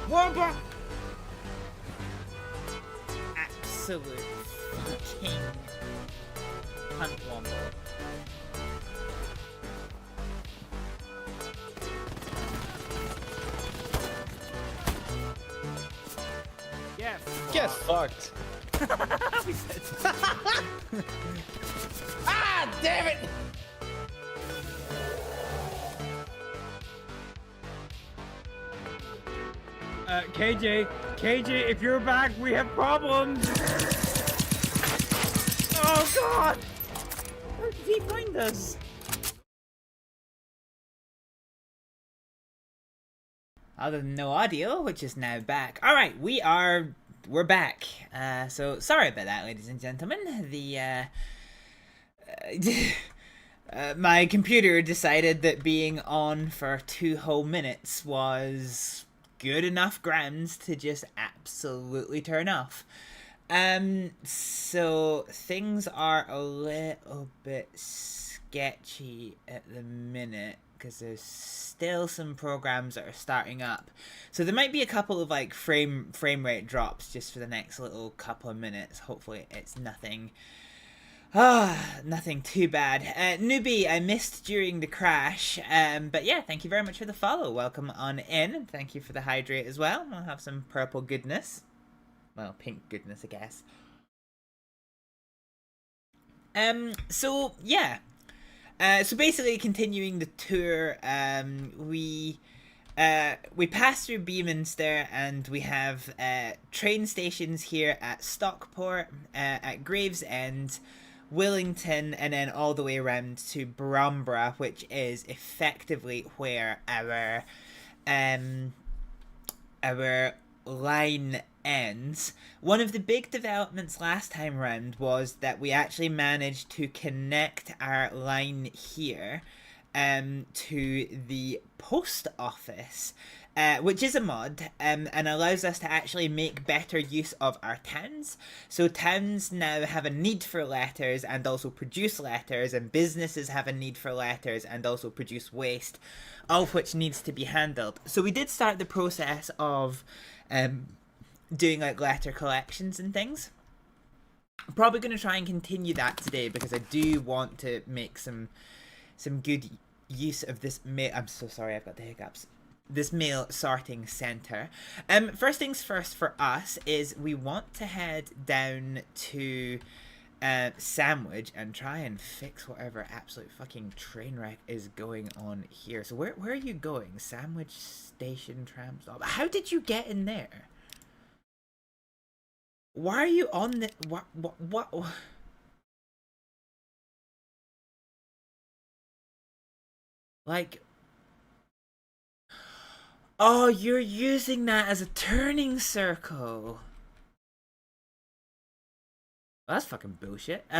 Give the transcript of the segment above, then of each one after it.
Womba! Absolute fucking hunt womba. Get fucked. We said Ah, damn it! KJ, if you're back, we have problems. Oh God! Where did he find us? Other than no audio, which is now back. All right, we're back. So sorry about that, ladies and gentlemen. My computer decided that being on for 2 whole minutes was good enough grounds to just absolutely turn off. So things are a little bit sketchy at the minute because there's still some programs that are starting up. So there might be a couple of like frame rate drops just for the next little couple of minutes. Hopefully it's nothing nothing too bad. Newbie, I missed during the crash, but yeah, thank you very much for the follow. Welcome on in, and thank you for the hydrate as well. I'll have some purple goodness. Well, pink goodness, I guess. So yeah. So basically, continuing the tour, we pass through Beaminster, and we have train stations here at Stockport, at Gravesend, Willington, and then all the way around to Bromborough, which is effectively where our line ends. One of the big developments last time round was that we actually managed to connect our line here to the post office, which is a mod, and allows us to actually make better use of our towns. So towns now have a need for letters and also produce letters, and businesses have a need for letters and also produce waste, all of which needs to be handled. So we did start the process of doing like letter collections and things. I'm probably going to try and continue that today because I do want to make some good use of this mail. I'm so sorry, I've got the hiccups. This mail sorting center. First things first for us is we want to head down to Sandwich and try and fix whatever absolute fucking train wreck is going on here. So where are you going? Sandwich Station tram stop. How did you get in there? Why are you on the what? Like, oh, you're using that as a turning circle. Well, that's fucking bullshit. Right.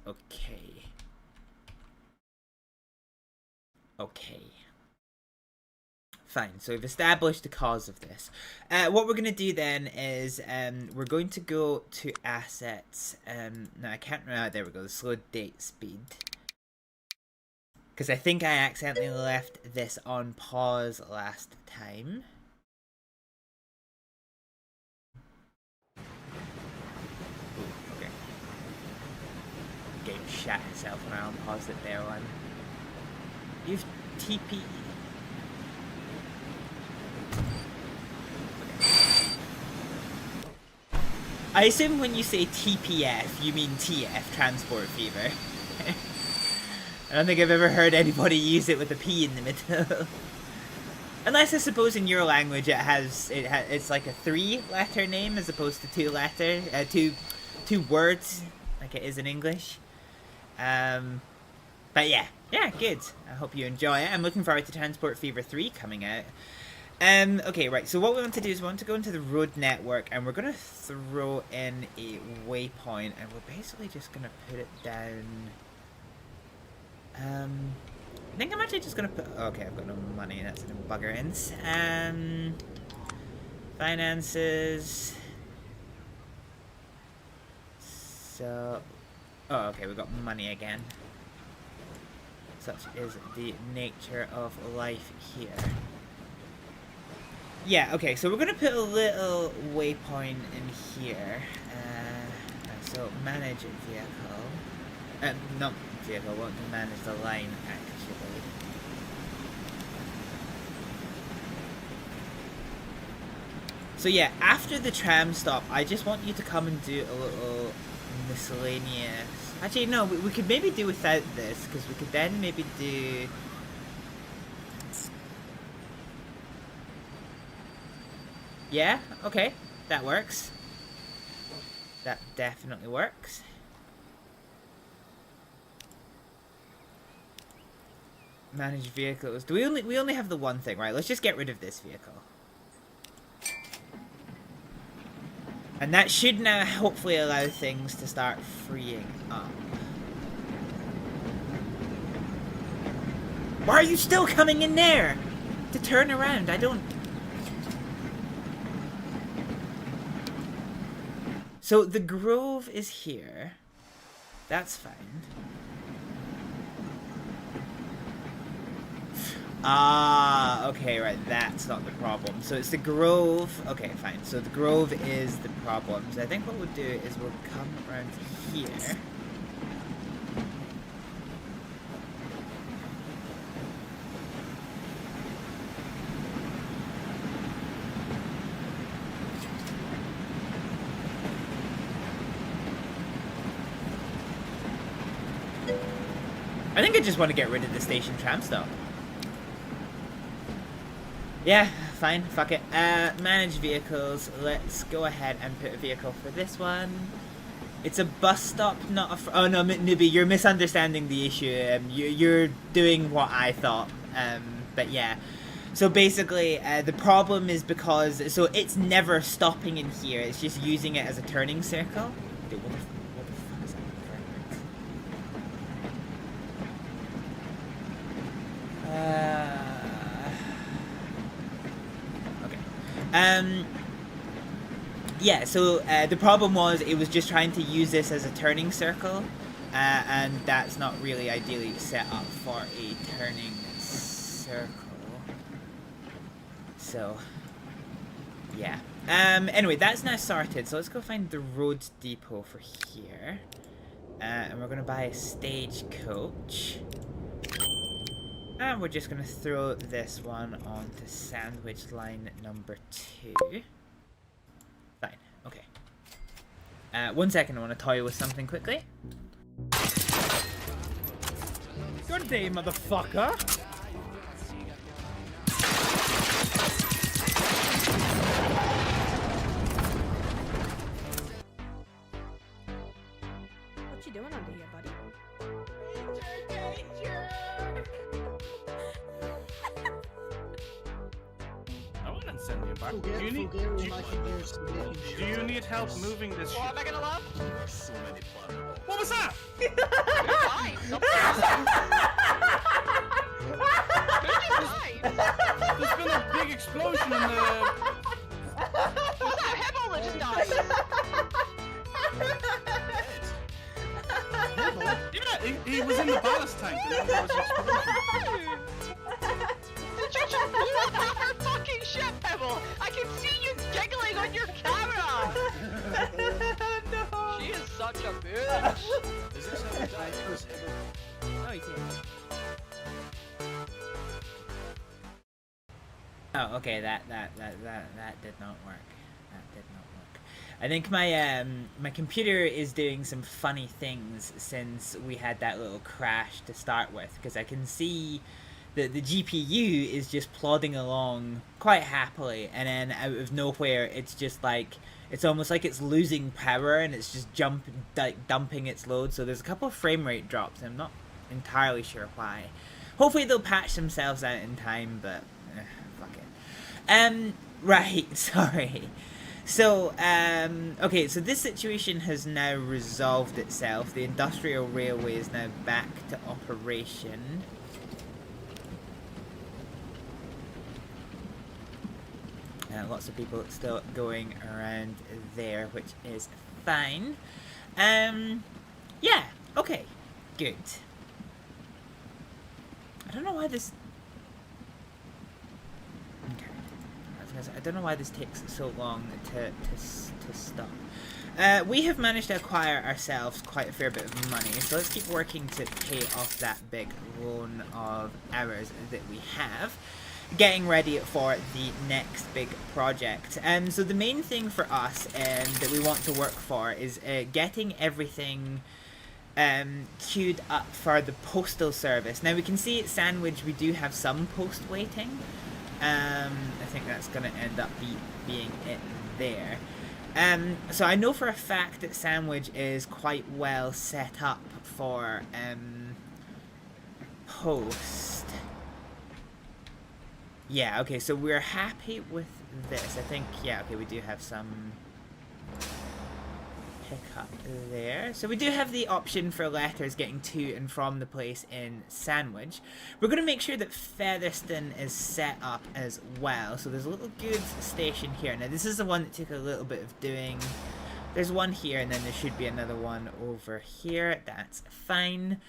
Okay. Okay. Fine, so we've established the cause of this. What we're going to do then is we're going to go to assets. Now, I can't remember. There we go, the slow date speed. Because I think I accidentally left this on pause last time. Ooh, okay. Game shat itself when I unpaused it there one. You've TP. I assume when you say TPF, you mean TF, Transport Fever. I don't think I've ever heard anybody use it with a P in the middle. Unless I suppose in your language it's like a 3-letter name as opposed to 2 words, like it is in English. But yeah, good. I hope you enjoy it. I'm looking forward to Transport Fever 3 coming out. Okay, right, so what we want to do is we want to go into the road network, and we're going to throw in a waypoint, and we're basically just going to put it down. I think I'm actually just going to put, okay, I've got no money, that's an buggerins. Finances. So, oh, okay, we've got money again. Such is the nature of life here. Yeah, okay, so we're gonna put a little waypoint in here. So manage vehicle. Not vehicle, we want to manage the line actually. So yeah, after the tram stop, I just want you to come and do a little miscellaneous. Actually, no, we could maybe do without this, because we could then maybe do. Yeah, okay, that works. That definitely works. Manage vehicles. Do we only have the one thing, right? Let's just get rid of this vehicle. And that should now hopefully allow things to start freeing up. Why are you still coming in there? To turn around, I don't... So the grove is here. That's fine. Ah, okay, right, that's not the problem. So it's the grove. Okay, fine. So the grove is the problem. So I think what we'll do is we'll come around here. I think I just want to get rid of the station tram stop. Yeah, fine, fuck it. Manage vehicles. Let's go ahead and put a vehicle for this one. It's a bus stop, not a... Oh no, newbie, you're misunderstanding the issue. You're doing what I thought. But yeah. So basically, the problem is because... So it's never stopping in here. It's just using it as a turning circle. Dude, what the fuck is that? Yeah, so the problem was it was just trying to use this as a turning circle, and that's not really ideally set up for a turning circle. So, yeah. Anyway, that's now sorted, so let's go find the road depot for here. And we're going to buy a stagecoach. And we're just going to throw this one onto sandwich line number 2. Fine, okay. 1 second, I want to toy with something quickly. Good day, motherfucker. What you doing under here, buddy? I wouldn't send you back. Do you need help moving this shit? Am I gonna laugh? What was that? Fine. There's been a big explosion in the... Who's that Hibble that just died? Yeah, he was in the ballast tank and then there was an explosion. The church blew up half our fucking ship, Hibble! I can see you giggling on your camera! No. She is such a bitch! Is this how we die? Oh, he's here. Oh, okay, that did not work. That did not work. I think my my computer is doing some funny things since we had that little crash to start with, because I can see that the GPU is just plodding along quite happily, and then out of nowhere it's just like, it's almost like it's losing power and it's just dumping its load. So there's a couple of frame rate drops. I'm not entirely sure why. Hopefully they'll patch themselves out in time, but fuck it. Right, sorry. So, okay, so this situation has now resolved itself. The industrial railway is now back to operation. Lots of people still going around there, which is fine. Yeah, okay, good. I don't know why this... Okay, let's because I don't know why this takes so long to stop. We have managed to acquire ourselves quite a fair bit of money, so let's keep working to pay off that big loan of ours that we have. Getting ready for the next big project. So the main thing for us that we want to work for is getting everything queued up for the postal service. Now we can see at Sandwich we do have some post waiting. I think that's going to end up being it there. So I know for a fact that Sandwich is quite well set up for post. Yeah, okay, so we're happy with this. I think, yeah, okay, we do have some pickup there. So we do have the option for letters getting to and from the place in Sandwich. We're going to make sure that Featherstone is set up as well. So there's a little goods station here. Now this is the one that took a little bit of doing. There's one here and then there should be another one over here. That's fine.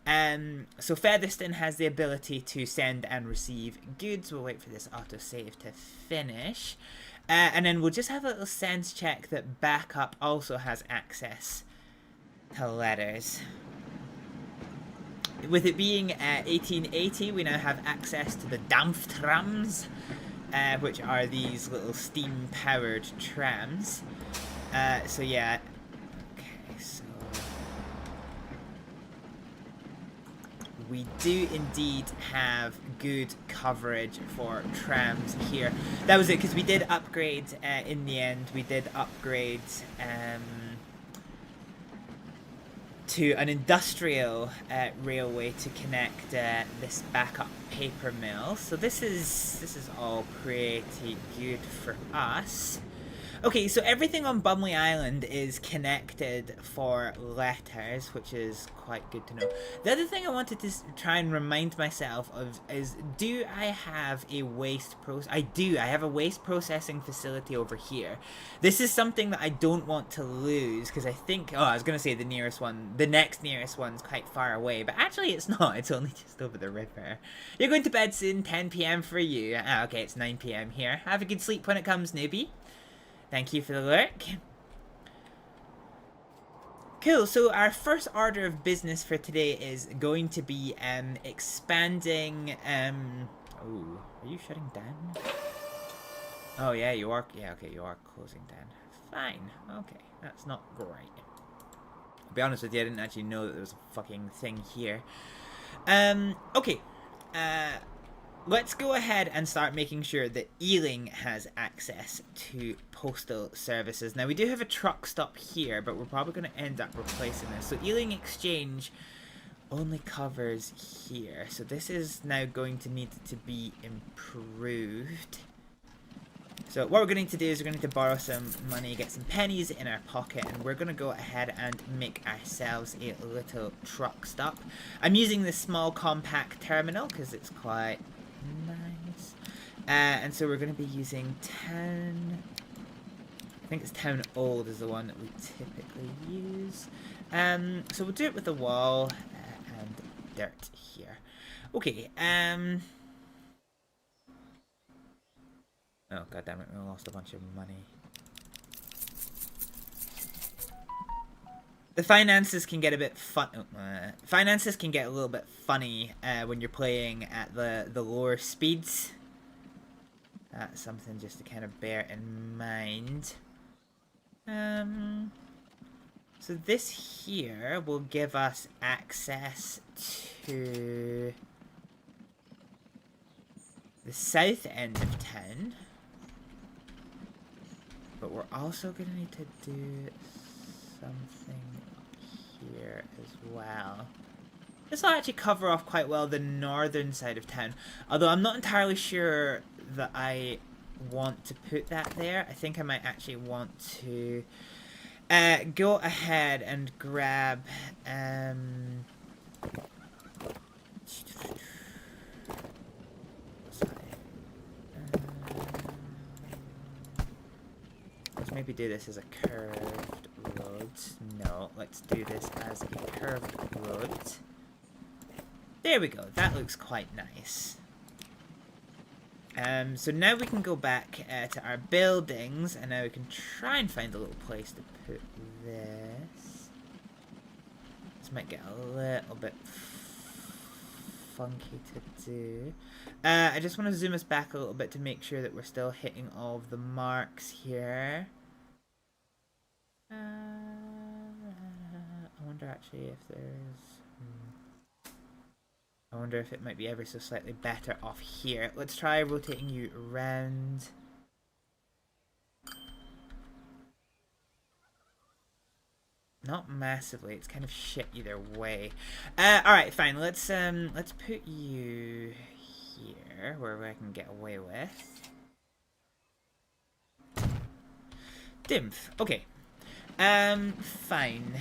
So Featherstone has the ability to send and receive goods. We'll wait for this autosave to finish. And then we'll just have a little sense check that Backup also has access to letters. With it being 1880, we now have access to the Dampftrams, which are these little steam-powered trams. So yeah. Okay, so we do indeed have good coverage for trams here. That was it, because we did upgrade in the end. We did upgrade to an industrial railway to connect this backup paper mill. So this is all pretty good for us. Okay, so everything on Bumley Island is connected for letters, which is quite good to know. The other thing I wanted to try and remind myself of is, do I have a waste I do. I have a waste processing facility over here. This is something that I don't want to lose, because I think, I was going to say the nearest one, the next nearest one's quite far away, but actually it's not. It's only just over the river. You're going to bed soon, 10 PM for you. Okay, it's 9 PM here. Have a good sleep when it comes, newbie. Thank you for the lurk. Cool, so our first order of business for today is going to be expanding... Oh, are you shutting down? Oh yeah, you are... Yeah, okay, you are closing down. Fine, okay, that's not great. I'll be honest with you, I didn't actually know that there was a fucking thing here. Okay. Let's go ahead and start making sure that Ealing has access to postal services. Now, we do have a truck stop here, but we're probably going to end up replacing this. So, Ealing Exchange only covers here. So, this is now going to need to be improved. So, what we're going to do is we're going to borrow some money, get some pennies in our pocket, and we're going to go ahead and make ourselves a little truck stop. I'm using this small compact terminal because it's quite... nice. And so we're going to be using Town... I think it's Town Old is the one that we typically use. So we'll do it with the wall and dirt here. Okay, oh, goddammit, we lost a bunch of money. The finances can get a bit finances can get a little bit funny when you're playing at the lower speeds. That's something just to kind of bear in mind. So this here will give us access to the south end of town. But we're also going to need to do something here as well. This will actually cover off quite well the northern side of town. Although I'm not entirely sure that I want to put that there. I think I might actually want to go ahead and grab let's maybe do this as a curved road. No, let's do this as a curved road. There we go. That looks quite nice. So now we can go back to our buildings, and now we can try and find a little place to put this. This might get a little bit funky to do. I just want to zoom us back a little bit to make sure that we're still hitting all of the marks here. I wonder actually if there's... I wonder if it might be ever so slightly better off here. Let's try rotating you around. Not massively. It's kind of shit either way. All right, fine. Let's put you here where I can get away with. Dimph. Okay. Fine.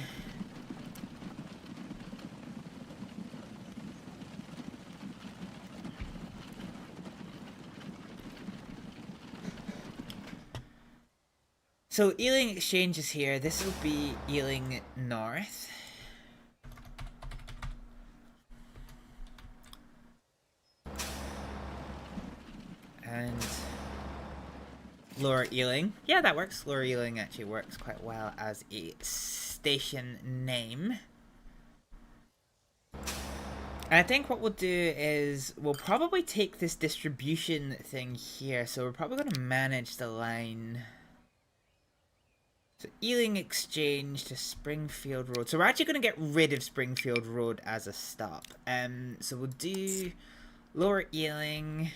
So Ealing Exchange is here. This will be Ealing North. And Lower Ealing. Yeah, that works. Lower Ealing actually works quite well as a station name. And I think what we'll do is we'll probably take this distribution thing here. So we're probably going to manage the line. So Ealing Exchange to Springfield Road. So we're actually going to get rid of Springfield Road as a stop. So we'll do Lower Ealing.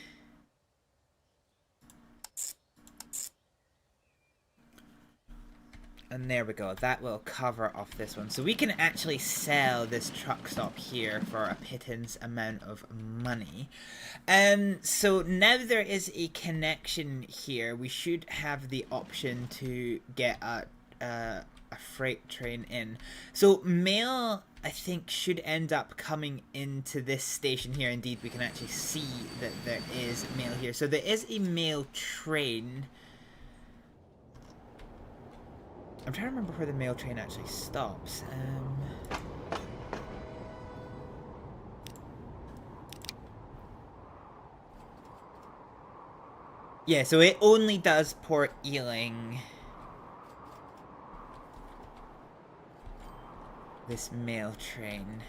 And there we go. That will cover off this one. So we can actually sell this truck stop here for a pittance amount of money. So now there is a connection here. We should have the option to get a freight train in. So mail, I think, should end up coming into this station here. Indeed, we can actually see that there is mail here. So there is a mail train. I'm trying to remember where the mail train actually stops. Yeah, so it only does Port Ealing. This mail train.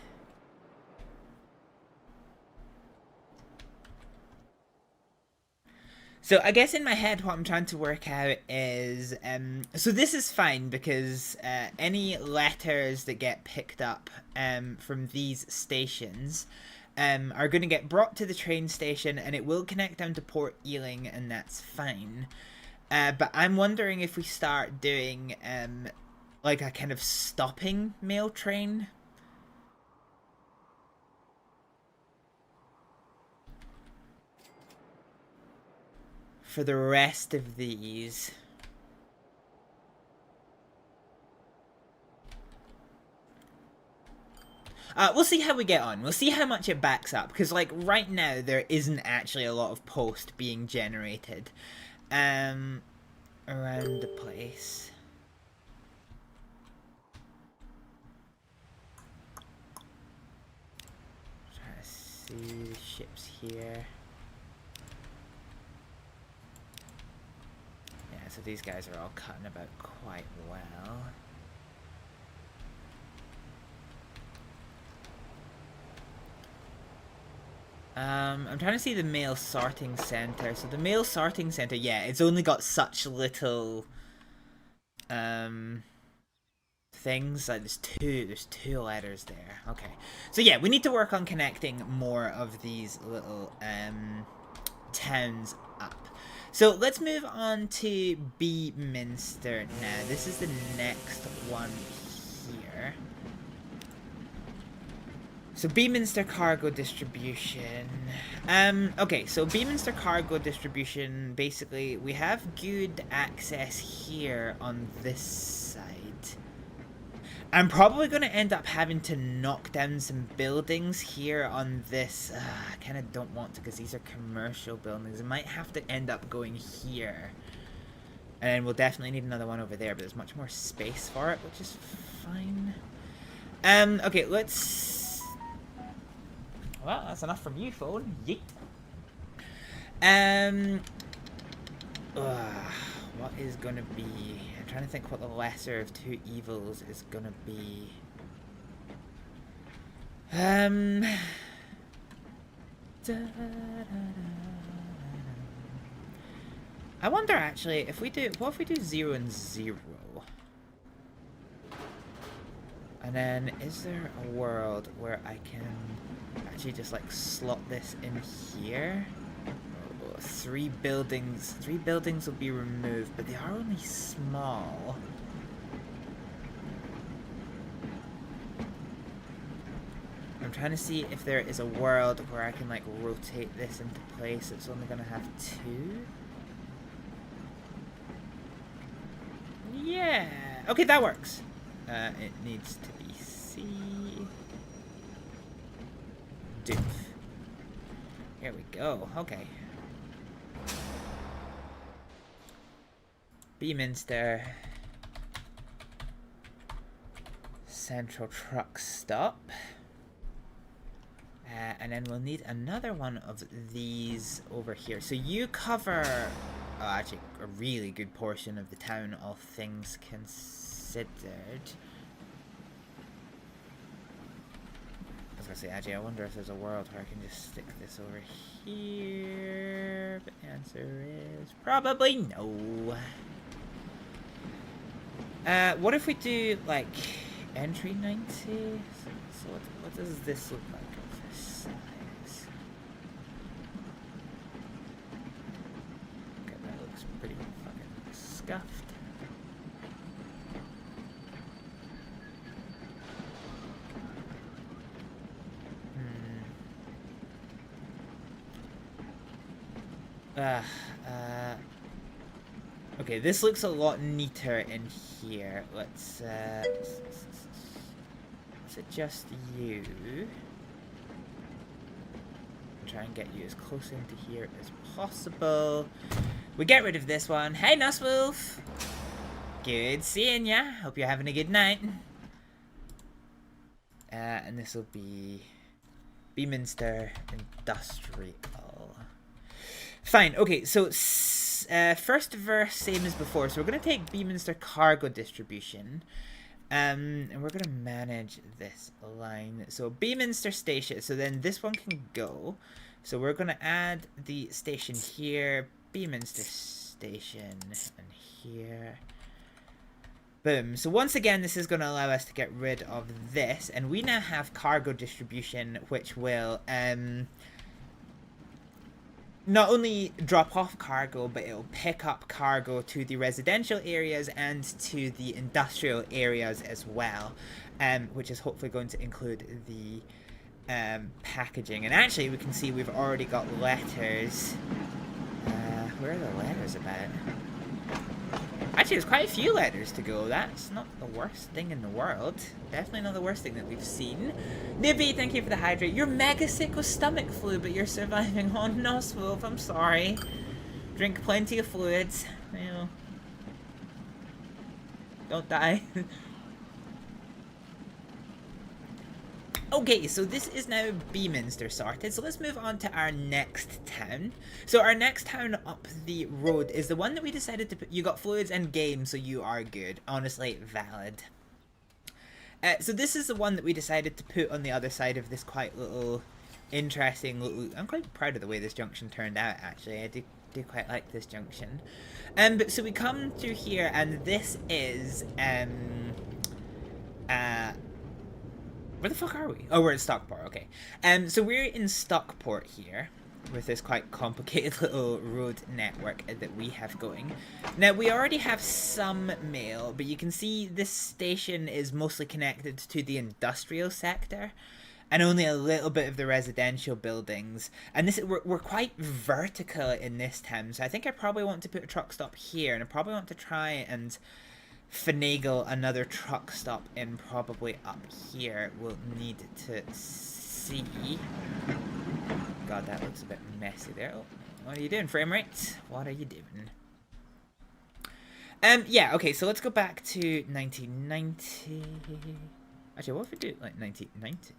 So I guess in my head what I'm trying to work out is, so this is fine because any letters that get picked up from these stations are going to get brought to the train station and it will connect down to Port Ealing and that's fine. But I'm wondering if we start doing like a kind of stopping mail train. For the rest of these. We'll see how we get on. We'll see how much it backs up. Because, like, right now, there isn't actually a lot of post being generated around the place. Try to see the ships here. So these guys are all cutting about quite well. I'm trying to see the mail sorting center. So the mail sorting center, yeah, it's only got such little things. Like there's two letters there. Okay. So yeah, we need to work on connecting more of these little towns up. So let's move on to Beaminster now. This is the next one here. So Beaminster Cargo Distribution. Okay, so Beaminster Cargo Distribution, basically we have good access here on this side. I'm probably going to end up having to knock down some buildings here on this. I kind of don't want to because these are commercial buildings. I might have to end up going here. And then we'll definitely need another one over there, but there's much more space for it, which is fine. Okay, let's... Well, that's enough from you, phone. Yeet. What is gonna be? I'm trying to think what the lesser of two evils is gonna be. I wonder actually if we do. What if we do 0 and 0? And then is there a world where I can actually just like slot this in here? Oh, 3 buildings. 3 buildings will be removed, but they are only small. I'm trying to see if there is a world where I can like rotate this into place. It's only gonna have 2. Yeah. Okay, that works. It needs to be C. Doof. Here we go. Okay. Beaminster. Central truck stop. And then we'll need another one of these over here. So you cover, actually, a really good portion of the town, all things considered. I was gonna say, actually, I wonder if there's a world where I can just stick this over here. But the answer is probably no. What if we do, like, entry 90? So what does this look like? Size. Okay, that looks pretty fucking scuffed. Okay, this looks a lot neater in here. Let's adjust you. Try and get you as close into here as possible. We get rid of this one. Hey, Nusswolf! Good seeing ya. Hope you're having a good night. And this will be Beaminster Industrial. Fine, okay, so first verse, same as before. So we're going to take Beaminster Cargo Distribution. And we're going to manage this line. So Beaminster Station. So then this one can go. So we're going to add the station here. Beaminster Station. And here. Boom. So once again, this is going to allow us to get rid of this. And we now have cargo distribution, which will not only drop off cargo, but it'll pick up cargo to the residential areas and to the industrial areas as well, which is hopefully going to include the packaging. And actually, we can see we've already got letters. Where are the letters about? Actually, there's quite a few letters to go. That's not the worst thing in the world. Definitely not the worst thing that we've seen. Nibby, thank you for the hydrate. You're mega sick with stomach flu, but you're surviving. Oh no, Swolf, I'm sorry. Drink plenty of fluids. You know. Don't die. Okay, so this is now Beaminster sorted, so let's move on to our next town. So our next town up the road is the one that we decided to put. You got fluids and games, so you are good. Honestly, valid. So this is the one that we decided to put on the other side of this quite little, interesting little. I'm quite proud of the way this junction turned out, actually. I do quite like this junction. But so we come through here, and this is where the fuck are we? Oh, we're in Stockport, okay. So we're in Stockport here with this quite complicated little road network that we have going. Now, we already have some mail, but you can see this station is mostly connected to the industrial sector and only a little bit of the residential buildings. And this we're quite vertical in this town, so I think I probably want to put a truck stop here, and I probably want to try and finagle another truck stop in probably up here. We'll need to see. God, that looks a bit messy there. Oh, what are you doing, frame rate? What are you doing? Yeah, okay, so let's go back to 1990. Actually, what if we do like 1990?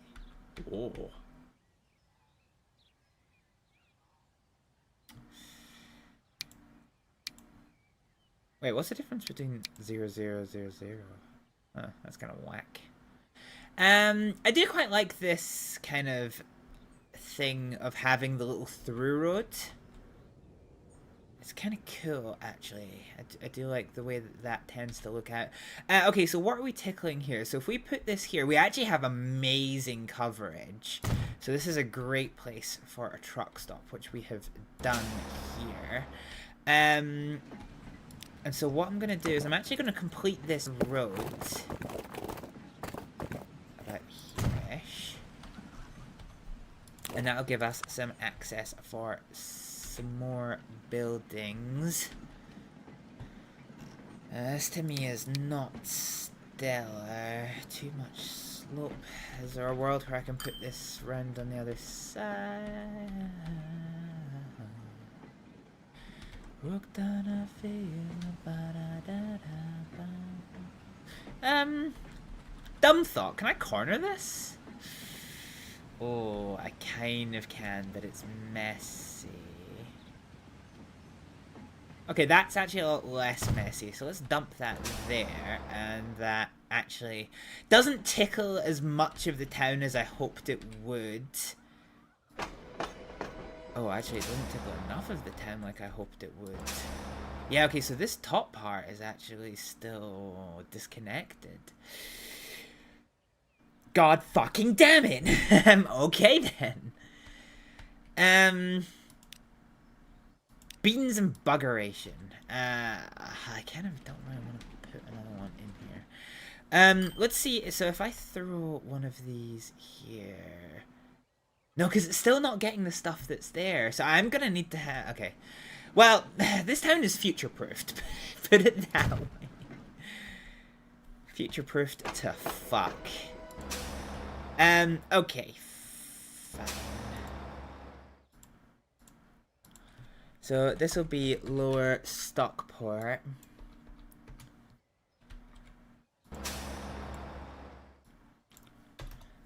Oh. Wait, what's the difference between 0, 0, 0, 0? Oh, that's kind of whack. I do quite like this kind of thing of having the little through road. It's kind of cool, actually. I do like the way that that tends to look out. Okay, so what are we tickling here? So if we put this here, we actually have amazing coverage. So this is a great place for a truck stop, which we have done here. And so what I'm going to do is I'm actually going to complete this road. About here-ish. And that'll give us some access for some more buildings. This to me is not stellar. Too much slope. Is there a world where I can put this round on the other side? Walked on a field, dumb thought. Can I corner this? Oh, I kind of can, but it's messy. Okay, that's actually a lot less messy, so let's dump that there, and that actually doesn't tickle as much of the town as I hoped it would. Oh, actually, it doesn't tickle enough of the town like I hoped it would. Yeah, okay, so this top part is actually still disconnected. God fucking damn it! Okay then. Beans and buggeration. I kind of don't really want to put another one in here. Let's see. So if I throw one of these here. No, because it's still not getting the stuff that's there. So I'm going to need to have... Okay. Well, this town is future-proofed. Put it that way. Future-proofed to fuck. Okay. Fine. So this will be Lower Stockport.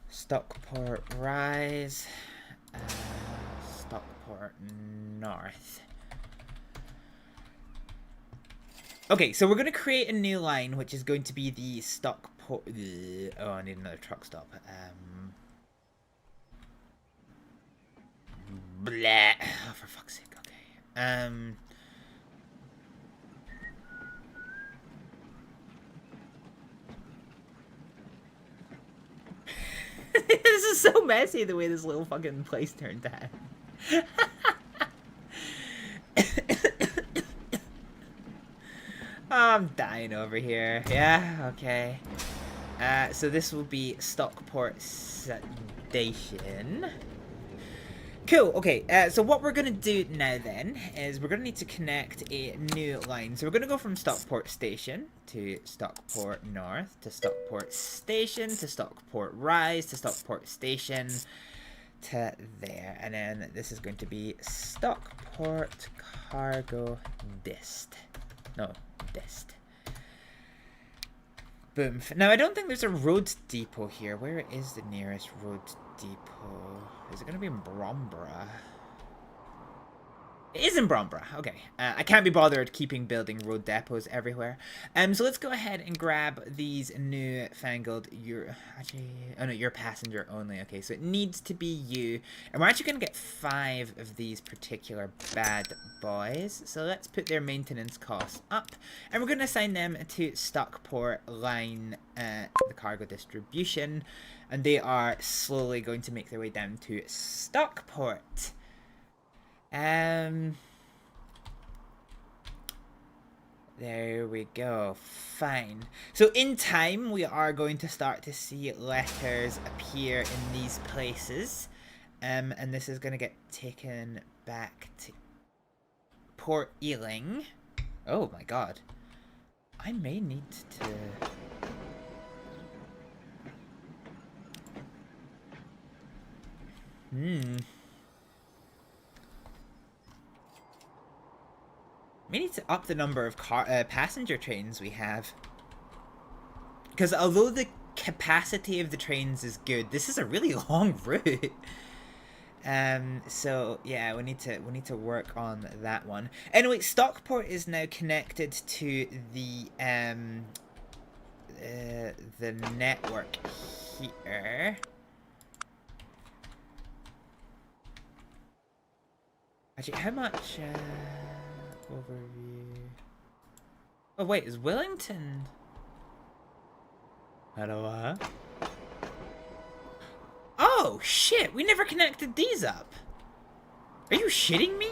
Stockport Rise. Stockport North. Okay, so we're going to create a new line, which is going to be the Stockport... Oh, I need another truck stop. Blah. Oh, for fuck's sake. This is so messy the way this little fucking place turned out. I'm dying over here. Yeah, okay. So this will be Stockport Station. Cool, okay, so what we're going to do now then is we're going to need to connect a new line. So we're going to go from Stockport Station to Stockport North to Stockport Station to Stockport Rise to Stockport Station to there. And then this is going to be Stockport Cargo Dist. No, Dist. Boom. Now, I don't think there's a road depot here. Where is the nearest road depot? Is it going to be in Bromborough? It is in Bromborough. Okay. I can't be bothered keeping building road depots everywhere. So let's go ahead and grab these new fangled... You're passenger only. Okay, so it needs to be you. And we're actually going to get 5 of these particular bad boys. So let's put their maintenance costs up. And we're going to assign them to Stockport Line, the cargo distribution. And they are slowly going to make their way down to Stockport. There we go. Fine. So in time, we are going to start to see letters appear in these places. And this is going to get taken back to Port Ealing. Oh my god. I may need to... We need to up the number of passenger trains we have. Because although the capacity of the trains is good, this is a really long route. So yeah, we need to work on that one. Anyway, Stockport is now connected to the network here. Actually, how much overview? Oh wait, is Wellington? Hello. Oh shit! We never connected these up. Are you shitting me?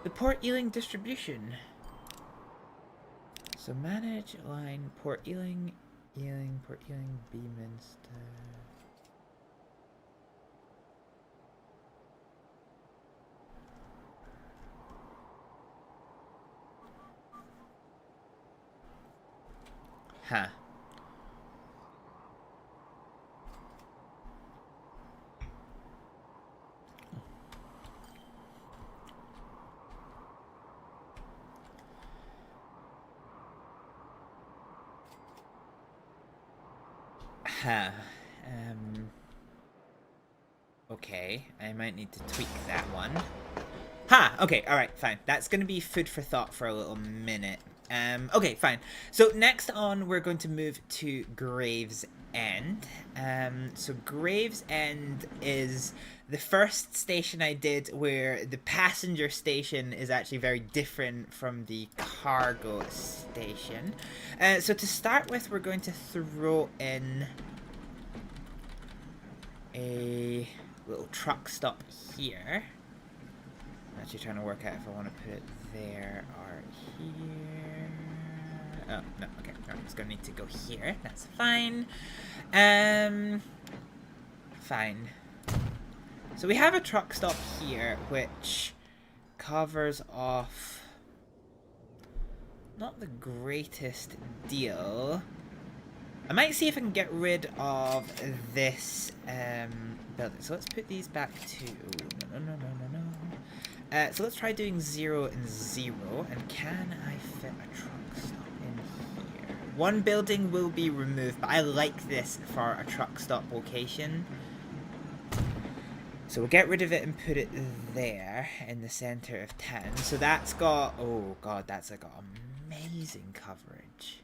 The Port Ealing distribution. So manage line Port Ealing, Port Ealing, Beaminster. Huh. Huh. Okay, I might need to tweak that one. Ha! Okay, alright, fine. That's gonna be food for thought for a little minute. Okay, fine. So next on, we're going to move to Gravesend. So Gravesend is the first station I did where the passenger station is actually very different from the cargo station. So to start with, we're going to throw in a little truck stop here. I'm actually trying to work out if I want to put it there or here. Oh, no, okay. I'm just going to need to go here. That's fine. Fine. So we have a truck stop here, which covers off not the greatest deal. I might see if I can get rid of this building. So let's put these back to... No. So let's try doing 0 and 0. And can I fit a truck stop in here? One building will be removed, but I like this for a truck stop location. So we'll get rid of it and put it there in the center of town. So that's got... Oh god, that's got amazing coverage.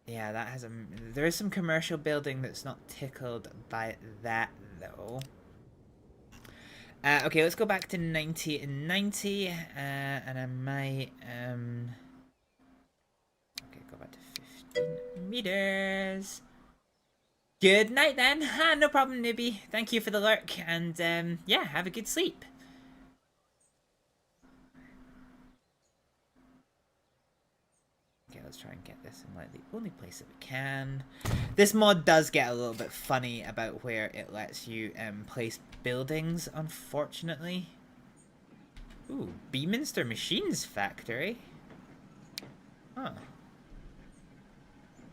Yeah, that has a... There is some commercial building that's not tickled by that, though. Okay, let's go back to 90 and 90. And I might... Okay, go back to 15 meters. Good night, then. No problem, newbie. Thank you for the lurk. And, yeah, have a good sleep. Okay, let's try and get this in like the only place that we can. This mod does get a little bit funny about where it lets you place buildings, unfortunately. Ooh, Beaminster Machines Factory. Huh.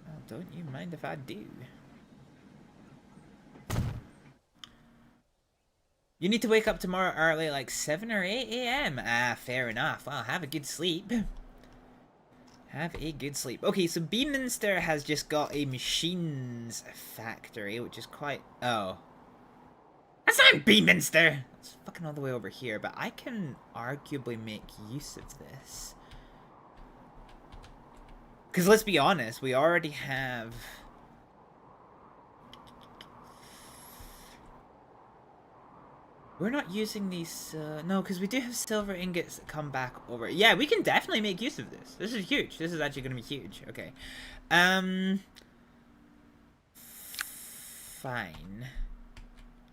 Well, don't you mind if I do. You need to wake up tomorrow early, like 7 or 8 a.m. Ah, fair enough. Well, have a good sleep. Have a good sleep. Okay, so Beaminster has just got a machines factory, which is quite... Oh. That's not Beaminster! It's fucking all the way over here, but I can arguably make use of this. Because let's be honest, we already have... We're not using these, no, because we do have silver ingots that come back over. Yeah, we can definitely make use of this. This is huge. This is actually going to be huge. Okay. Fine.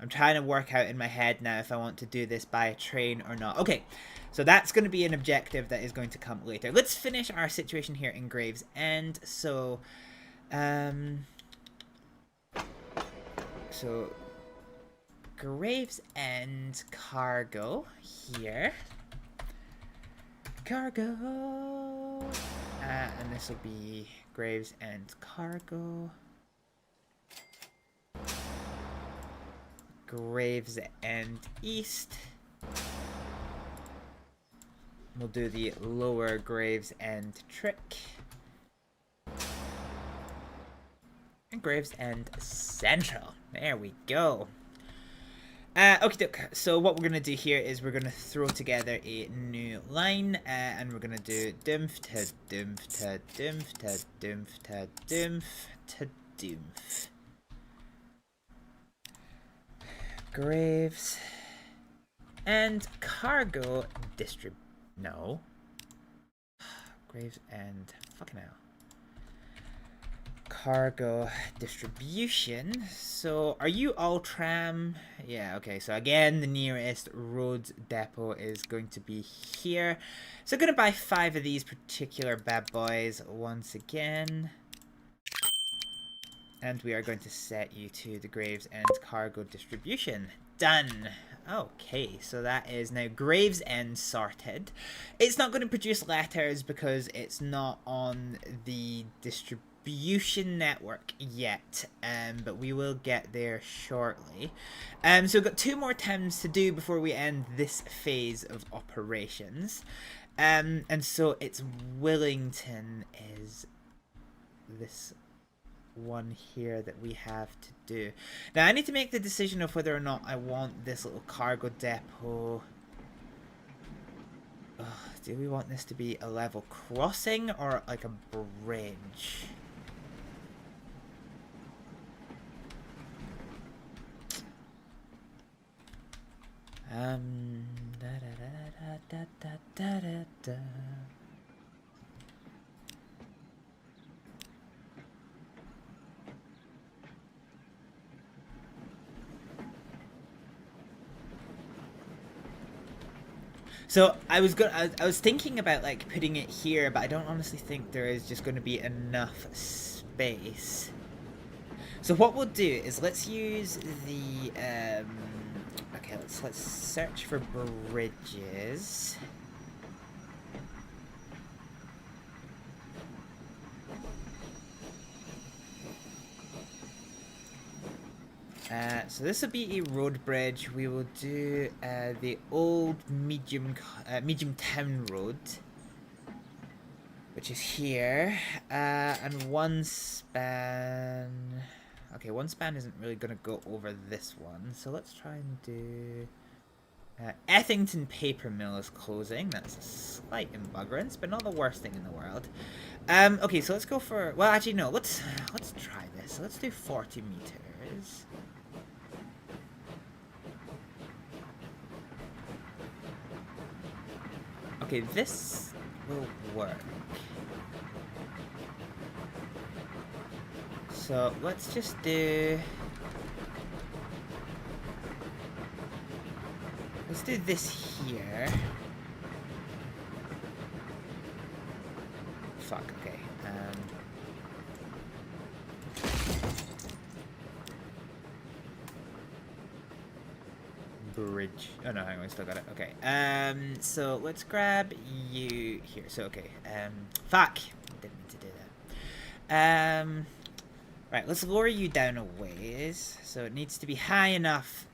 I'm trying to work out in my head now if I want to do this by train or not. Okay, so that's going to be an objective that is going to come later. Let's finish our situation here in Gravesend. So, Gravesend cargo here. Cargo. And this will be Gravesend cargo. Gravesend East. We'll do the lower Gravesend trick. And Gravesend Central. There we go. Okay, doke. So what we're gonna do here is we're gonna throw together a new line, and we're gonna do dimf to dimf to dimf to dimf to dimf to dimf. Graves and cargo no. Graves and fucking hell. Cargo distribution. So are you all tram? Yeah, okay. So again, the nearest road depot is going to be here. So I'm gonna buy 5 of these particular bad boys once again. And we are going to set you to the Gravesend cargo distribution. Done. Okay, so that is now Gravesend sorted. It's not going to produce letters because it's not on the distribution network yet, but we will get there shortly. So we've got 2 more times to do before we end this phase of operations. And so it's Willington is this one here that we have to do. Now I need to make the decision of whether or not I want this little cargo depot. Do we want this to be a level crossing or like a bridge? Da da da da da da da da. So I was thinking about like putting it here, but I don't honestly think there is just going to be enough space. So what we'll do is let's use the okay, let's search for bridges. So this will be a road bridge. We will do the old medium town road, which is here, and one span. Okay, one span isn't really gonna go over this one, so let's try and do. Ethington Paper Mill is closing. That's a slight embuggerance, but not the worst thing in the world. Okay, so let's go for. Well, actually, no. Let's try this. Let's do 40 meters. Okay, this will work. So let's just do. Let's do this here. Fuck. Okay. Bridge. Oh no, hang on, we still got it. Okay. So let's grab you here. So okay. Fuck. Didn't mean to do that. Right. Let's lower you down a ways. So it needs to be high enough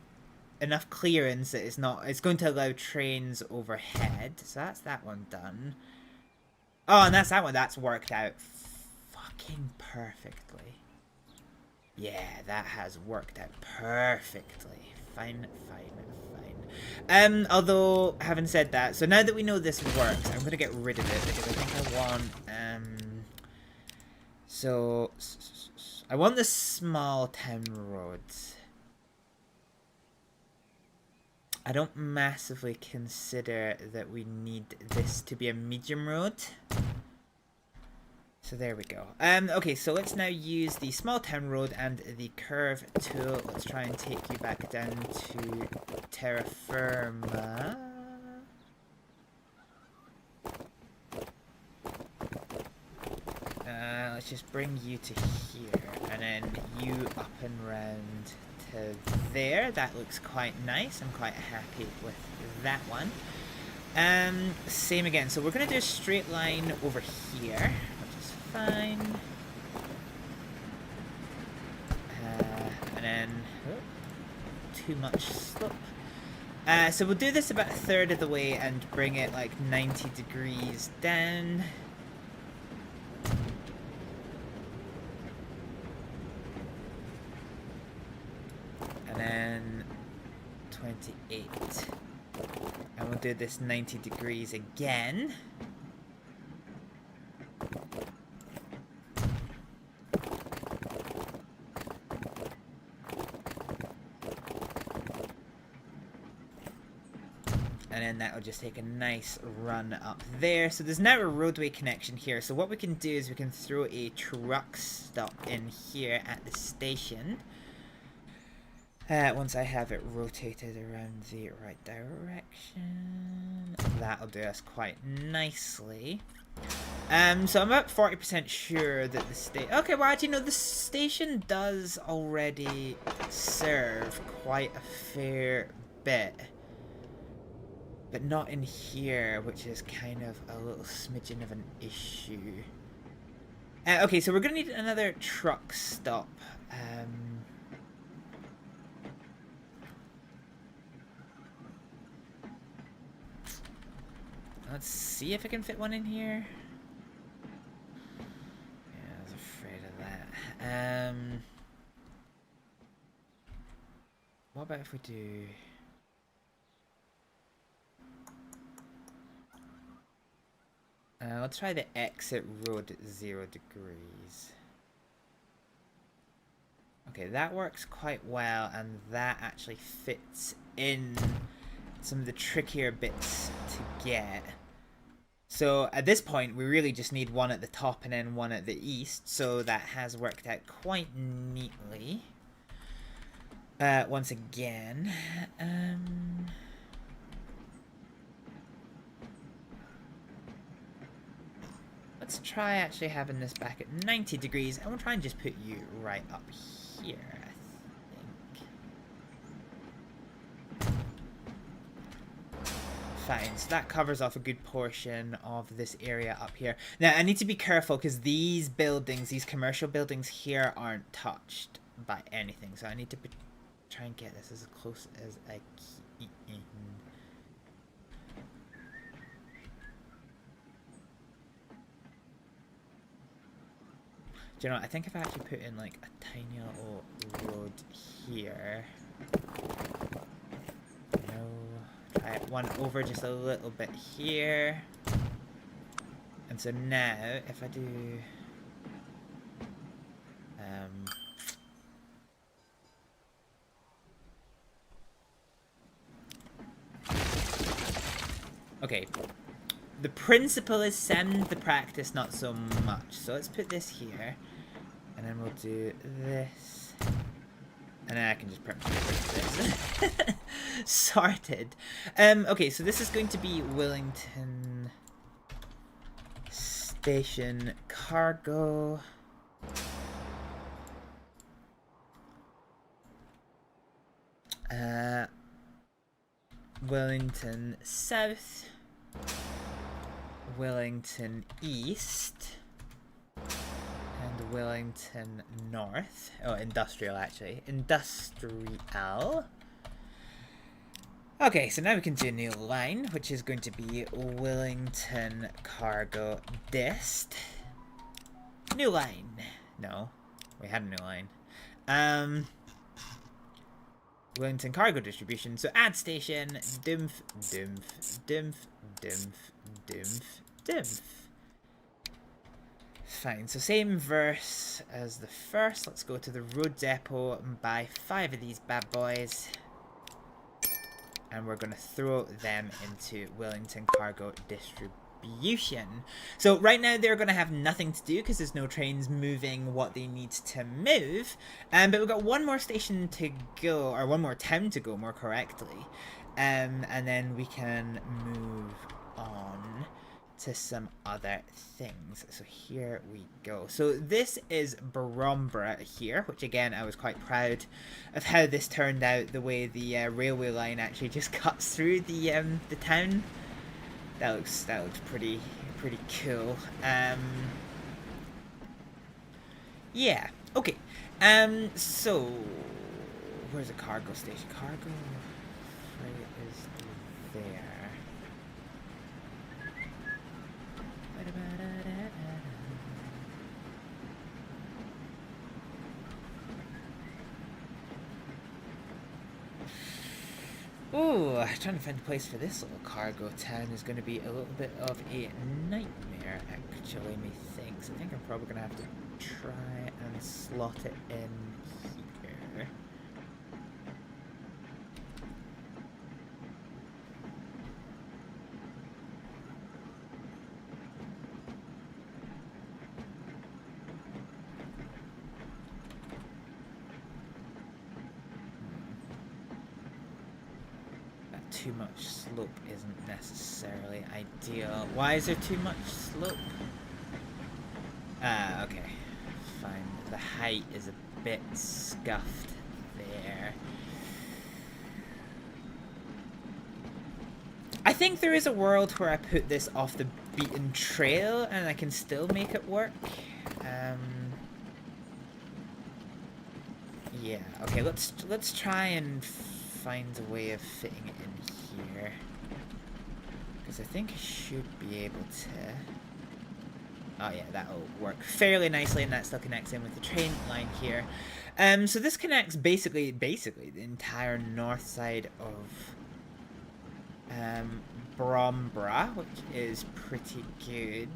clearance that it's not. It's going to allow trains overhead. So that's that one done. Oh, and that's that one. That's worked out fucking perfectly. Yeah, that has worked out perfectly. Fine. Although, having said that, so now that we know this works, I'm going to get rid of it because I think I want, so, I want the small town roads. I don't massively consider that we need this to be a medium road. So there we go. Okay, so let's now use the small town road and the curve tool. Let's try and take you back down to terra firma. Let's just bring you to here, and then you up and round to there. That looks quite nice. I'm quite happy with that one. Same again. So we're gonna do a straight line over here. Fine. And then too much slope. So we'll do this about a third of the way and bring it like 90 degrees down. And then do this 90 degrees again. And then that will just take a nice run up there. So there's now a roadway connection here. So what we can do is we can throw a truck stop in here at the station. Once I have it rotated around the right direction. That'll do us quite nicely. So I'm about 40% sure that the station... Okay, well actually no, the station does already serve quite a fair bit. But not in here, which is kind of a little smidgen of an issue. Okay, so we're going to need another truck stop. Let's see if I can fit one in here. Yeah, I was afraid of that. What about if we do... let's try the exit road at 0 degrees. Okay, that works quite well, and that actually fits in some of the trickier bits to get. So at this point, we really just need one at the top and then one at the east, so that has worked out quite neatly. Once again, let's try actually having this back at 90 degrees, and we'll try and just put you right up here, I think. Fine, so that covers off a good portion of this area up here. Now, I need to be careful because these buildings, these commercial buildings here aren't touched by anything, so I need to try and get this as close as I can. Do you know what? I think if I actually put in like a tiny little road here. No. Try it one over just a little bit here. And so now, if I do... okay. The principle is sound, the practice not so much. So let's put this here. And then we'll do this. And then I can just permanently bring this. Sorted. Okay, so this is going to be Wellington Station Cargo. Wellington South. Wellington East. And Wellington North. Oh, industrial actually. Industrial. Okay, so now we can do a new line, which is going to be Wellington Cargo Dist. New line. No, we had a new line. Wellington Cargo Distribution. So add station. Dimf, dimf, dimf, dimf, dimf, dimf. Fine, so same verse as the first. Let's go to the road depot and buy 5 of these bad boys. And we're going to throw them into Wellington Cargo Distribution. So right now they're going to have nothing to do because there's no trains moving what they need to move. But we've got one more station to go, or one more town to go more correctly. And then we can move on to some other things. So here we go. So this is Bromborough here, which again I was quite proud of how this turned out, the way the railway line actually just cuts through the town. That looks pretty cool. Yeah, okay. So where's the cargo station? Cargo freight is there. Ooh, trying to find a place for this little cargo town is going to be a little bit of a nightmare, actually, methinks. I think I'm probably going to have to try and slot it in here. Too much slope isn't necessarily ideal. Why is there too much slope? Ah, okay. Fine. The height is a bit scuffed there. I think there is a world where I put this off the beaten trail and I can still make it work. Yeah, okay, let's try and find a way of fitting it in here, because I think I should be able to. Oh yeah, that'll work fairly nicely, and that still connects in with the train line here. So this connects basically the entire north side of Brombra, which is pretty good.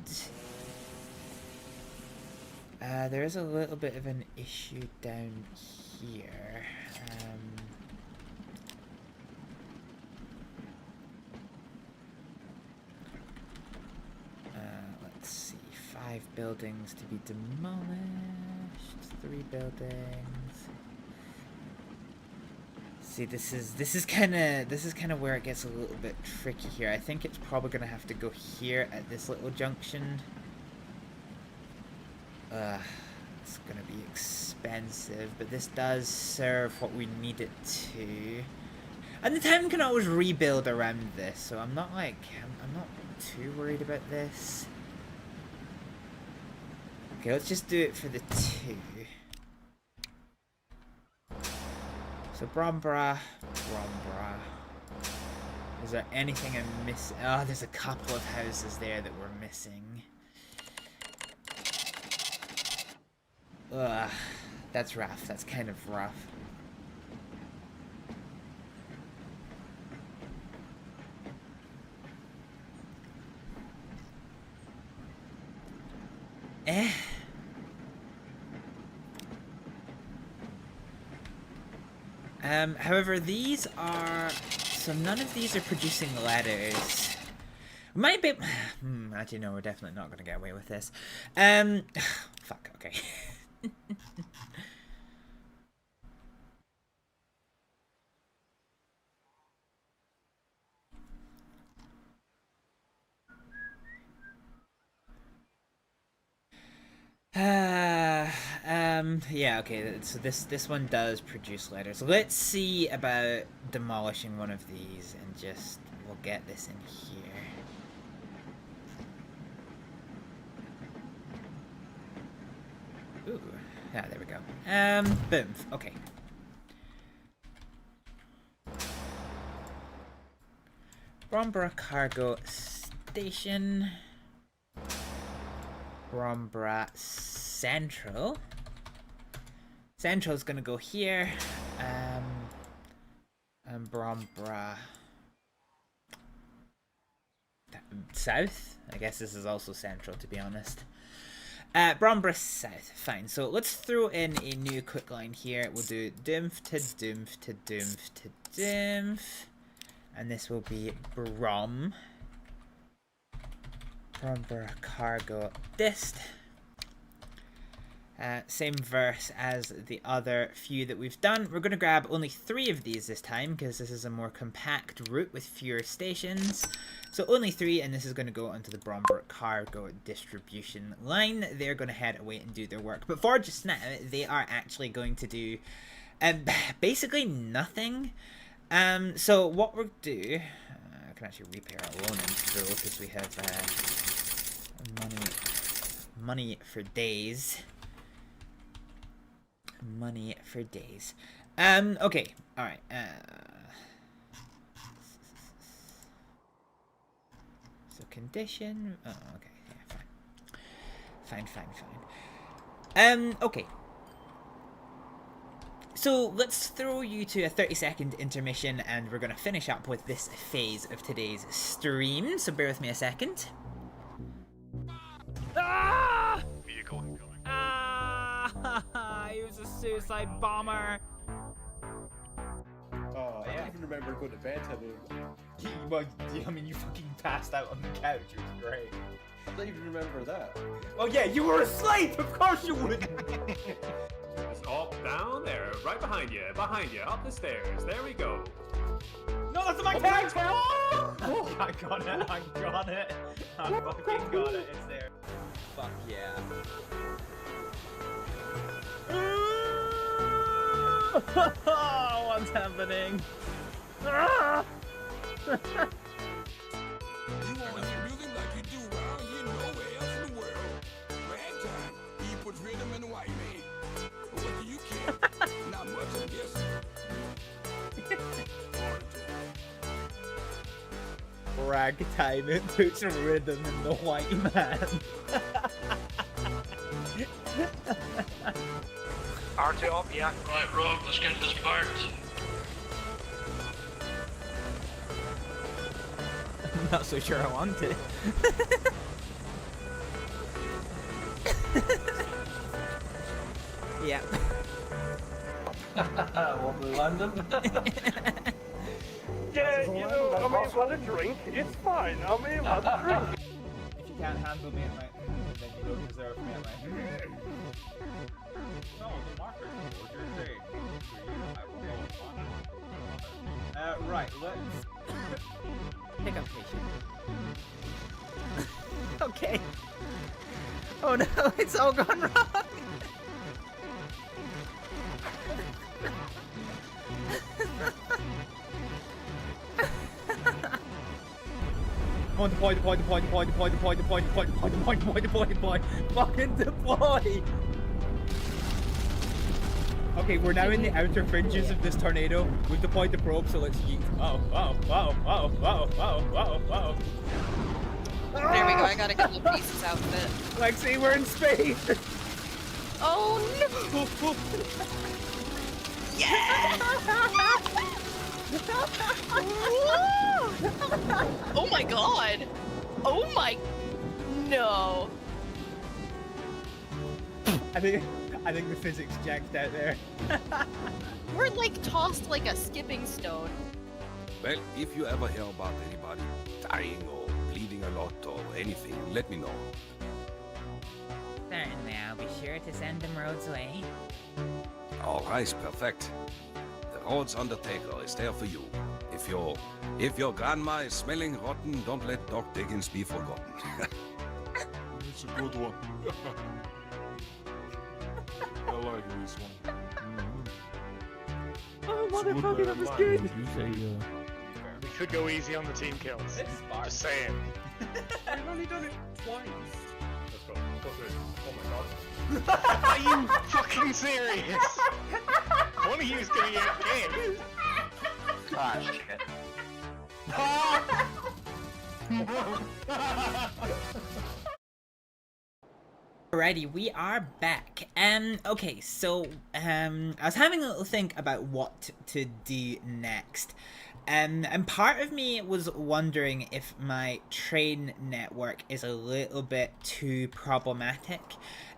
There is a little bit of an issue down here. Let's see, 5 buildings to be demolished, 3 buildings. See, this is kind of where it gets a little bit tricky here. I think it's probably gonna have to go here at this little junction. It's gonna be expensive, but this does serve what we need it to. And the town can always rebuild around this, so I'm not like I'm not too worried about this. Okay, let's just do it for the 2. So Brombra. Is there anything I'm missing? Oh, there's a couple of houses there that we're missing. Ugh, that's rough. That's kind of rough. However, these are... So none of these are producing letters. Might be... Actually, no, we're definitely not going to get away with this. Fuck, okay. Yeah, okay, so this one does produce letters. Let's see about demolishing one of these and just, we'll get this in here. Ooh, yeah, there we go. Boom, okay. Brombra Cargo Station. Brombra Central. Central's gonna go here. And Brombra South. I guess this is also Central, to be honest. Brombra South. Fine. So let's throw in a new quick line here. We'll do Doomf to Doomf to Doomf to Doomf. And this will be Brombra Cargo Dist. Same verse as the other few that we've done. We're going to grab only 3 of these this time because this is a more compact route with fewer stations. So only 3, and this is going to go onto the Brombra Cargo distribution line. They're going to head away and do their work. But for just now, they are actually going to do basically nothing. So what we'll do... I can actually repair our loan in full because we have money for days. Money for days. Okay. Alright. So condition. Oh, okay. Yeah, fine. Fine. Okay. So let's throw you to a 30-second intermission, and we're going to finish up with this phase of today's stream. So bear with me a second. Ah! Vehicle incoming. Ah! He was a suicide bomber. Oh, I don't even remember going to bed having. Well, I mean, you fucking passed out on the couch. It was great. I don't even remember that. Oh yeah, you were asleep. Of course you would. It's up, down, there, right behind you, up the stairs. There we go. No, that's my couch. Oh! I got it. I got it. I fucking got it. It's there. Fuck yeah. What's happening? Ah! You wanna hear music like you do around here nowhere else in the world. Ragtime, he puts rhythm in the white man. What do you care? Not much, I guess. Ragtime, it puts rhythm in the white man. RT up, yeah. Right, Rob, let's get this parked. I'm not so sure I want it. Yeah. Lovely London. Yeah, you know, I may have had a drink. It's fine, I may have had a drink. If you can't handle me at my then you don't deserve me at my No, the marker is your thing. Right, let's Pick up patient. Okay. Oh no, it's all gone wrong. deploy, fucking deploy! Okay, we're now in the outer fringes of this tornado. We've deployed the probe, so let's yeet. There we go, I gotta get the pieces outfit. Lexi, we're in space! Oh no! Yeah! Oh my god! Oh my... No. I think the physics jacked out there. We're like tossed like a skipping stone. Well, if you ever hear about anybody dying or bleeding a lot or anything, let me know. Certainly, I'll be sure to send them Rhodes' way. All right, perfect. The Rhodes Undertaker is there for you. If your grandma is smelling rotten, don't let Doc Diggins be forgotten. It's a good one. I like this one. Oh, motherfucker, that was good! We could go easy on the team kills. Just saying. I've only done it twice. Let's go. Go through it. Oh my god. Are you fucking serious? One of you is gonna get game. Ah, shit. Alrighty, we are back. Okay, so I was having a little think about what to do next. And part of me was wondering if my train network is a little bit too problematic.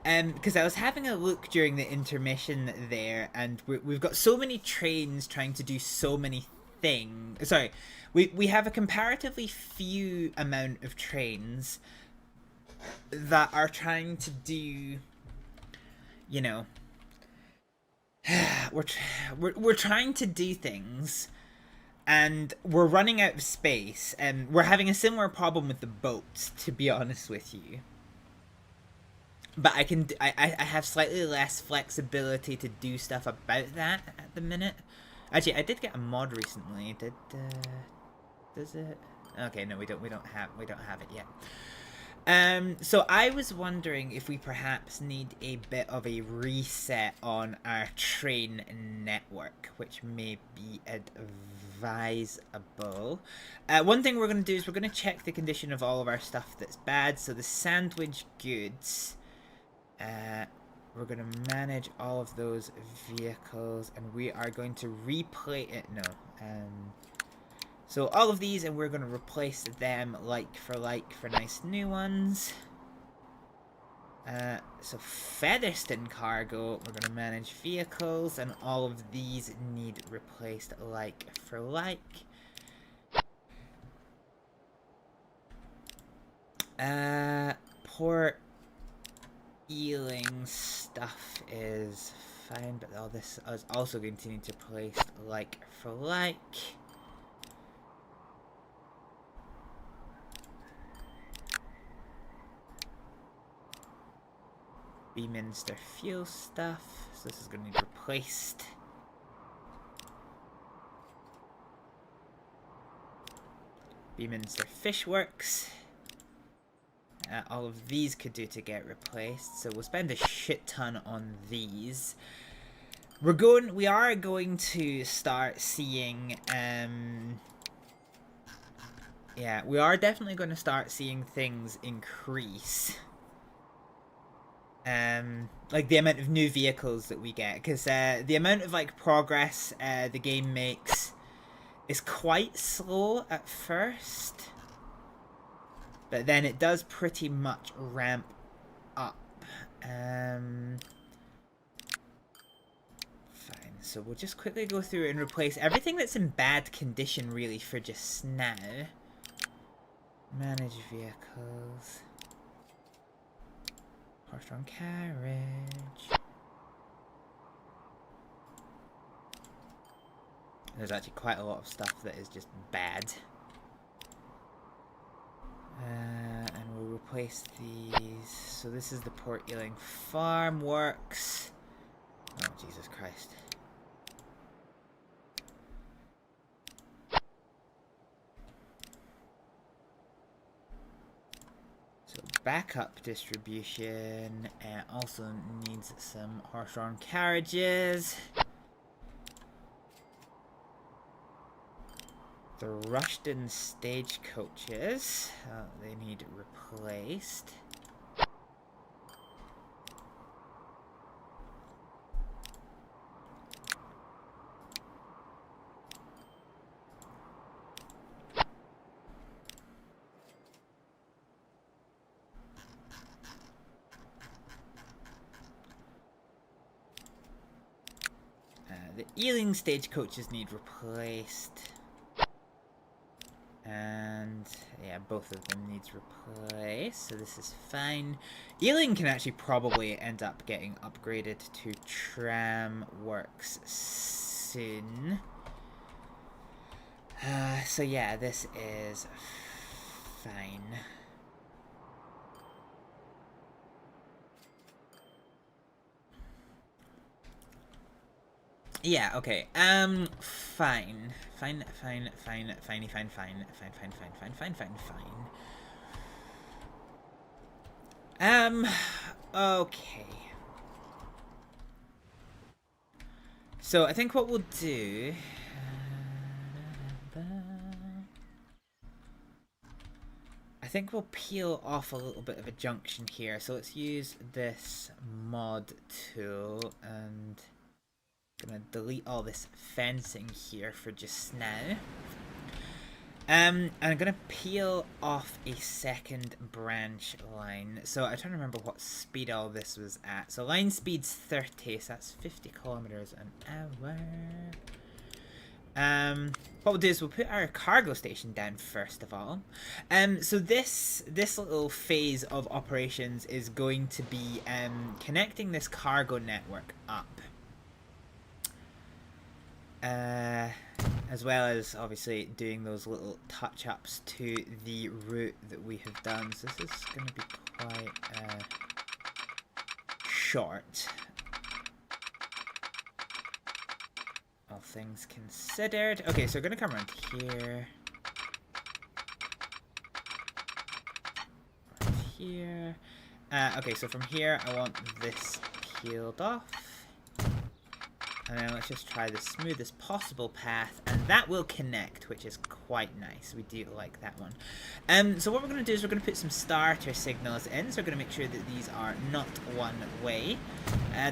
Because I was having a look during the intermission there, and we've got so many trains trying to do so many things. Sorry, we have a comparatively few amount of trains that are trying to do, you know, we're trying to do things, and we're running out of space, and we're having a similar problem with the boats, to be honest with you. But I have slightly less flexibility to do stuff about that at the minute. Actually, I did get a mod recently. Does it? Okay, no, we don't have it yet. So I was wondering if we perhaps need a bit of a reset on our train network, which may be advisable. One thing we're going to do is we're going to check the condition of all of our stuff that's bad. So the sandwich goods, We're going to manage all of those vehicles, and we are going to replay it. No. So all of these, and we're going to replace them like for nice new ones. So Featherston Cargo, we're going to manage vehicles, and all of these need replaced like for like. Port Ealing stuff is fine, but all this is also going to need to place like for like. Beaminster fuel stuff, so this is going to need replaced. Beaminster Fishworks. All of these could do to get replaced, so we'll spend a shit ton on these. We are going to start seeing, yeah, we are definitely going to start seeing things increase. Like the amount of new vehicles that we get, because the amount of like progress the game makes is quite slow at first. But then it does pretty much ramp up. Fine, so we'll just quickly go through and replace everything that's in bad condition, really, for just now. Manage vehicles. Horse-drawn carriage. There's actually quite a lot of stuff that is just bad. And we'll replace these. So this is the Port Ealing Farm Works. Oh, Jesus Christ. So backup distribution also needs some horse-drawn carriages. The Rushden stagecoaches, they need replaced. The Ealing stagecoaches need replaced. And yeah, both of them needs replaced, so this is fine. Ealing can actually probably end up getting upgraded to tram works soon. So yeah, this is fine. Yeah, okay. Fine. Fine. Okay. So I think what we'll do... I think we'll peel off a little bit of a junction here. So let's use this mod tool and... gonna delete all this fencing here for just now. And I'm gonna peel off a second branch line. So I'm trying to remember what speed all this was at. So line speed's 30, so that's 50 kilometers an hour. What we'll do is we'll put our cargo station down first of all. So this little phase of operations is going to be connecting this cargo network up. As well as obviously doing those little touch-ups to the route that we have done. So this is going to be quite short, all things considered. Okay, so we're going to come around here. Around here. Okay, so from here I want this peeled off. And then let's just try the smoothest possible path, and that will connect, which is quite nice. We do like that one. So what we're going to do is we're going to put some starter signals in, so we're going to make sure that these are not one way.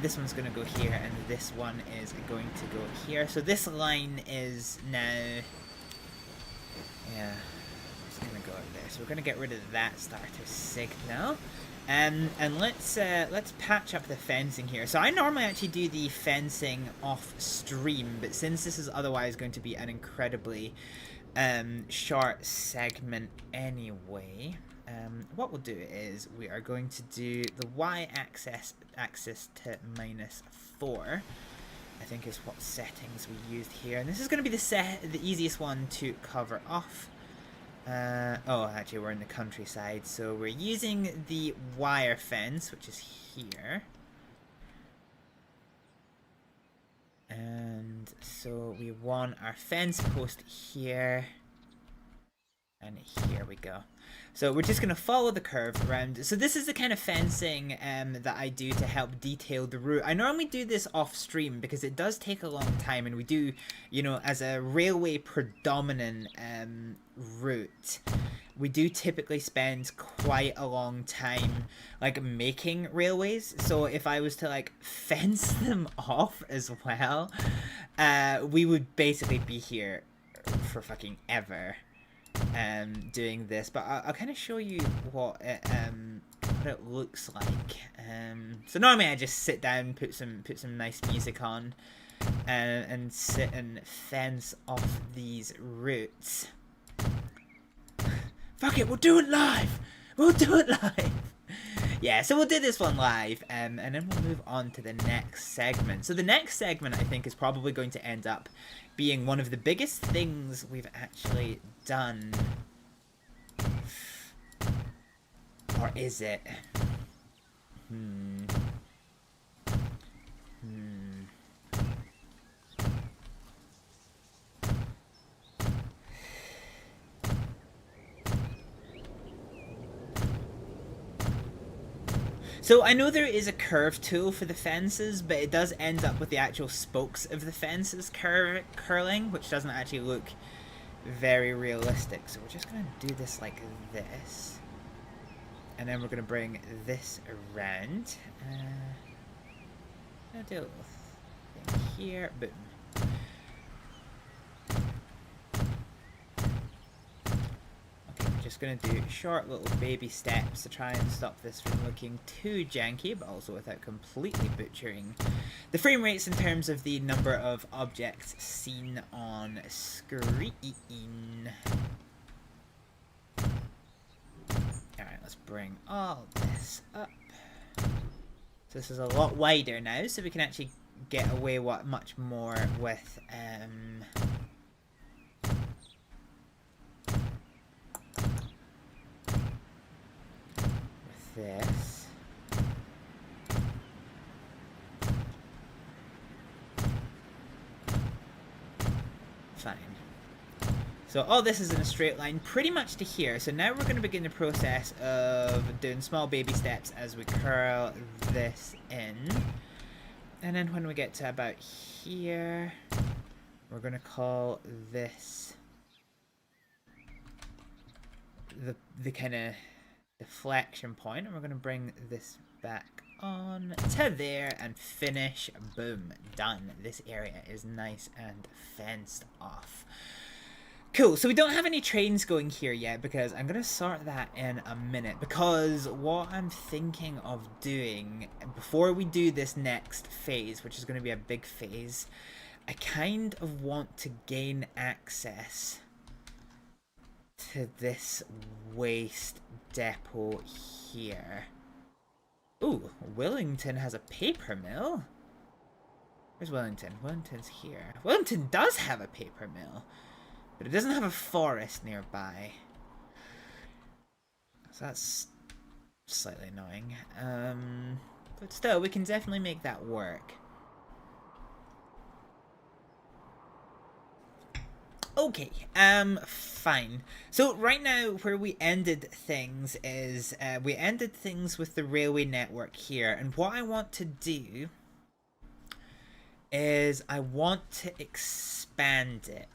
This one's going to go here, and this one is going to go here. So this line is now... yeah, it's going to go up there. So we're going to get rid of that starter signal. And let's patch up the fencing here. So I normally actually do the fencing off stream, but since this is otherwise going to be an incredibly short segment anyway, what we'll do is we are going to do the y-axis to -4. I think is what settings we used here, and this is going to be the easiest one to cover off. Oh, actually we're in the countryside, so we're using the wire fence, which is here. And so we want our fence post here. And here we go. So we're just going to follow the curve around. So this is the kind of fencing that I do to help detail the route. I normally do this off stream because it does take a long time, and we do, you know, as a railway predominant route, we do typically spend quite a long time like making railways. So if I was to like fence them off as well, we would basically be here for fucking ever. Doing this, but I'll kind of show you what it looks like. So normally I just sit down, put some nice music on, and sit and fence off these routes. Fuck it, we'll do it live. We'll do it live. Yeah, so we'll do this one live, and then we'll move on to the next segment. So the next segment, I think, is probably going to end up being one of the biggest things we've actually done. Or is it? So I know there is a curve tool for the fences, but it does end up with the actual spokes of the fences curling, which doesn't actually look very realistic. So we're just going to do this like this. And then we're going to bring this around. I'll do a little thing here. Boom. Just gonna do short little baby steps to try and stop this from looking too janky, but also without completely butchering the frame rates in terms of the number of objects seen on screen. Alright, let's bring all this up. So this is a lot wider now, so we can actually get away much more with this. Fine. So all this is in a straight line pretty much to here. So now we're going to begin the process of doing small baby steps as we curl this in. And then when we get to about here, we're going to call this the kind of deflection point, and we're going to bring this back on to there and finish. Boom, done. This area is nice and fenced off. Cool, so we don't have any trains going here yet because I'm going to sort that in a minute, because what I'm thinking of doing before we do this next phase, which is going to be a big phase, I kind of want to gain access to this waste depot here. Ooh, Wellington has a paper mill. Where's Wellington? Wellington's here. Wellington does have a paper mill, but it doesn't have a forest nearby. So that's slightly annoying. But still, we can definitely make that work. Okay, fine. So right now where we ended things is, we ended things with the railway network here, and what I want to do is I want to expand it.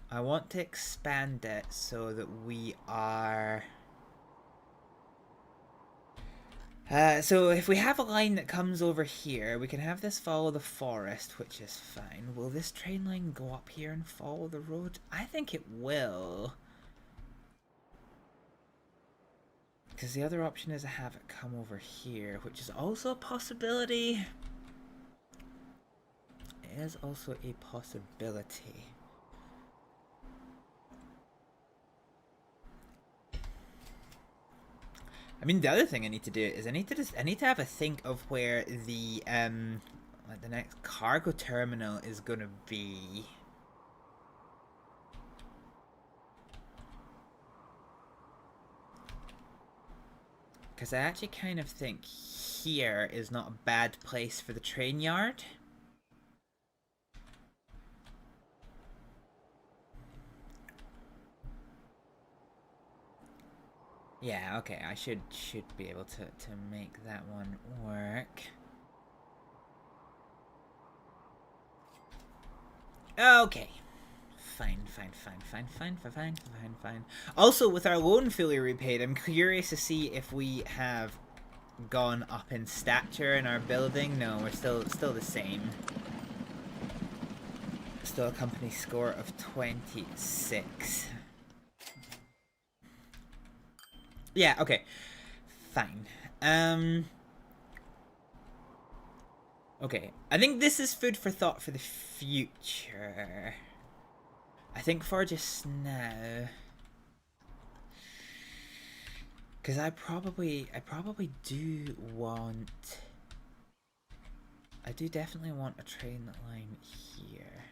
I want to expand it so that we are... so if we have a line that comes over here, we can have this follow the forest, which is fine. Will this train line go up here and follow the road? I think it will. Because the other option is to have it come over here, which is also a possibility. It is also a possibility. I mean, the other thing I need to do is I need to have a think of where the like the next cargo terminal is gonna be. Because I actually kind of think here is not a bad place for the train yard. Yeah, okay, I should be able to make that one work. Okay. Fine. Also, with our loan fully repaid, I'm curious to see if we have gone up in stature in our building. No, we're still the same. Still a company score of 26. Yeah, okay. Fine. Okay. I think this is food for thought for the future. I think for just now. Because I probably do want... I do definitely want a train line here.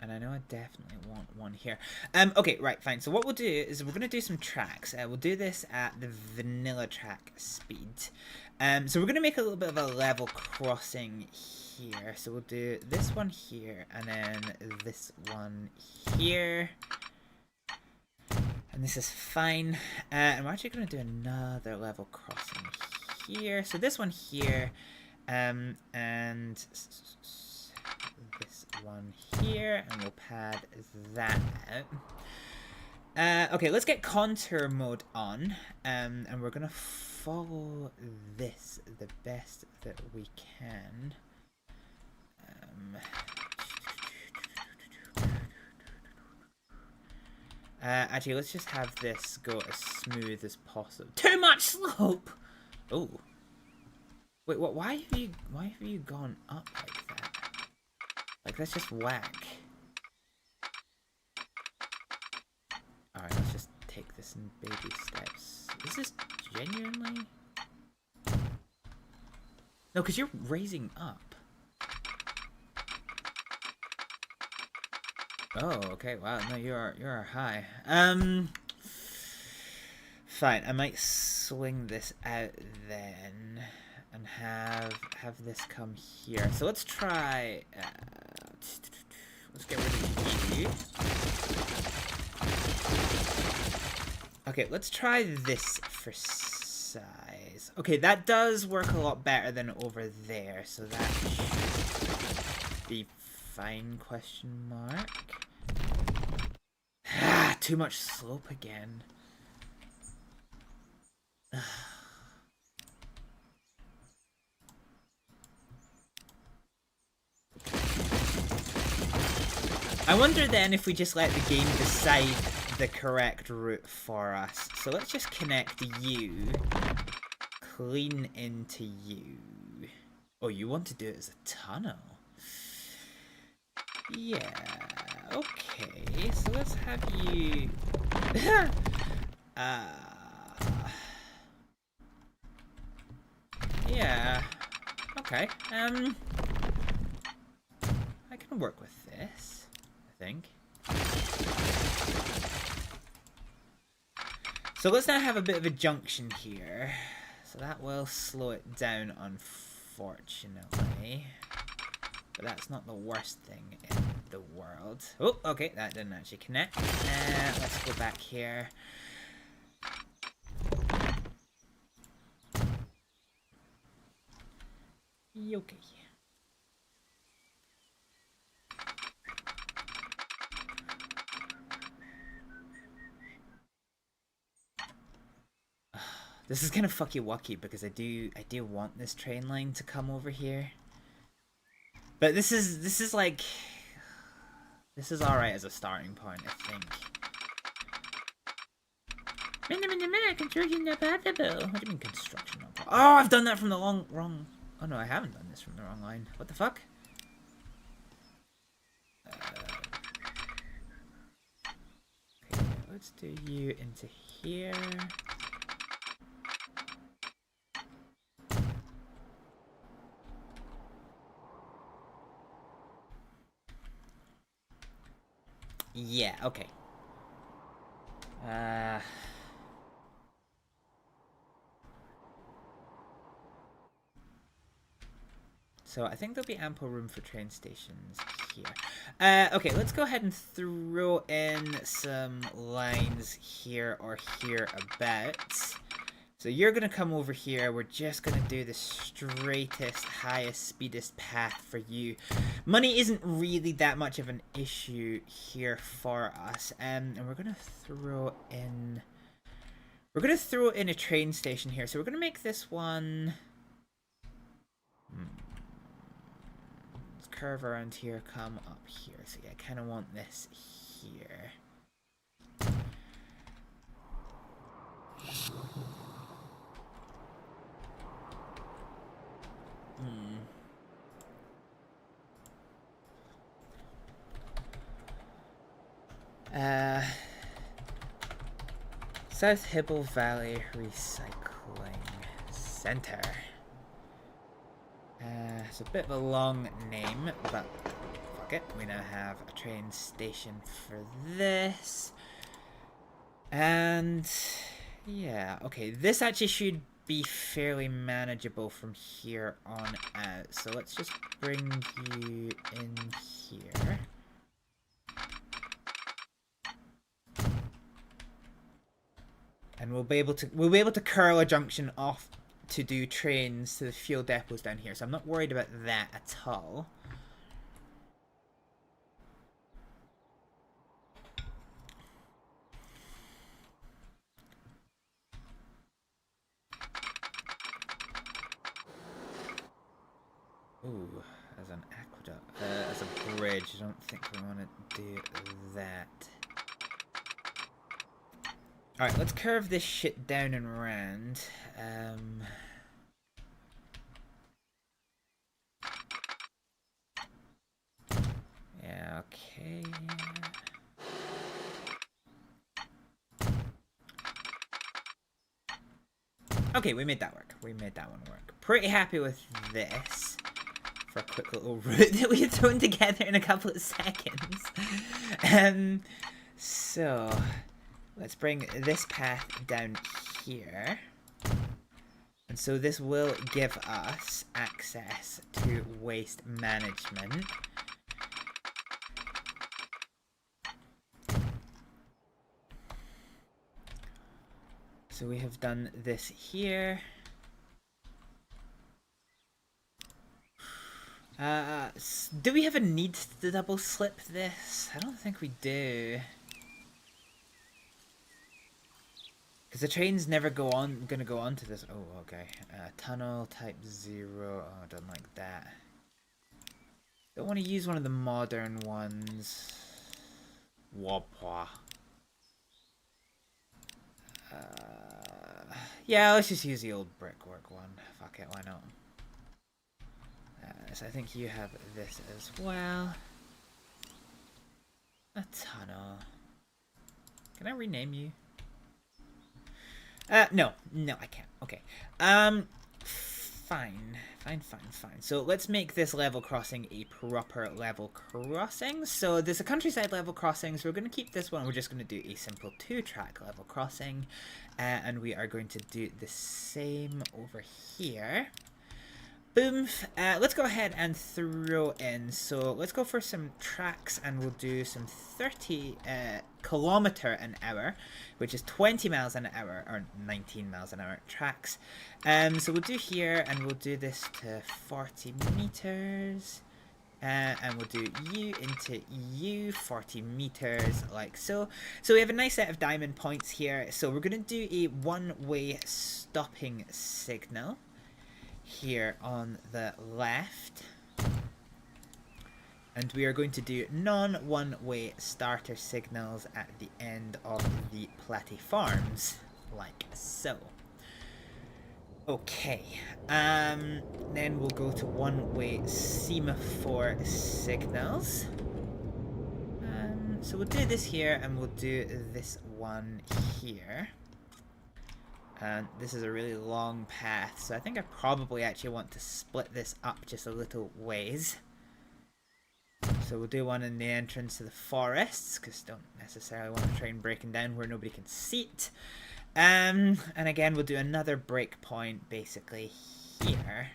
And I know I definitely want one here. Okay, right, fine. So what we'll do is we're going to do some tracks. We'll do this at the vanilla track speed. So we're going to make a little bit of a level crossing here. So we'll do this one here, and then this one here. And this is fine. And we're actually going to do another level crossing here. So this one here, and this one here, and we'll pad that out. Okay, let's get contour mode on, and we're gonna follow this the best that we can. Actually, let's just have this go as smooth as possible. Too much slope. Oh, wait, what? Why have you gone up like that? Like, that's just whack. Alright, let's just take this in baby steps. Is this genuinely... No, because you're raising up. Oh, okay, wow, no, you're high. Fine, I might swing this out then. And have this come here. So let's try... let's get rid of you. Okay, let's try this for size. Okay, that does work a lot better than over there. So that should be fine, question mark. Ah, too much slope again. I wonder then if we just let the game decide the correct route for us. So let's just connect you clean into you. Oh, you want to do it as a tunnel? Yeah, okay, so let's have you... yeah, okay, I can work with this, I think. So let's now have a bit of a junction here. So that will slow it down, unfortunately. But that's not the worst thing in the world. Oh, okay, that didn't actually connect. Let's go back here. Okay. This is kind of fucky wucky because I do want this train line to come over here. But this is like, this is alright as a starting point, I think. Construction not possible. What do you mean construction not possible? Oh, I've done that from the wrong. Oh no, I haven't done this from the wrong line. What the fuck? Okay, let's do you into here. Yeah, okay. So I think there'll be ample room for train stations here. Okay, let's go ahead and throw in some lines here or here about. So you're gonna come over here. We're just gonna do the straightest, highest, speedest path for you. Money isn't really that much of an issue here for us. And we're gonna throw in... We're gonna throw in a train station here. So we're gonna make this one... Let's curve around here, come up here. So yeah, I kind of want this here. South Hibble Valley Recycling Center. It's a bit of a long name, but fuck it. We now have a train station for this. And yeah, okay, this actually should be fairly manageable from here on out. So let's just bring you in here. And we'll be able to curl a junction off to do trains to the fuel depots down here. So I'm not worried about that at all. Ooh, as an aqueduct, as a bridge, I don't think we want to do that. Alright, let's curve this shit down and around. Yeah, okay. Okay, we made that work. We made that one work. Pretty happy with this. For a quick little route that we had thrown together in a couple of seconds. So... let's bring this path down here. And so this will give us access to waste management. So we have done this here. Do we have a need to double slip this? I don't think we do. Because the train's never gonna go on to this. Oh, okay. Tunnel type 0. Oh, I don't like that. Don't want to use one of the modern ones. Wapwa. Yeah, let's just use the old brickwork one. Fuck it, why not? So I think you have this as well. A tunnel. Can I rename you? No, I can't. Okay. Fine. So let's make this level crossing a proper level crossing. So there's a countryside level crossing, so we're going to keep this one. We're just going to do a simple 2-track level crossing. And we are going to do the same over here. Boom. Let's go ahead and throw in. So let's go for some tracks, and we'll do some 30 kilometer an hour, which is 20 miles an hour, or 19 miles an hour tracks. So we'll do here, and we'll do this to 40 meters. And we'll do U into U, 40 meters, like so. So we have a nice set of diamond points here. So we're going to do a one-way stopping signal here on the left. And we are going to do non-one-way starter signals at the end of the platforms, like so. Okay, then we'll go to one-way semaphore signals. So we'll do this here, and we'll do this one here. And this is a really long path, so I think I probably actually want to split this up just a little ways. So we'll do one in the entrance to the forests, because don't necessarily want to try and break them down where nobody can see it. And again, we'll do another breakpoint basically here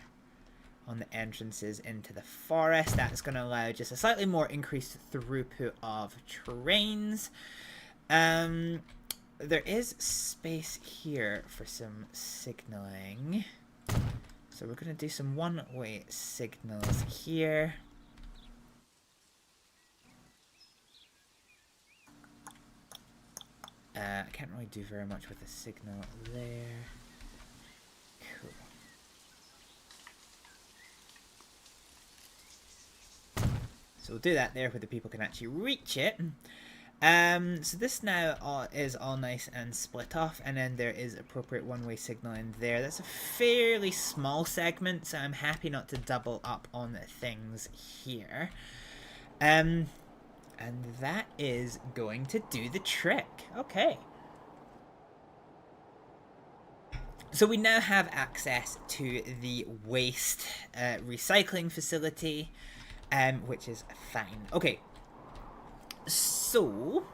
on the entrances into the forest. That's going to allow just a slightly more increased throughput of trains. There is space here for some signaling. So we're going to do some one-way signals here. I can't really do very much with the signal there. Cool. So we'll do that there where the people can actually reach it. So this now is all nice and split off, and then there is appropriate one-way signal in there. That's a fairly small segment, so I'm happy not to double up on things here. And that is going to do the trick. Okay. So we now have access to the waste recycling facility, which is fine. Okay. So.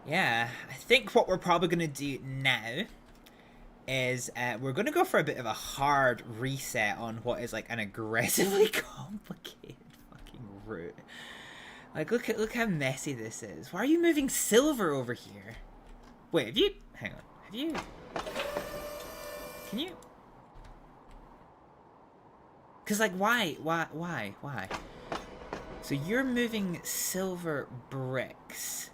Yeah, I think what we're probably going to do now is we're going to go for a bit of a hard reset on what is like an aggressively complicated fucking route. Like, look how messy this is. Why are you moving silver over here? Wait, have you... Hang on. Have you... Can you... Because, like, why? So you're moving silver bricks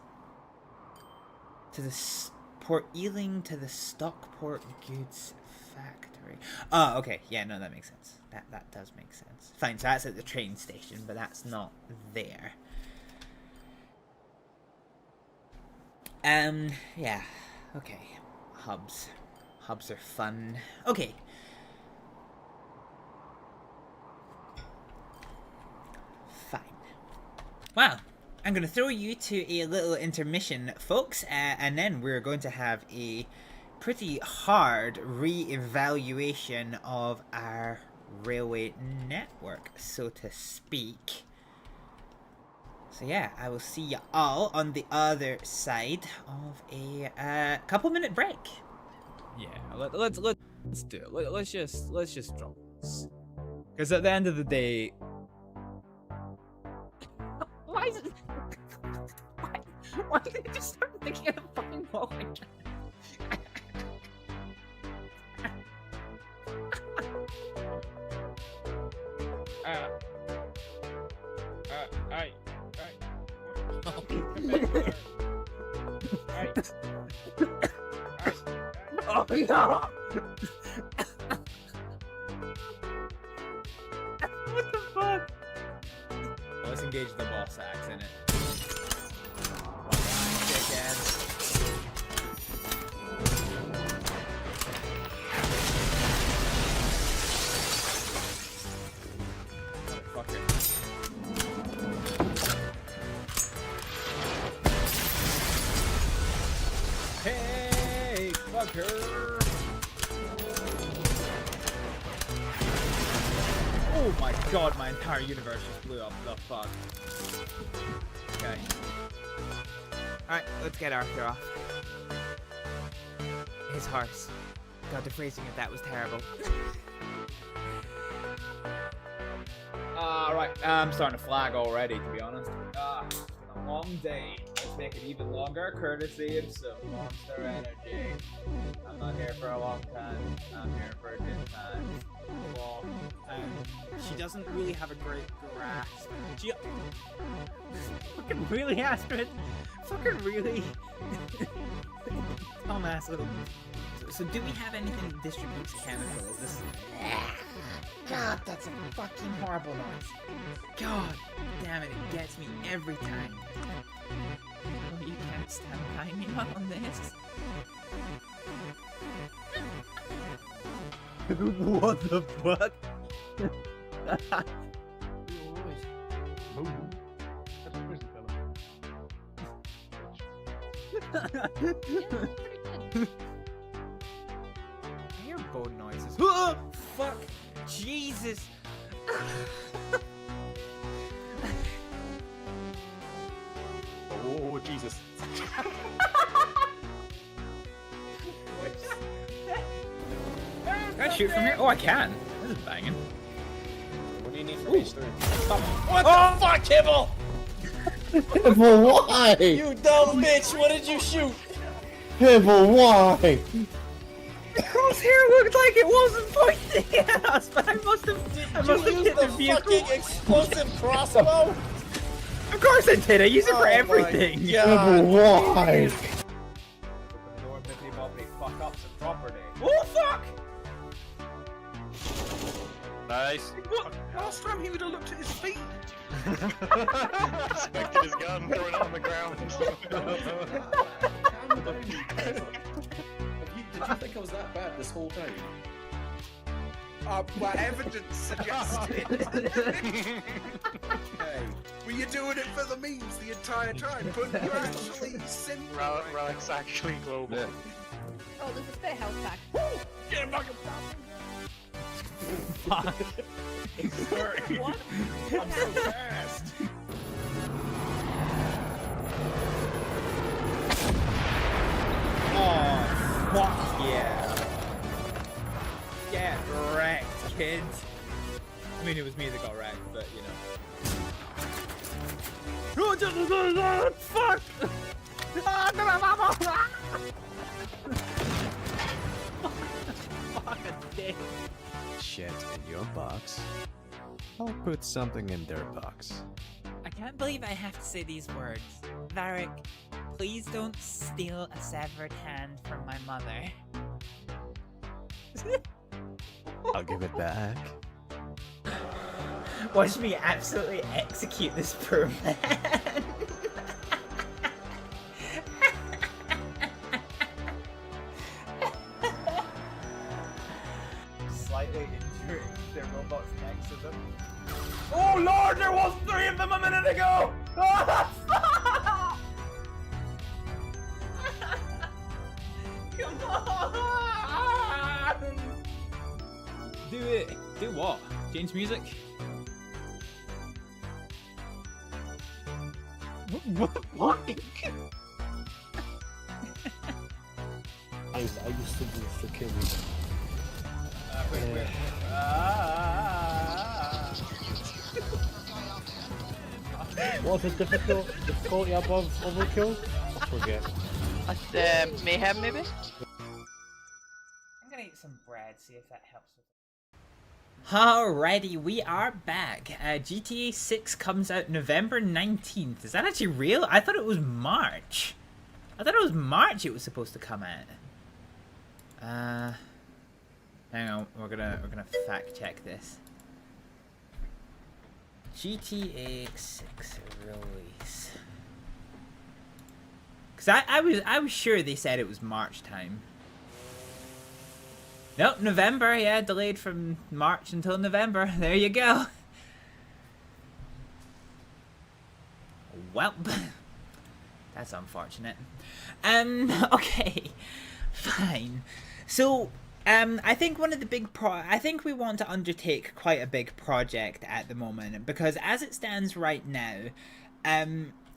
to the... Port Ealing to the Stockport Goods Factory. Oh, okay. Yeah, no, that makes sense. That does make sense. Fine, so that's at the train station, but that's not there. Yeah. Okay. Hubs. Hubs are fun. Okay. Fine. Wow. I'm going to throw you to a little intermission, folks, and then we're going to have a pretty hard re-evaluation of our railway network, so to speak. So yeah, I will see you all on the other side of a couple-minute break. Yeah, let's do it. Let's just drop this. Because at the end of the day, why is it? Why did they just start thinking of the fucking wall again? Oh no! What the fuck? Let's engage the boss axe in it. Hey, fucker! Oh my god, my entire universe just blew up. The fuck? Okay. Alright, let's get Arthur off. His horse. God, the phrasing of that was terrible. I'm starting to flag already, to be honest. It's been a long day. Let's make it even longer, courtesy of some Monster Energy. I'm not here for a long time. I'm here for a good time. Well, she doesn't really have a great grasp. She... Fucking really, Astrid? Fucking really? Dumbass little... So do we have anything that distributes chemicals? This is... God, that's a fucking horrible noise. God damn it, it gets me every time. Oh, you can't stand by me on this. What the fuck? I hear bone noises. Oh, fuck! Jesus! Oh, Jesus. Can I shoot from here? Oh, I can. This is banging. What do you need from me, Stu? What the fuck, Hibble? Hibble, why? You dumb bitch, what did you shoot? Hibble, why? Crosshair looked like it wasn't pointing at us, but I must have hit the vehicle. fucking explosive crossbow? Of course I did. I use it for everything. Hibble, why? Fuck up some property. Oh fuck! Nice. What? Last time he would have looked at his feet. Expected his gun, throwing it on the ground. Did you think I was that bad this whole time? My evidence suggested. Hey, Were you doing it for the memes the entire time? But you're actually simple. Relic's actually global. Yeah. Oh, there's a spare health pack. Get him back. Sorry. What? I'm so fast. Oh, fuck yeah. Get wrecked, kids. I mean, it was me that got wrecked, but you know. Fuck! Shit in your box. I'll put something in their box. I can't believe I have to say these words. Varric, please don't steal a severed hand from my mother. I'll give it back. Watch me absolutely execute this poor man. Slightly injuring their robots next to them. Oh lord, there was 3 of them a minute ago! Come on! Do it. Do what? Change music? What? I used to do this for kids. Wait. What's the difficulty above overkill? I forget. Mayhem, maybe? I'm gonna eat some bread, see if that helps with it. Alrighty, we are back. GTA 6 comes out November 19th. Is that actually real? I thought it was March. I thought it was March it was supposed to come out. Hang on, we're gonna fact check this. GTA 6 release. Cause I was sure they said it was March time. Nope, November, yeah, delayed from March until November. There you go. Welp. That's unfortunate. Okay. Fine. So, I think one of the big I think we want to undertake quite a big project at the moment, because as it stands right now,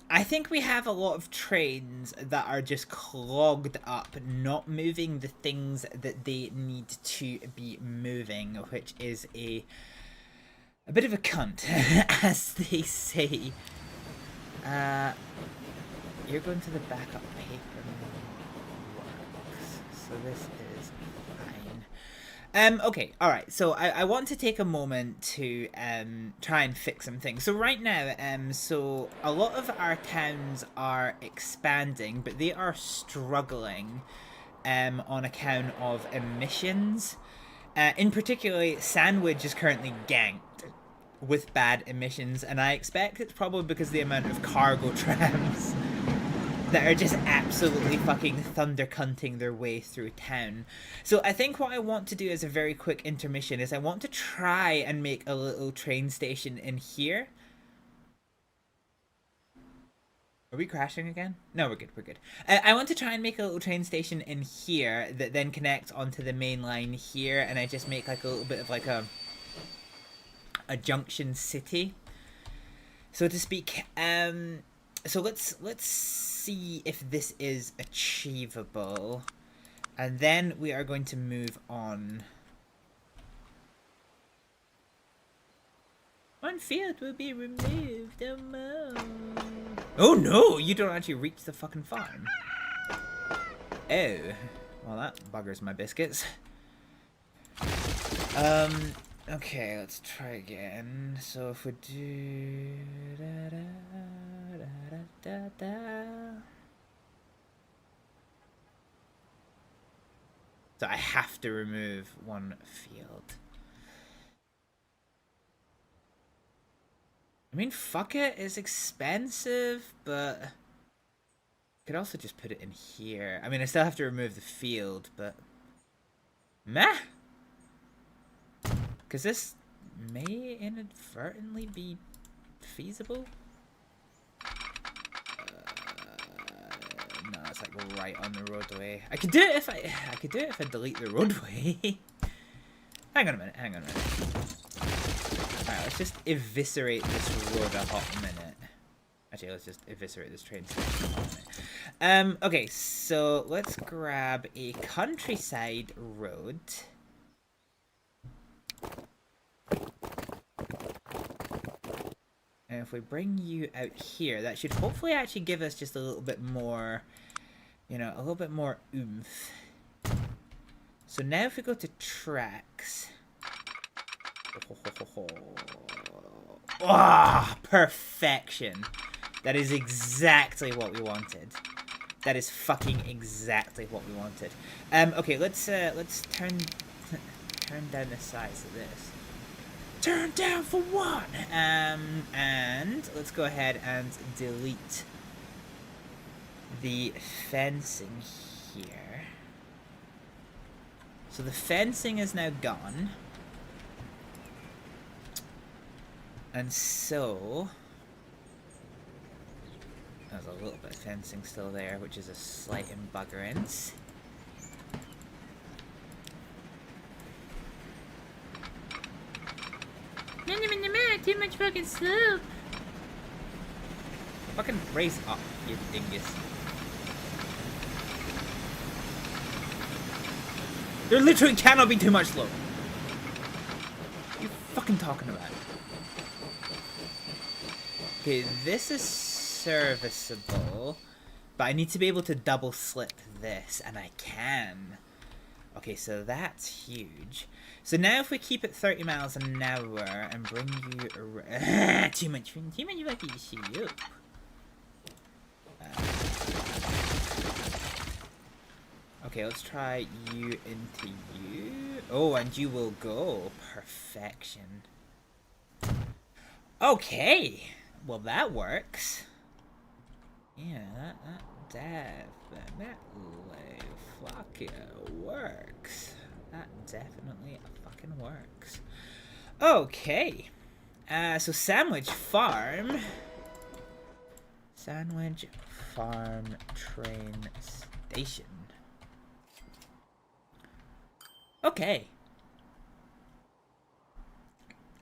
I think we have a lot of trains that are just clogged up, not moving the things that they need to be moving, which is a a bit of a cunt, as they say. You're going to the backup paper works, so this is fine. Okay, alright, so I want to take a moment to try and fix some things. So right now, so a lot of our towns are expanding, but they are struggling on account of emissions. In particular, Sandwich is currently ganked with bad emissions, and I expect it's probably because of the amount of cargo trams that are just absolutely fucking thunder cunting their way through town. So I think what I want to do as a very quick intermission is I want to try and make a little train station in here. Are we crashing again? No, we're good, we're good. I want to try and make a little train station in here that then connects onto the main line here, and I just make like a little bit of like a junction city, so to speak. So let's see if this is achievable, and then we are going to move on. One field will be removed. Oh no, you don't actually reach the fucking farm. Oh, well that buggers my biscuits. Okay, let's try again. So if we do so I have to remove one field. I mean, fuck it, it's expensive, but I could also just put it in here. I mean, I still have to remove the field, but meh. Because this may inadvertently be feasible. No, it's like right on the roadway. I could do it if I delete the roadway. Hang on a minute. Alright, let's just eviscerate this road a hot minute. Actually, let's just eviscerate this train station a hot minute. Okay, so let's grab a countryside road. And if we bring you out here, that should hopefully actually give us just a little bit more, you know, a little bit more oomph. So now if we go to tracks. Ah, perfection. That is exactly what we wanted. That is fucking exactly what we wanted. Okay, let's turn down the size of this. Turn down for one. And let's go ahead and delete the fencing here. So the fencing is now gone. And so there's a little bit of fencing still there, which is a slight embuggerance. Too much fucking slope. Fucking raise up, you dingus. There literally cannot be too much slope. What are you fucking talking about? Okay, this is serviceable, but I need to be able to double slip this, and I can. Okay, so that's huge. So now if we keep it 30 miles an hour and bring you around... too much fucking shit. Okay, let's try you into you. Oh, and you will go. Perfection. Okay. Well, that works. Yeah, that definitely fucking works. That definitely fucking works. Okay. So Sandwich Farm. Sandwich Farm train station. Okay.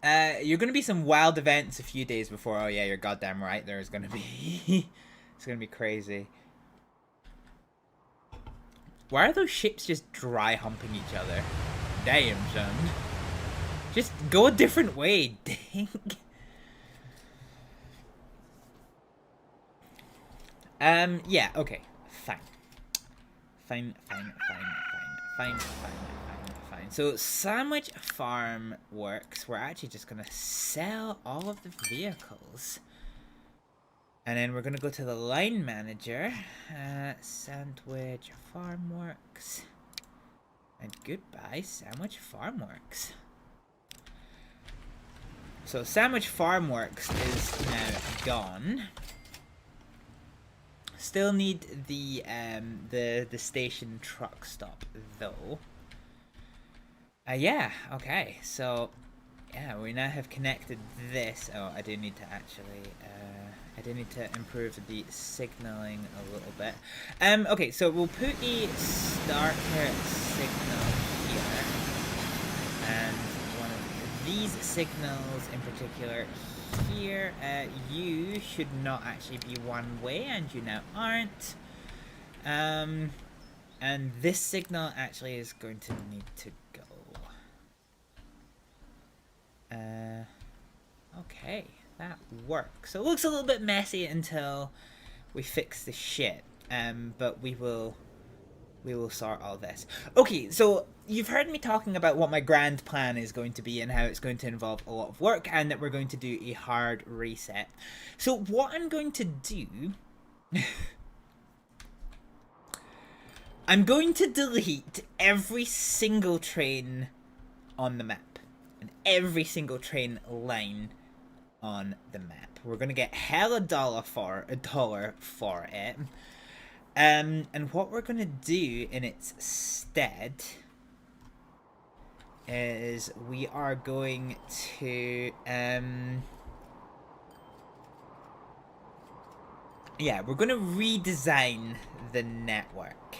You're gonna be some wild events a few days before. Oh yeah, you're goddamn right. There's gonna be. It's gonna be crazy. Why are those ships just dry humping each other? Damn, son. Just go a different way, dang. Yeah, okay. Fine. Fine. So, Sandwich Farm works. We're actually just gonna sell all of the vehicles. And then we're gonna go to the line manager. Sandwich Farm works. And goodbye, Sandwich Farm works. So, Sandwich Farm works is now gone. Still need the station truck stop though. Yeah, okay, so yeah, we now have connected this. Oh, I do need to actually I do need to improve the signaling a little bit. Okay, so we'll put a starter signal here, and one of these signals in particular here. You should not actually be one way, and you now aren't. And this signal actually is going to need to go. Okay, that works. So it looks a little bit messy until we fix the shit. But we will sort all this. Okay, so you've heard me talking about what my grand plan is going to be and how it's going to involve a lot of work and that we're going to do a hard reset. So what I'm going to do... I'm going to delete every single train on the map. And every single train line on the map. We're going to get hella dollar for it. And what we're going to do in its stead is we are going to, yeah, we're going to redesign the network.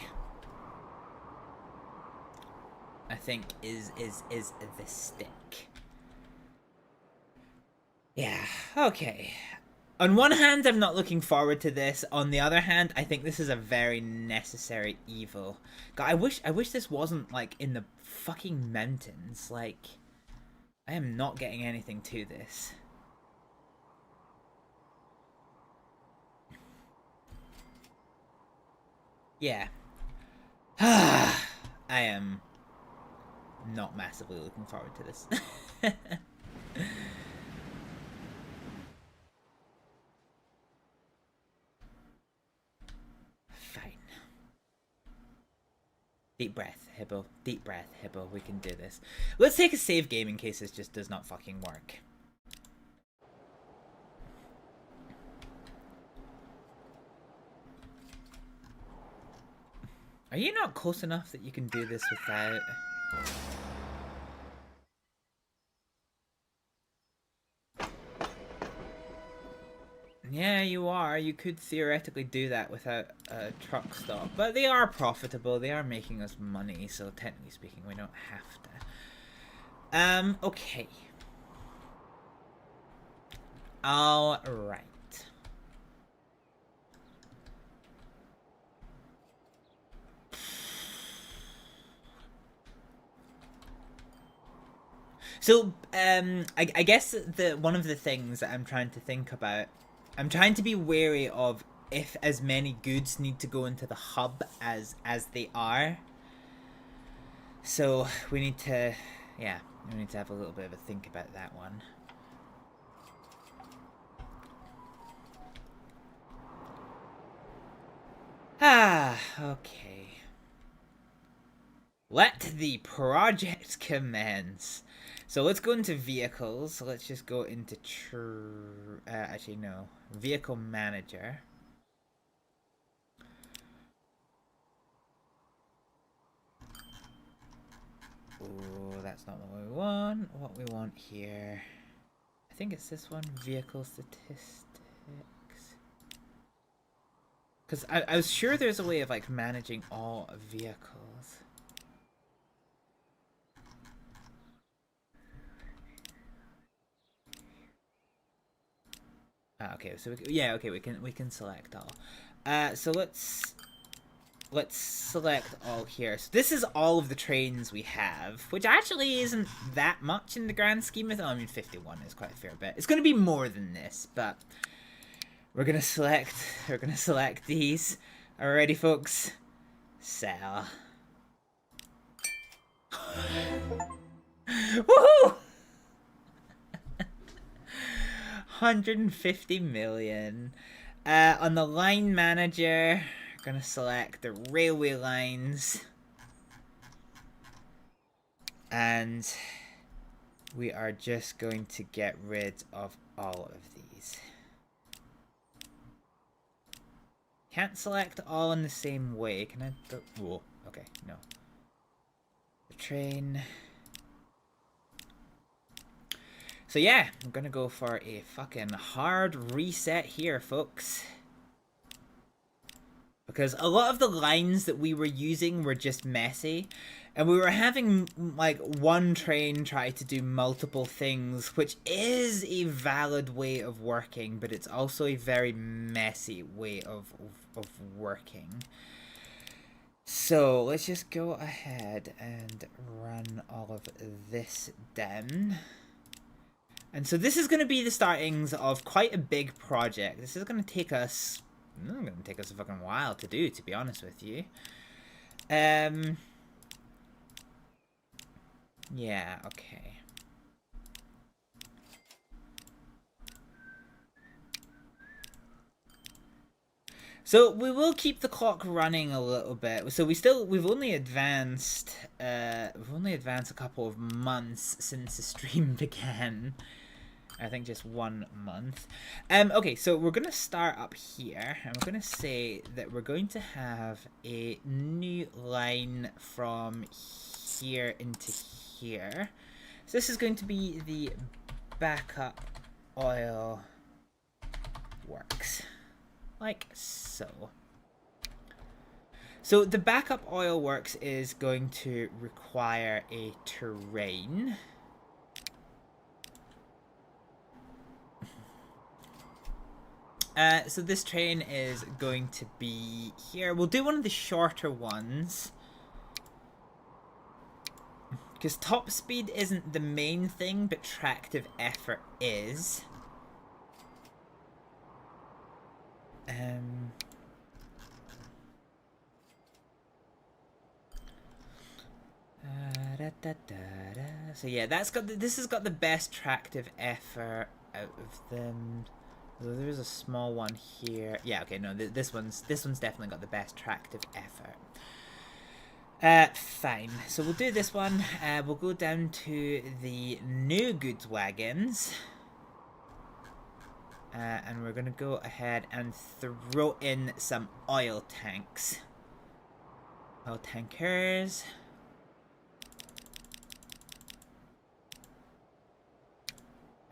I think is the stick. Yeah, okay. On one hand, I'm not looking forward to this. On the other hand, I think this is a very necessary evil. God, I wish this wasn't, like, in the fucking mountains. Like, I am not getting anything to this. Yeah. I am not massively looking forward to this. Deep breath, Hibble. Deep breath, Hibble. We can do this. Let's take a save game in case this just does not fucking work. Are you not close enough that you can do this without... Yeah, you are. You could theoretically do that without a truck stop. But they are profitable. They are making us money. So technically speaking, we don't have to. Okay. Alright. So, I guess one of the things that I'm trying to think about, I'm trying to be wary of if as many goods need to go into the hub as they are. So we need to, yeah, we need to have a little bit of a think about that one. Okay. Let the project commence. So let's go into vehicles. So let's just go into actually no, vehicle manager. Oh, that's not what we want. What we want here, I think it's this one, vehicle statistics. Because I was sure there's a way of like managing all vehicles. Okay, so we can select all. So let's let's select all here. So this is all of the trains we have, which actually isn't that much in the grand scheme of... Oh, I mean, 51 is quite a fair bit. It's going to be more than this, but we're going to select these. Alrighty, folks. Sell. Woohoo! 150 million. On the line manager, we're gonna select the railway lines. And we are just going to get rid of all of these. Can't select all in the same way. Can I? Whoa. Okay, no. The train. So yeah, I'm gonna go for a fucking hard reset here, folks. Because a lot of the lines that we were using were just messy. And we were having, like, one train try to do multiple things, which is a valid way of working, but it's also a very messy way of working. So, let's just go ahead and run all of this down. And so this is going to be the startings of quite a big project. This is going to take us... going to take us a fucking while to do, to be honest with you. Yeah, okay. So we will keep the clock running a little bit. So we've only advanced a couple of months since the stream began. I think just 1 month. Okay, so we're gonna start up here, and we're gonna say that we're going to have a new line from here into here. So this is going to be the backup oil works, like so. So the backup oil works is going to require a terrain. So this train is going to be here. We'll do one of the shorter ones. Because top speed isn't the main thing, but tractive effort is. So yeah, this has got the best tractive effort out of them. So there's a small one here. Yeah, okay, no, this one's definitely got the best tractive effort. Fine. So we'll do this one. We'll go down to the new goods wagons. And we're gonna go ahead and throw in some oil tanks. Oil tankers.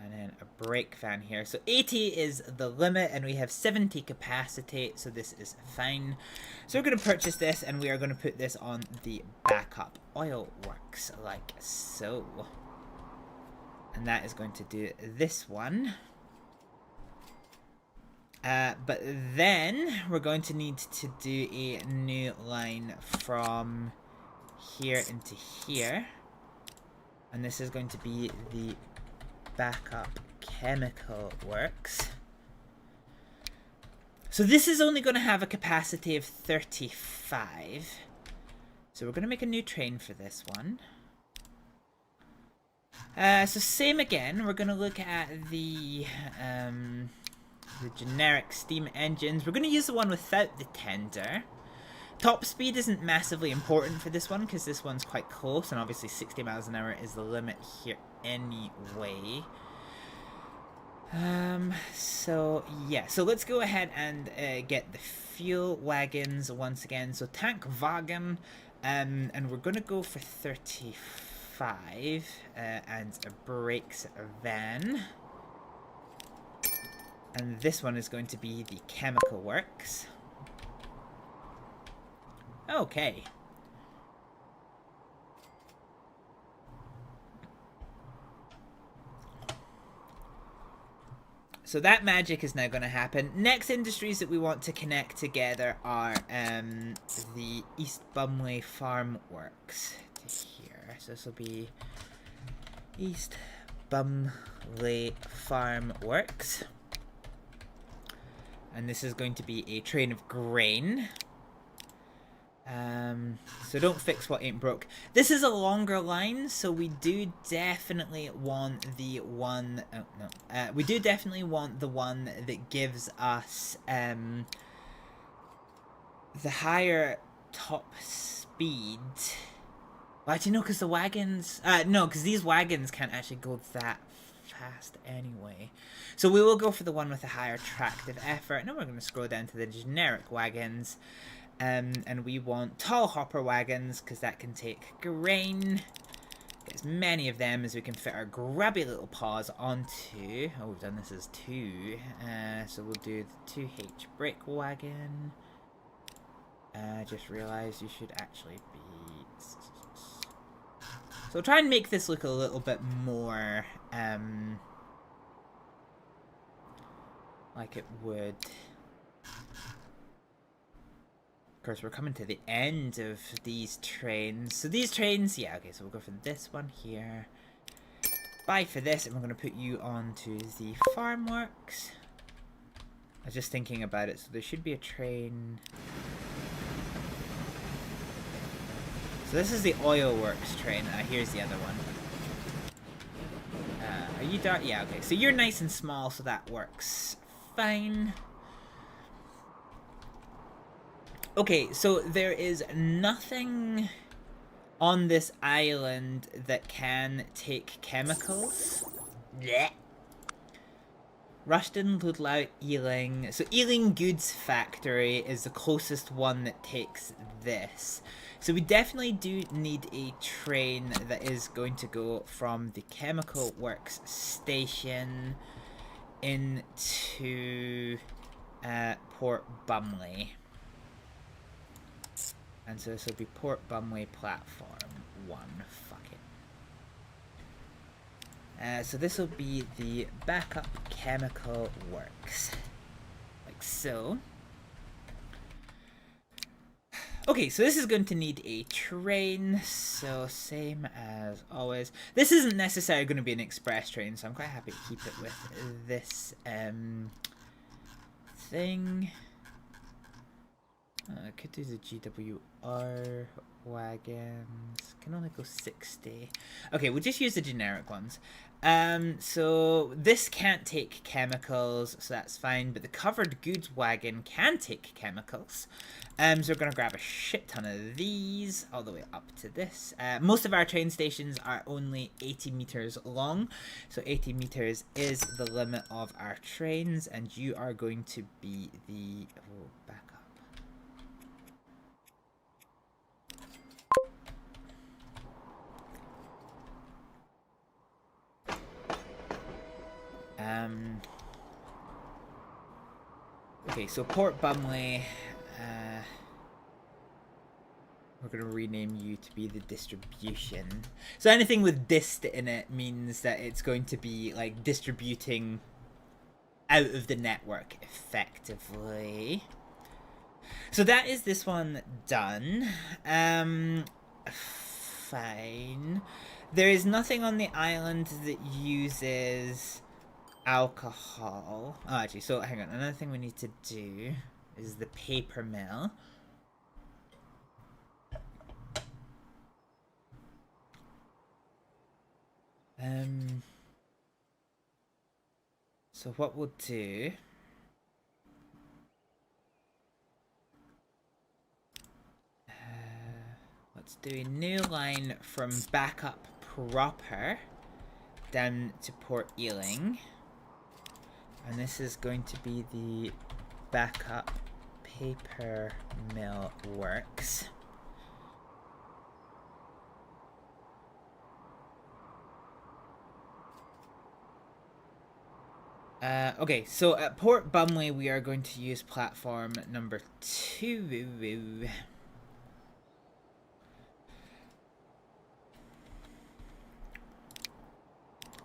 And then a brake fan here. So 80 is the limit, and we have 70 capacity, so this is fine. So we're going to purchase this, and we are going to put this on the backup oil works, like so. And that is going to do this one. But then we're going to need to do a new line from here into here. And this is going to be the backup chemical works. So this is only going to have a capacity of 35. So we're going to make a new train for this one. So same again, we're going to look at the generic steam engines. We're going to use the one without the tender. Top speed isn't massively important for this one because this one's quite close, and obviously 60 miles an hour is the limit here anyway. So yeah, so let's go ahead and get the fuel wagons once again. So tank wagon, and we're gonna go for 35, and a brakes van. And this one is going to be the chemical works. Okay. So that magic is now going to happen. Next industries that we want to connect together are the East Bumley Farm Works to here. So this will be East Bumley Farm Works. And this is going to be a train of grain. So don't fix what ain't broke. This is a longer line, so we do definitely want the one... Oh, no. We do definitely want the one that gives us the higher top speed. Well, actually, no, because the wagons... no, because these wagons can't actually go that fast anyway. So we will go for the one with the higher tractive effort. Now we're going to scroll down to the generic wagons. And we want tall hopper wagons, because that can take grain. Get as many of them as we can fit our grubby little paws onto. Oh, we've done this as 2. So we'll do the 2H brake wagon. Just realised you should actually be... So try and make this look a little bit more like it would. Of course, we're coming to the end of these trains. So these trains, yeah, okay, so we'll go for this one here. Buy for this, and we're going to put you onto the farm works. I was just thinking about it, so there should be a train. So this is the oil works train. Here's the other one. Are you dark? Yeah, okay, so you're nice and small, so that works fine. Okay, so there is nothing on this island that can take chemicals. Blech. Rushden, Ludlow, Ealing. So Ealing Goods Factory is the closest one that takes this. So we definitely do need a train that is going to go from the Chemical Works station into Port Bumley. And so this will be Port Bumley Platform 1. Fuck it. So this will be the backup chemical works. Like so. Okay, so this is going to need a train. So same as always. This isn't necessarily going to be an express train, so I'm quite happy to keep it with this thing. I could do the GWR wagons. Can only go 60. Okay, we'll just use the generic ones. So this can't take chemicals, so that's fine. But the covered goods wagon can take chemicals. So we're gonna grab a shit ton of these all the way up to this. Most of our train stations are only 80 meters long, so 80 meters is the limit of our trains, and you are going to be the back up. Okay, so Port Bumley, we're going to rename you to be the distribution. So anything with dist in it means that it's going to be like distributing out of the network effectively. So that is this one done. Fine. There is nothing on the island that uses alcohol. Oh, actually, so hang on. Another thing we need to do is the paper mill. So what we'll do... let's do a new line from backup proper down to Port Ealing. And this is going to be the backup paper mill works. Okay, so at Port Bumley we are going to use platform number 2.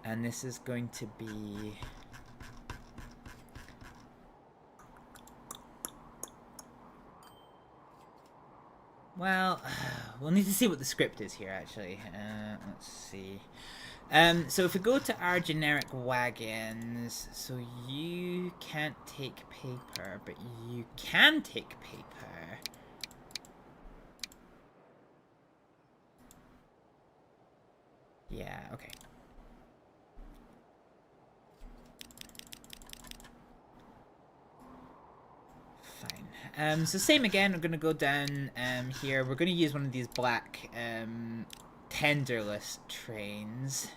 And this is going to be Well, we'll need to see what the script is here, actually. Let's see. So if we go to our generic wagons, so you can't take paper, but you can take paper. Yeah, okay. Fine. So same again, we're gonna go down here. We're gonna use one of these black tenderless trains.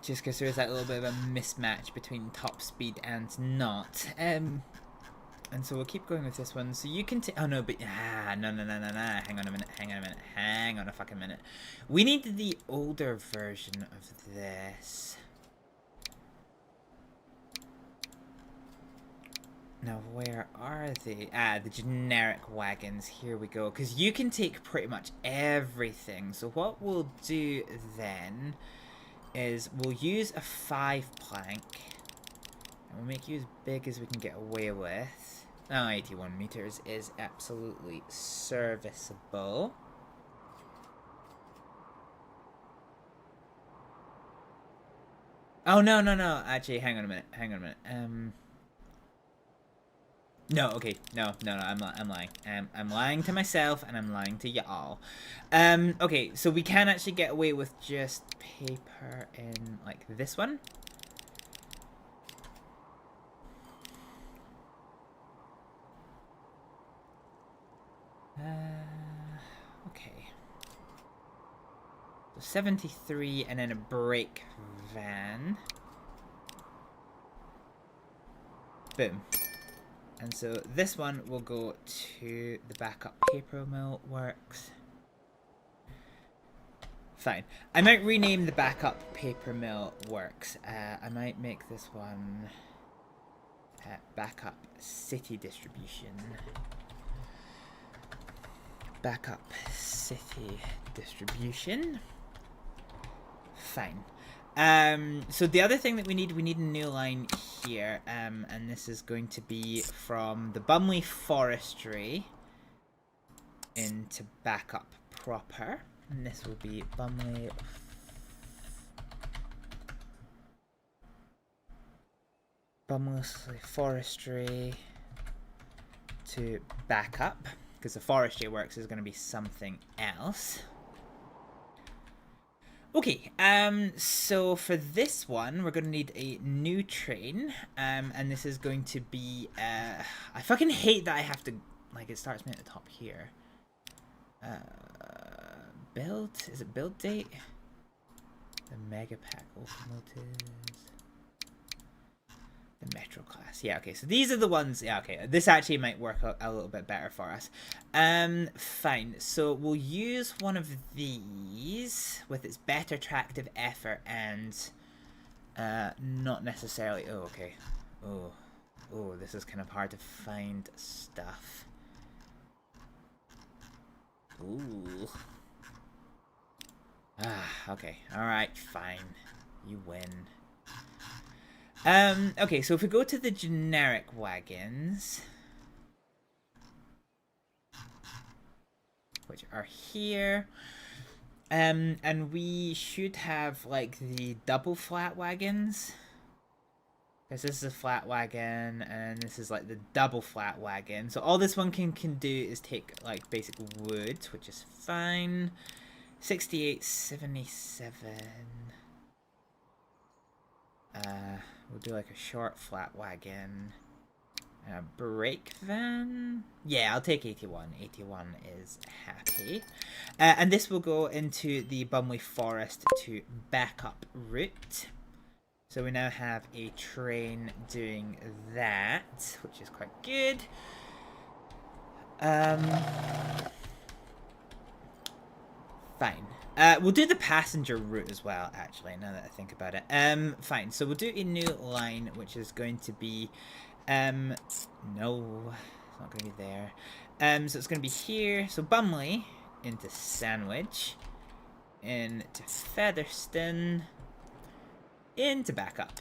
Just because there is that little bit of a mismatch between top speed and not. And so we'll keep going with this one. So you can take... Oh, no, but... no. Hang on a minute. Hang on a fucking minute. We need the older version of this. Now, where are they? Ah, the generic wagons. Here we go. Because you can take pretty much everything. So what we'll do then is we'll use a 5 plank. And we'll make you as big as we can get away with. Oh, 81 meters is absolutely serviceable. Oh, no. Actually, hang on a minute. No, okay. No, I'm lying. I'm lying to myself, and I'm lying to y'all. Okay, so we can actually get away with just paper in, like, this one. Okay. So 73, and then a brake van. Boom. And so this one will go to the backup paper mill works. Fine. I might rename the backup paper mill works. I might make this one backup city distribution. Backup city distribution. Fine. So the other thing that we need a new line here, and this is going to be from the Bumley Forestry into backup proper, and this will be Bumley Forestry to backup, because the forestry works is going to be something else. Okay, so for this one, we're going to need a new train, and this is going to be, I fucking hate that I have to, like, it starts me at the top here. Build, is it build date? The Mega Pack locomotives. The Metro class. Yeah, okay, so these are the ones. Yeah, okay, this actually might work a little bit better for us. Fine, so we'll use one of these with its better tractive effort and not necessarily... Oh, okay. Oh, this is kind of hard to find stuff. Ooh. Okay, alright, fine. You win. Okay, so if we go to the generic wagons, which are here, and we should have, like, the double flat wagons, because this is a flat wagon, and this is, like, the double flat wagon, so all this one can do is take, like, basic wood, which is fine. 68, 77... we'll do like a short flat wagon. A brake van? Yeah, I'll take 81. 81 is happy. And this will go into the Bumley Forest to backup route. So we now have a train doing that, which is quite good. Fine. We'll do the passenger route as well, actually, now that I think about it. Fine, so we'll do a new line, which is going to be, no, it's not going to be there. So it's going to be here, so Bumley, into Sandwich, into Featherston, into backup,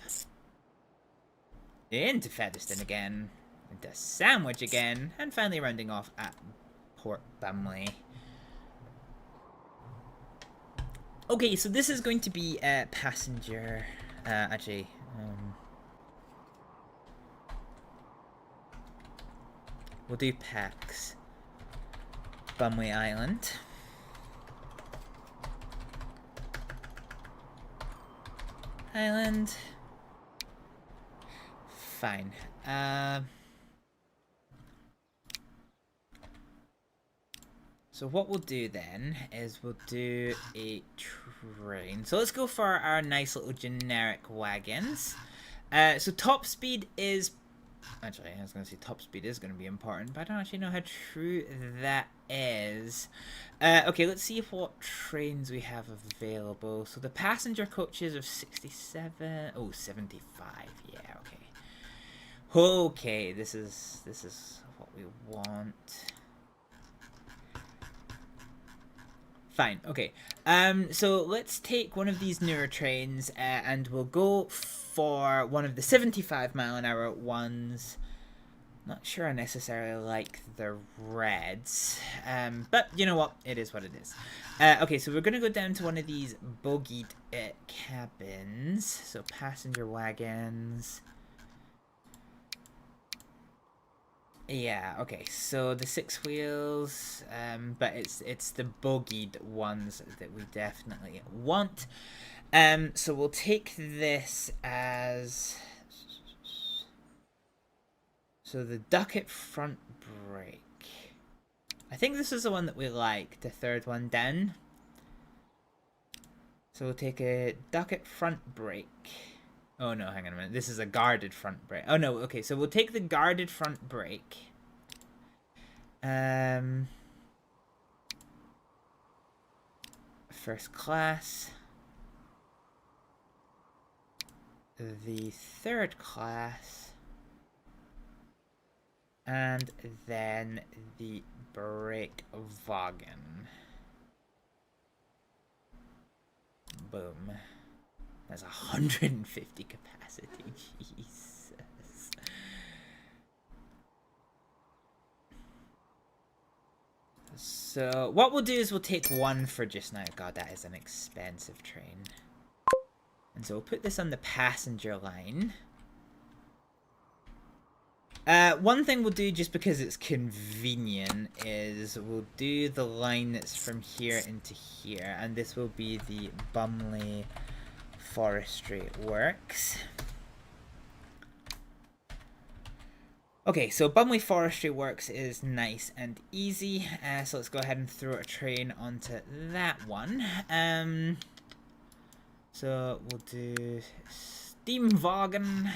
into Featherston again, into Sandwich again, and finally rounding off at Port Bumley. Okay, so this is going to be a passenger. Actually, we'll do PAX. Bumley Island. Island. Fine. So what we'll do then is we'll do a train. So let's go for our nice little generic wagons. So top speed is... Actually, I was going to say top speed is going to be important, but I don't actually know how true that is. Okay, let's see what trains we have available. So the passenger coaches are 67... Oh, 75. Yeah, okay. Okay, this is what we want. Fine, okay. So let's take one of these newer trains and we'll go for one of the 75-mile-an-hour ones. Not sure I necessarily like the reds, but you know what? It is what it is. Okay, so we're going to go down to one of these bogied cabins. So passenger wagons. Yeah, okay, so the 6 wheels, but it's the bogied ones that we definitely want. So we'll take this as... So the Ducat front brake. I think this is the one that we like, the third one down. So we'll take a Ducat front brake. Oh no, hang on a minute. This is a guarded front brake. Oh no, okay, so we'll take the guarded front brake. First class. The third class. And then the brake wagon. Boom. That's 150 capacity. Jesus. So what we'll do is we'll take one for just now. God, that is an expensive train. And so we'll put this on the passenger line. One thing we'll do, just because it's convenient, is we'll do the line that's from here into here, and this will be the Bumley Forestry Works. Okay, so Bumley Forestry Works is nice and easy, so let's go ahead and throw a train onto that one. So we'll do Steamwagen.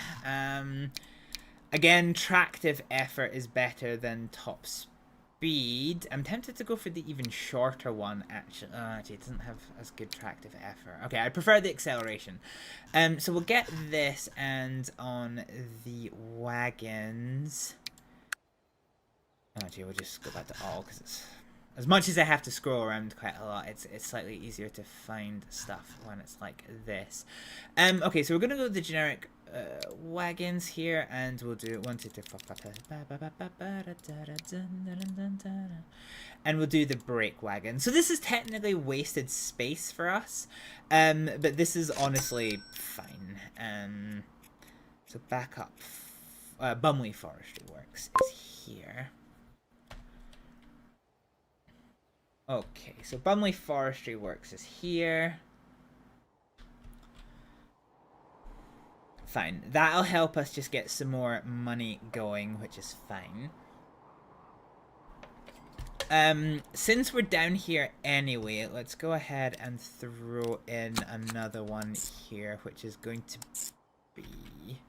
Again, tractive effort is better than top speed. I'm tempted to go for the even shorter one, actually. Actually, it doesn't have as good tractive effort. Okay, I prefer the acceleration. So we'll get this, and on the wagons... Actually, we'll just go back to all, because it's... As much as I have to scroll around quite a lot, it's slightly easier to find stuff when it's like this. Okay, so we're going to go to the generic... wagons here, and we'll do 1, 2, 3, 4, 5, and we'll do the brake wagon. So this is technically wasted space for us, but this is honestly fine. So back up, Bumley Forestry Works is here. Okay, so Bumley Forestry Works is here. Fine. That'll help us just get some more money going, which is fine. Since we're down here anyway, let's go ahead and throw in another one here, which is going to be...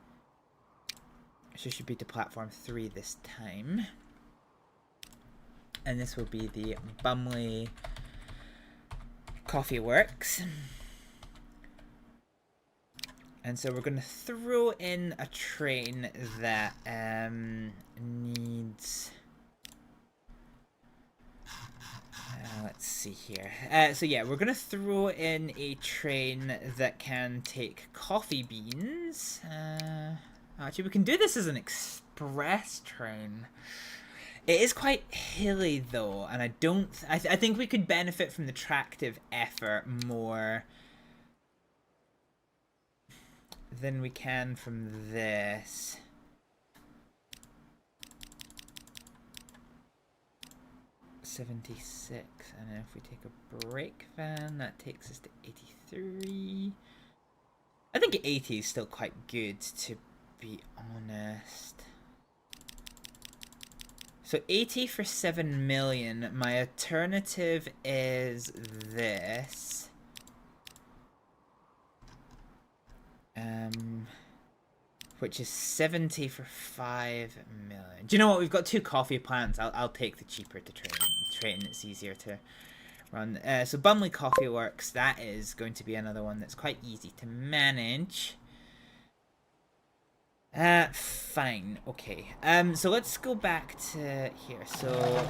So it should be to platform 3 this time. And this will be the Bumley Coffee Works. And so we're going to throw in a train that needs... let's see here. So yeah, we're going to throw in a train that can take coffee beans. Actually, we can do this as an expansion. express train. It is quite hilly though, and I don't. I think we could benefit from the tractive effort more than we can from this. $76, and then if we take a brake van, that takes us to 83. I think 80 is still quite good, to be honest. So 80 for 7 million. My alternative is this. Which is 70 for 5 million. Do you know what? We've got 2 coffee plants. I'll take the cheaper to train. It's easier to run. So Bumley Coffee Works. That is going to be another one that's quite easy to manage. Fine. Okay. So let's go back to here. So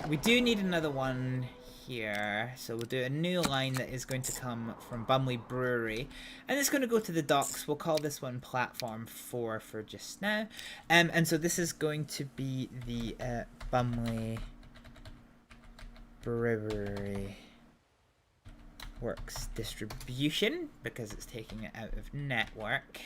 we do need another one here. So we'll do a new line that is going to come from Bumley Brewery. And it's going to go to the docks. We'll call this one Platform 4 for just now. And so this is going to be the Bumley Brewery Works distribution, because it's taking it out of network.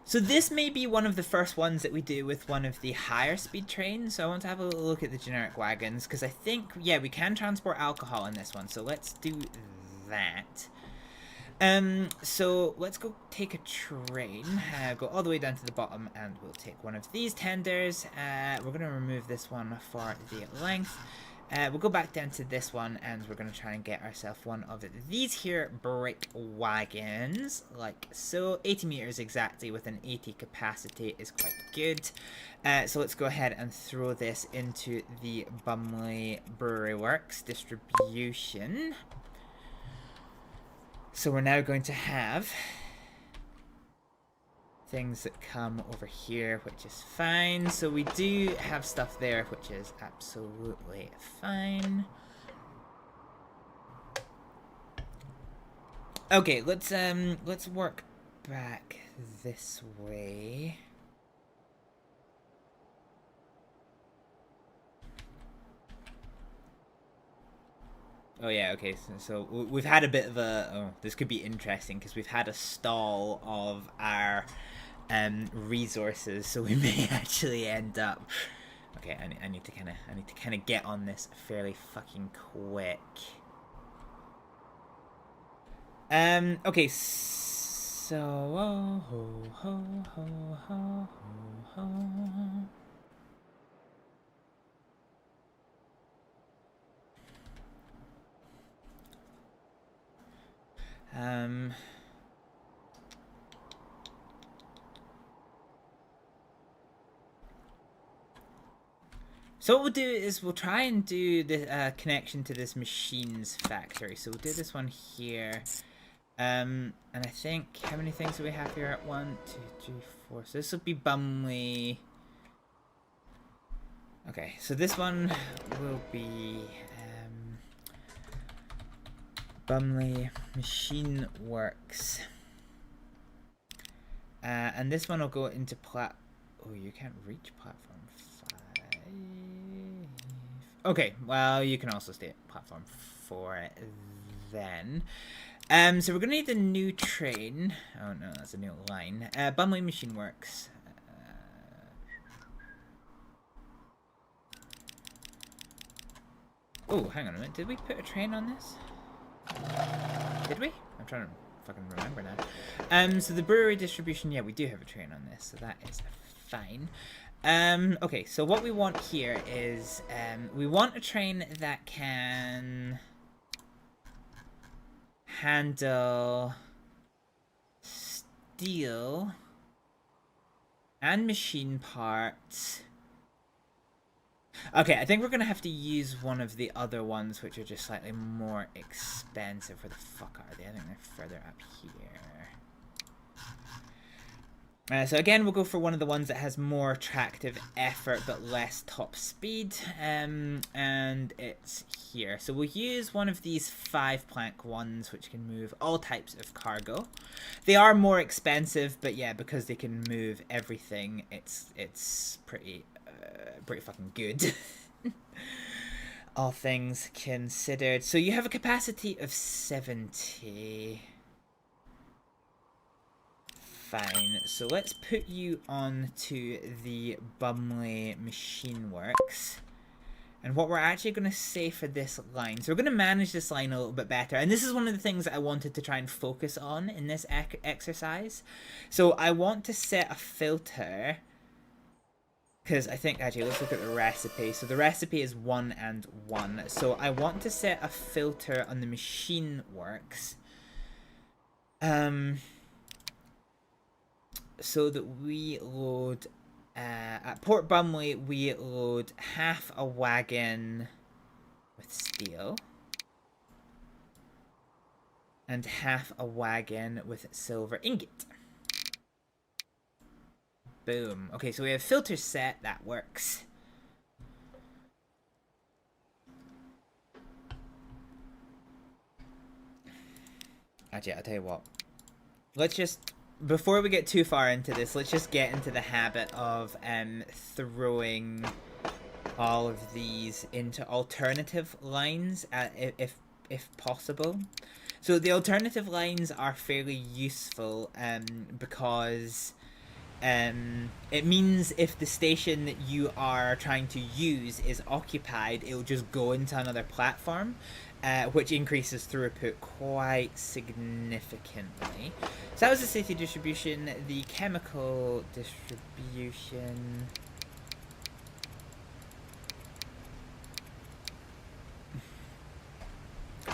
So this may be one of the first ones that we do with one of the higher speed trains. So I want to have a little look at the generic wagons, because I think, yeah, we can transport alcohol in this one. So let's do that. So let's go take a train, go all the way down to the bottom, and we'll take one of these tenders. We're going to remove this one for the length. We'll go back down to this one, and we're going to try and get ourselves one of these here brake wagons, like so. 80 meters exactly with an 80 capacity is quite good. So let's go ahead and throw this into the Bumley Brewery Works distribution. So we're now going to have things that come over here, which is fine. So we do have stuff there, which is absolutely fine. Okay, let's work back this way. Oh yeah, okay, so we've had a bit of a... Oh, this could be interesting, because we've had a stall of our resources, so we may actually end up... Okay, I need to kind of get on this fairly fucking quick. Okay, so... Oh, ho, ho, ho, ho, ho, ho. So what we'll do is we'll try and do the connection to this machines factory. So we'll do this one here. And I think, how many things do we have here at 1, 2, 3, 4? So this will be Bumley. Okay, so this one will be Bumley Machine Works. And this one will go into Oh, you can't reach platform 5. Okay, well, you can also stay at platform 4 then. So we're gonna need a new train. Oh no, that's a new line. Bumley Machine Works. Oh, hang on a minute. Did we put a train on this? Did we? I'm trying to fucking remember now. So the brewery distribution, yeah, we do have a train on this, so that is fine. Okay, so what we want here is we want a train that can handle steel and machine parts. Okay, I think we're gonna have to use one of the other ones, which are just slightly more expensive. Where the fuck are they? I think they're further up here. So again, we'll go for one of the ones that has more attractive effort but less top speed, and it's here. So we'll use one of these 5-plank ones, which can move all types of cargo. They are more expensive, but yeah, because they can move everything, it's pretty fucking good. All things considered. So you have a capacity of 70. Fine, so let's put you on to the Bumley Machine Works. And what we're actually going to say for this line, so we're going to manage this line a little bit better. And this is one of the things that I wanted to try and focus on in this exercise. So I want to set a filter, because I think, actually, let's look at the recipe. So the recipe is 1 and 1. So I want to set a filter on the Machine Works. So that we load, at Port Bumley, we load half a wagon with steel. And half a wagon with silver ingot. Boom. Okay, so we have filters set, that works. Actually, I'll tell you what. Let's just... Before we get too far into this, let's just get into the habit of throwing all of these into alternative lines, if possible. So the alternative lines are fairly useful because it means if the station that you are trying to use is occupied, it'll just go into another platform. Which increases throughput quite significantly. So that was the city distribution. The chemical distribution...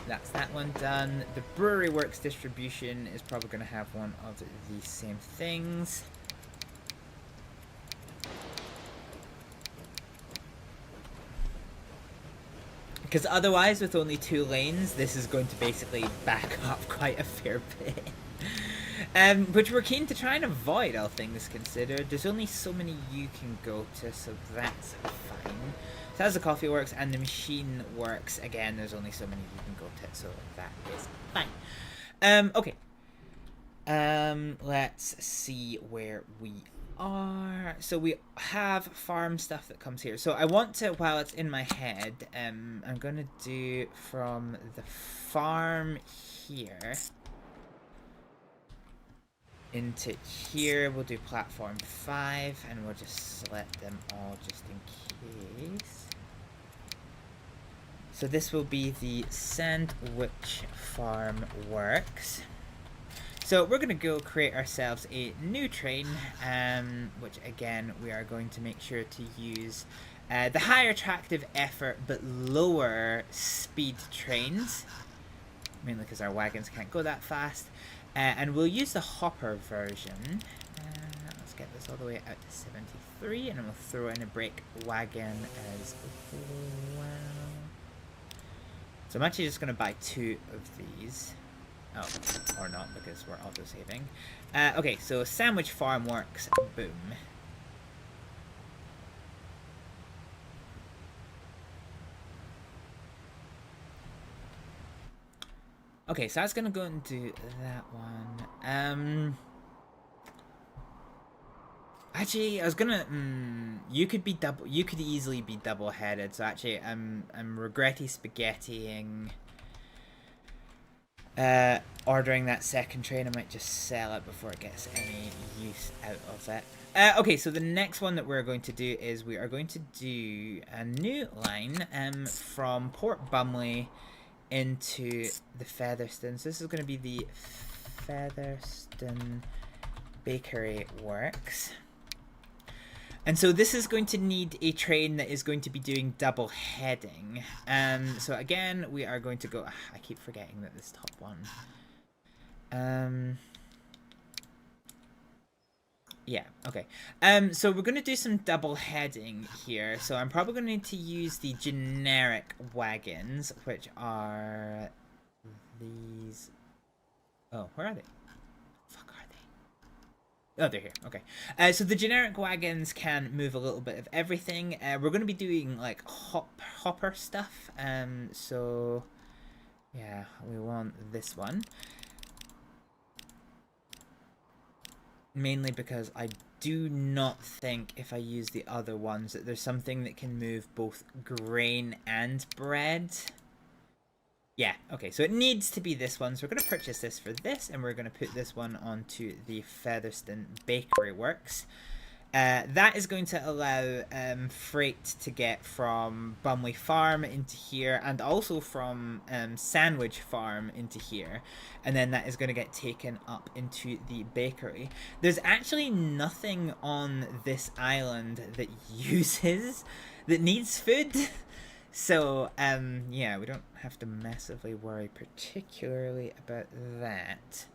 That's that one done. The brewery works distribution is probably going to have one of these same things. Because otherwise, with only 2 lanes, this is going to basically back up quite a fair bit. Which we're keen to try and avoid, all things considered. There's only so many you can go to, so that's fine. So that's the coffee works, and the machine works. Again, there's only so many you can go to, so that is fine. Okay. Let's see where we are. So we have farm stuff that comes here. So I want to, while it's in my head, I'm gonna do from the farm here into here. We'll do platform 5, and we'll just select them all just in case. So this will be the Sandwich Farm Works. So we're going to go create ourselves a new train, which again we are going to make sure to use the higher attractive effort but lower speed trains, mainly because our wagons can't go that fast, and we'll use the hopper version. Let's get this all the way out to 73, and then we'll throw in a brake wagon as well. So I'm actually just going to buy 2 of these. Oh, or not, because we're auto-saving. Okay, so Sandwich Farm Works. Boom. Okay, so I was gonna go and do that one. Actually, I was gonna. You could be double. You could easily be double-headed. So actually, I'm regretty spaghettiing. Ordering that second train. I might just sell it before it gets any use out of it. Okay, so the next one that we're going to do is we are going to do a new line from Port Bumley into the Featherstone. So this is going to be the Featherstone Bakery Works. And so this is going to need a train that is going to be doing double heading. So again, we are going to go... I keep forgetting that this top one. Yeah, okay. So we're going to do some double heading here. So I'm probably going to need to use the generic wagons, which are these... Oh, where are they? Fuck are they? Oh, they're here. Okay. So the generic wagons can move a little bit of everything. We're going to be doing like hopper stuff. So yeah, we want this one. Mainly because I do not think if I use the other ones that there's something that can move both grain and bread. Yeah, okay, so it needs to be this one. So we're going to purchase this for this, and we're going to put this one onto the Featherston Bakery Works. That is going to allow freight to get from Bumley Farm into here, and also from Sandwich Farm into here. And then that is going to get taken up into the bakery. There's actually nothing on this island that needs food. So, yeah, we don't have to massively worry particularly about that.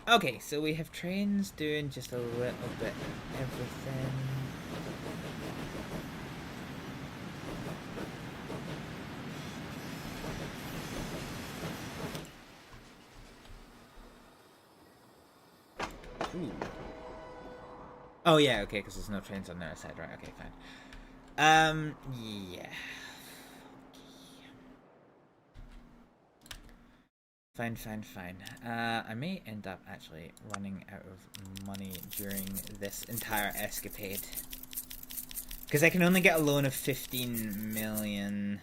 Okay, so we have trains doing just a little bit of everything. Ooh. Oh yeah, okay, because there's no trains on the other side, right? Okay, fine. Yeah. Fine. I may end up actually running out of money during this entire escapade. Because I can only get a loan of 15 million.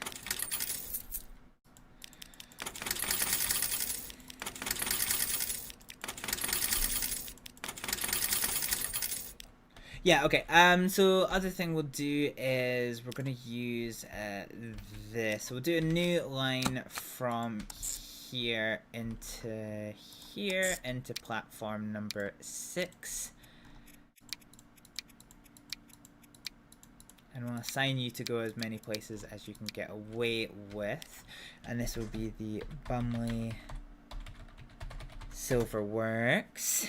Yeah, okay, so other thing we'll do is we're gonna use this. We'll do a new line from here into platform number 6. And we'll assign you to go as many places as you can get away with. And this will be the Bumley Silver Works.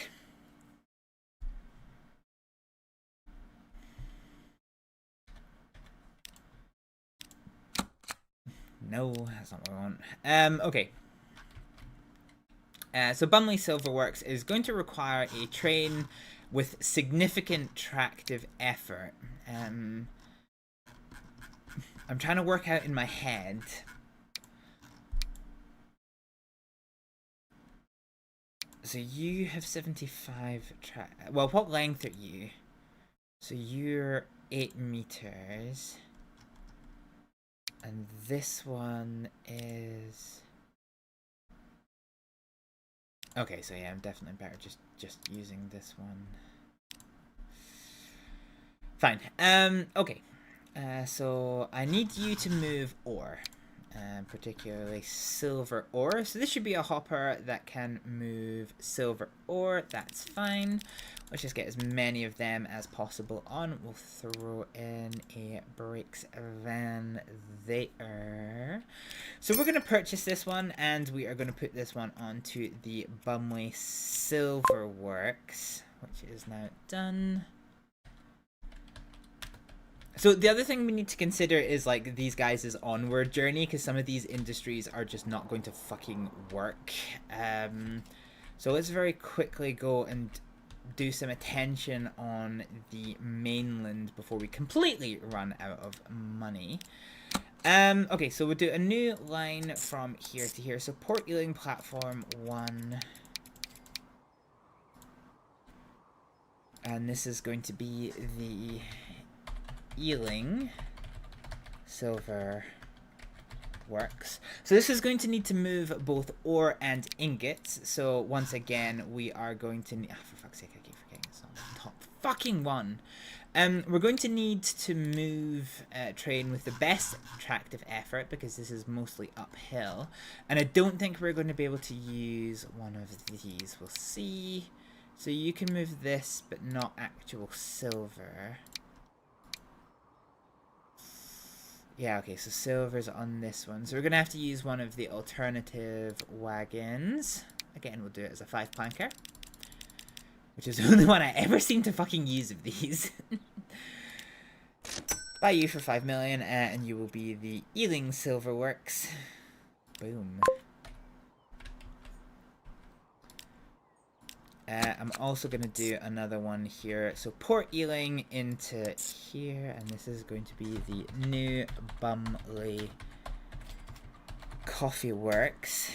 No, that's not what I want. Okay. So Bumley Silverworks is going to require a train with significant tractive effort. I'm trying to work out in my head. So you have 75 well, what length are you? So you're 8 meters. And this one is... Okay, so yeah, I'm definitely better just using this one. Fine. Okay. So I need you to move ore. Particularly silver ore. So this should be a hopper that can move silver ore. That's fine. Let's just get as many of them as possible on. We'll throw in a brakes van there. So we're going to purchase this one, and we are going to put this one onto the Bumley Silver Works, which is now done. So the other thing we need to consider is like these guys' onward journey, because some of these industries are just not going to fucking work. So let's very quickly go and do some attention on the mainland before we completely run out of money. Okay, so we'll do a new line from here to here. So Port Ealing Platform 1. And this is going to be the Ealing Silver Works. So this is going to need to move both ore and ingots. So once again, we are going to need... Oh, for fuck's sake, I keep forgetting it's not the top fucking one. We're going to need to move a train with the best tractive effort, because this is mostly uphill. And I don't think we're going to be able to use one of these. We'll see. So you can move this, but not actual silver. Yeah, okay, so silver's on this one. So we're going to have to use one of the alternative wagons. Again, we'll do it as a 5-planker. Which is the only one I ever seem to fucking use of these. Buy you for 5 million, and you will be the Ealing Silver Works. Boom. I'm also going to do another one here. So Port Ealing into here, and this is going to be the New Bumley Coffee Works.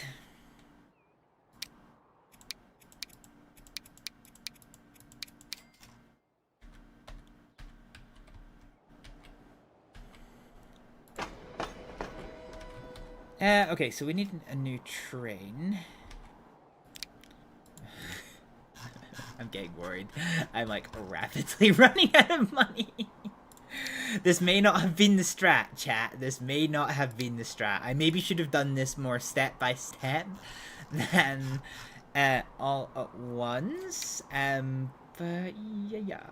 Okay, so we need a new train. I'm getting worried. I'm like rapidly running out of money. This may not have been the strat, chat. This may not have been the strat. I maybe should have done this more step by step than all at once. But yeah.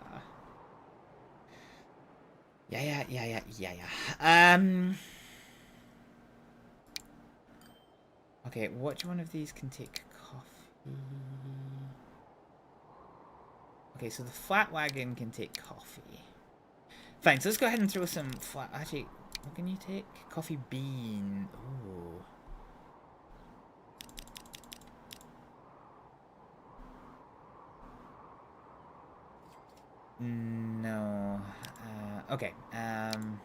Okay, which one of these can take coffee? Okay, so the flat wagon can take coffee. Fine, so let's go ahead and throw some flat... Actually, what can you take? Coffee bean. Ooh. No. Okay, fine.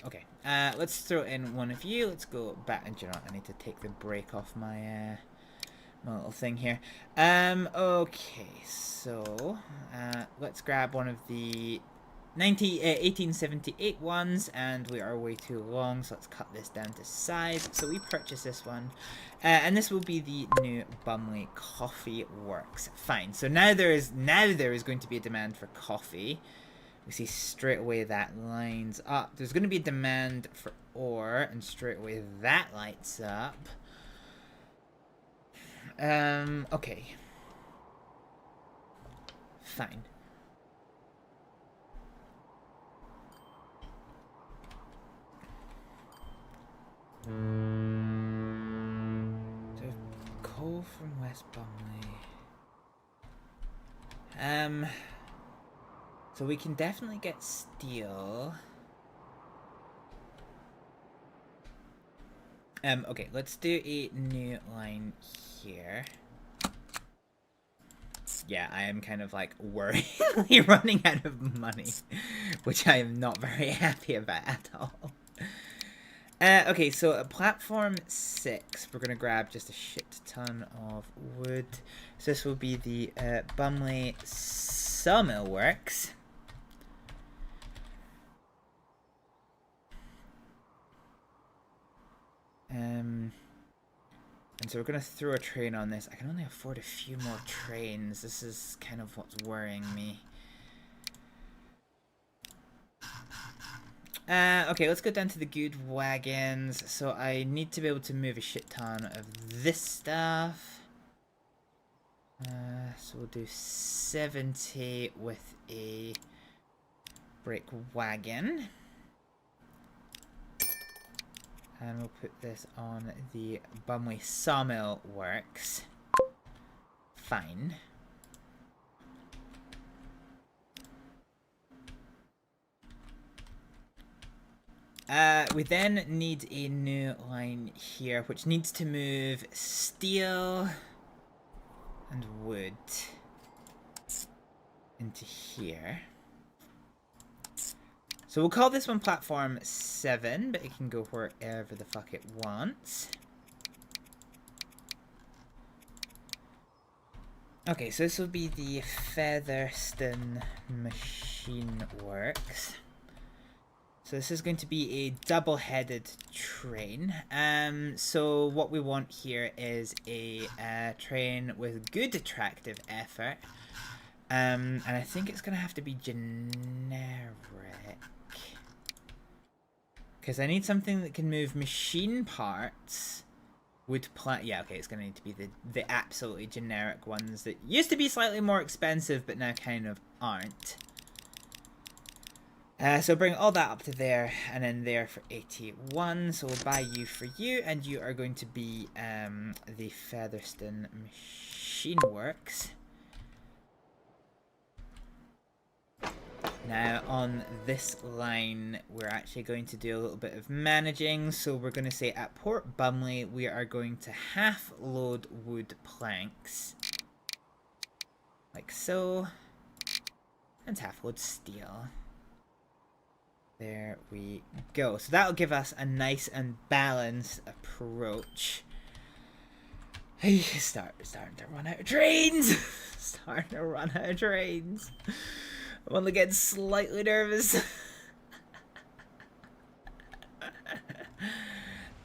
Okay, let's throw in one of you. Let's go back, and you know what, I need to take the break off my my little thing here. Okay, so let's grab one of the 1878 ones, and we are way too long, so let's cut this down to size. So we purchase this one, and this will be the New Bumley Coffee Works. Fine. So now there is going to be a demand for coffee. We see straight away that lines up. There's going to be a demand for ore, and straight away that lights up. Okay. Fine. So coal from West Bumley. So we can definitely get steel. Okay, let's do a new line here. Yeah, I am kind of like worryingly running out of money, which I am not very happy about at all. Okay, so at platform 6, we're gonna grab just a shit ton of wood. So this will be the Bumley Sawmill Works. And so we're gonna throw a train on this. I can only afford a few more trains. This is kind of what's worrying me. Okay, let's go down to the good wagons. So I need to be able to move a shit ton of this stuff. So we'll do 70 with a brick wagon. And we'll put this on the Bumley Sawmill Works. Fine. We then need a new line here, which needs to move steel and wood into here. So we'll call this one platform 7, but it can go wherever the fuck it wants. Okay, so this will be the Featherston Machine Works. So this is going to be a double-headed train. So what we want here is a train with good attractive effort. And I think it's going to have to be generic. Because I need something that can move machine parts. Yeah, okay, it's going to need to be the absolutely generic ones that used to be slightly more expensive, but now kind of aren't. So bring all that up to there, and then there for 81. So we'll buy you for you, and you are going to be the Featherston Machine Works. Now on this line, we're actually going to do a little bit of managing. So we're going to say at Port Bumley, we are going to half load wood planks. Like so. And half load steel. There we go. So that'll give us a nice and balanced approach. Hey, starting to run out of trains. Starting to run out of trains. I'm only getting slightly nervous.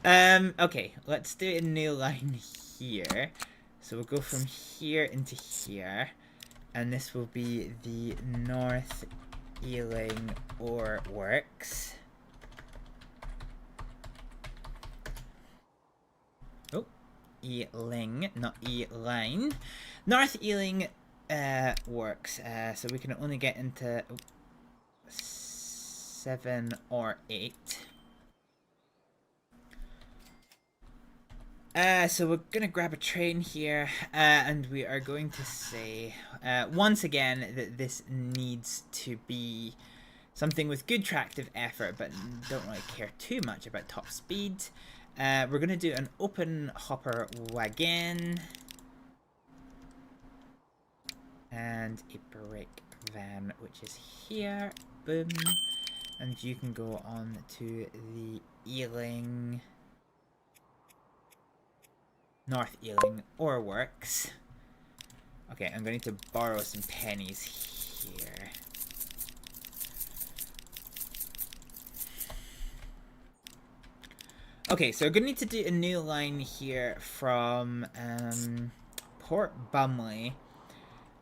Okay, let's do a new line here. So we'll go from here into here. And this will be the North Ealing Ore Works. Oh, Ealing, not E-line. North Ealing Works. So we can only get into 7 or 8. So we're gonna grab a train here, and we are going to say, once again, that this needs to be something with good tractive effort, but don't really care too much about top speed. We're gonna do an open hopper wagon, and a brake van, which is here, boom, and you can go on to the Ealing... North Ealing Ore Works. Okay, I'm going to need to borrow some pennies here. Okay, so we're going to need to do a new line here from Port Bumley.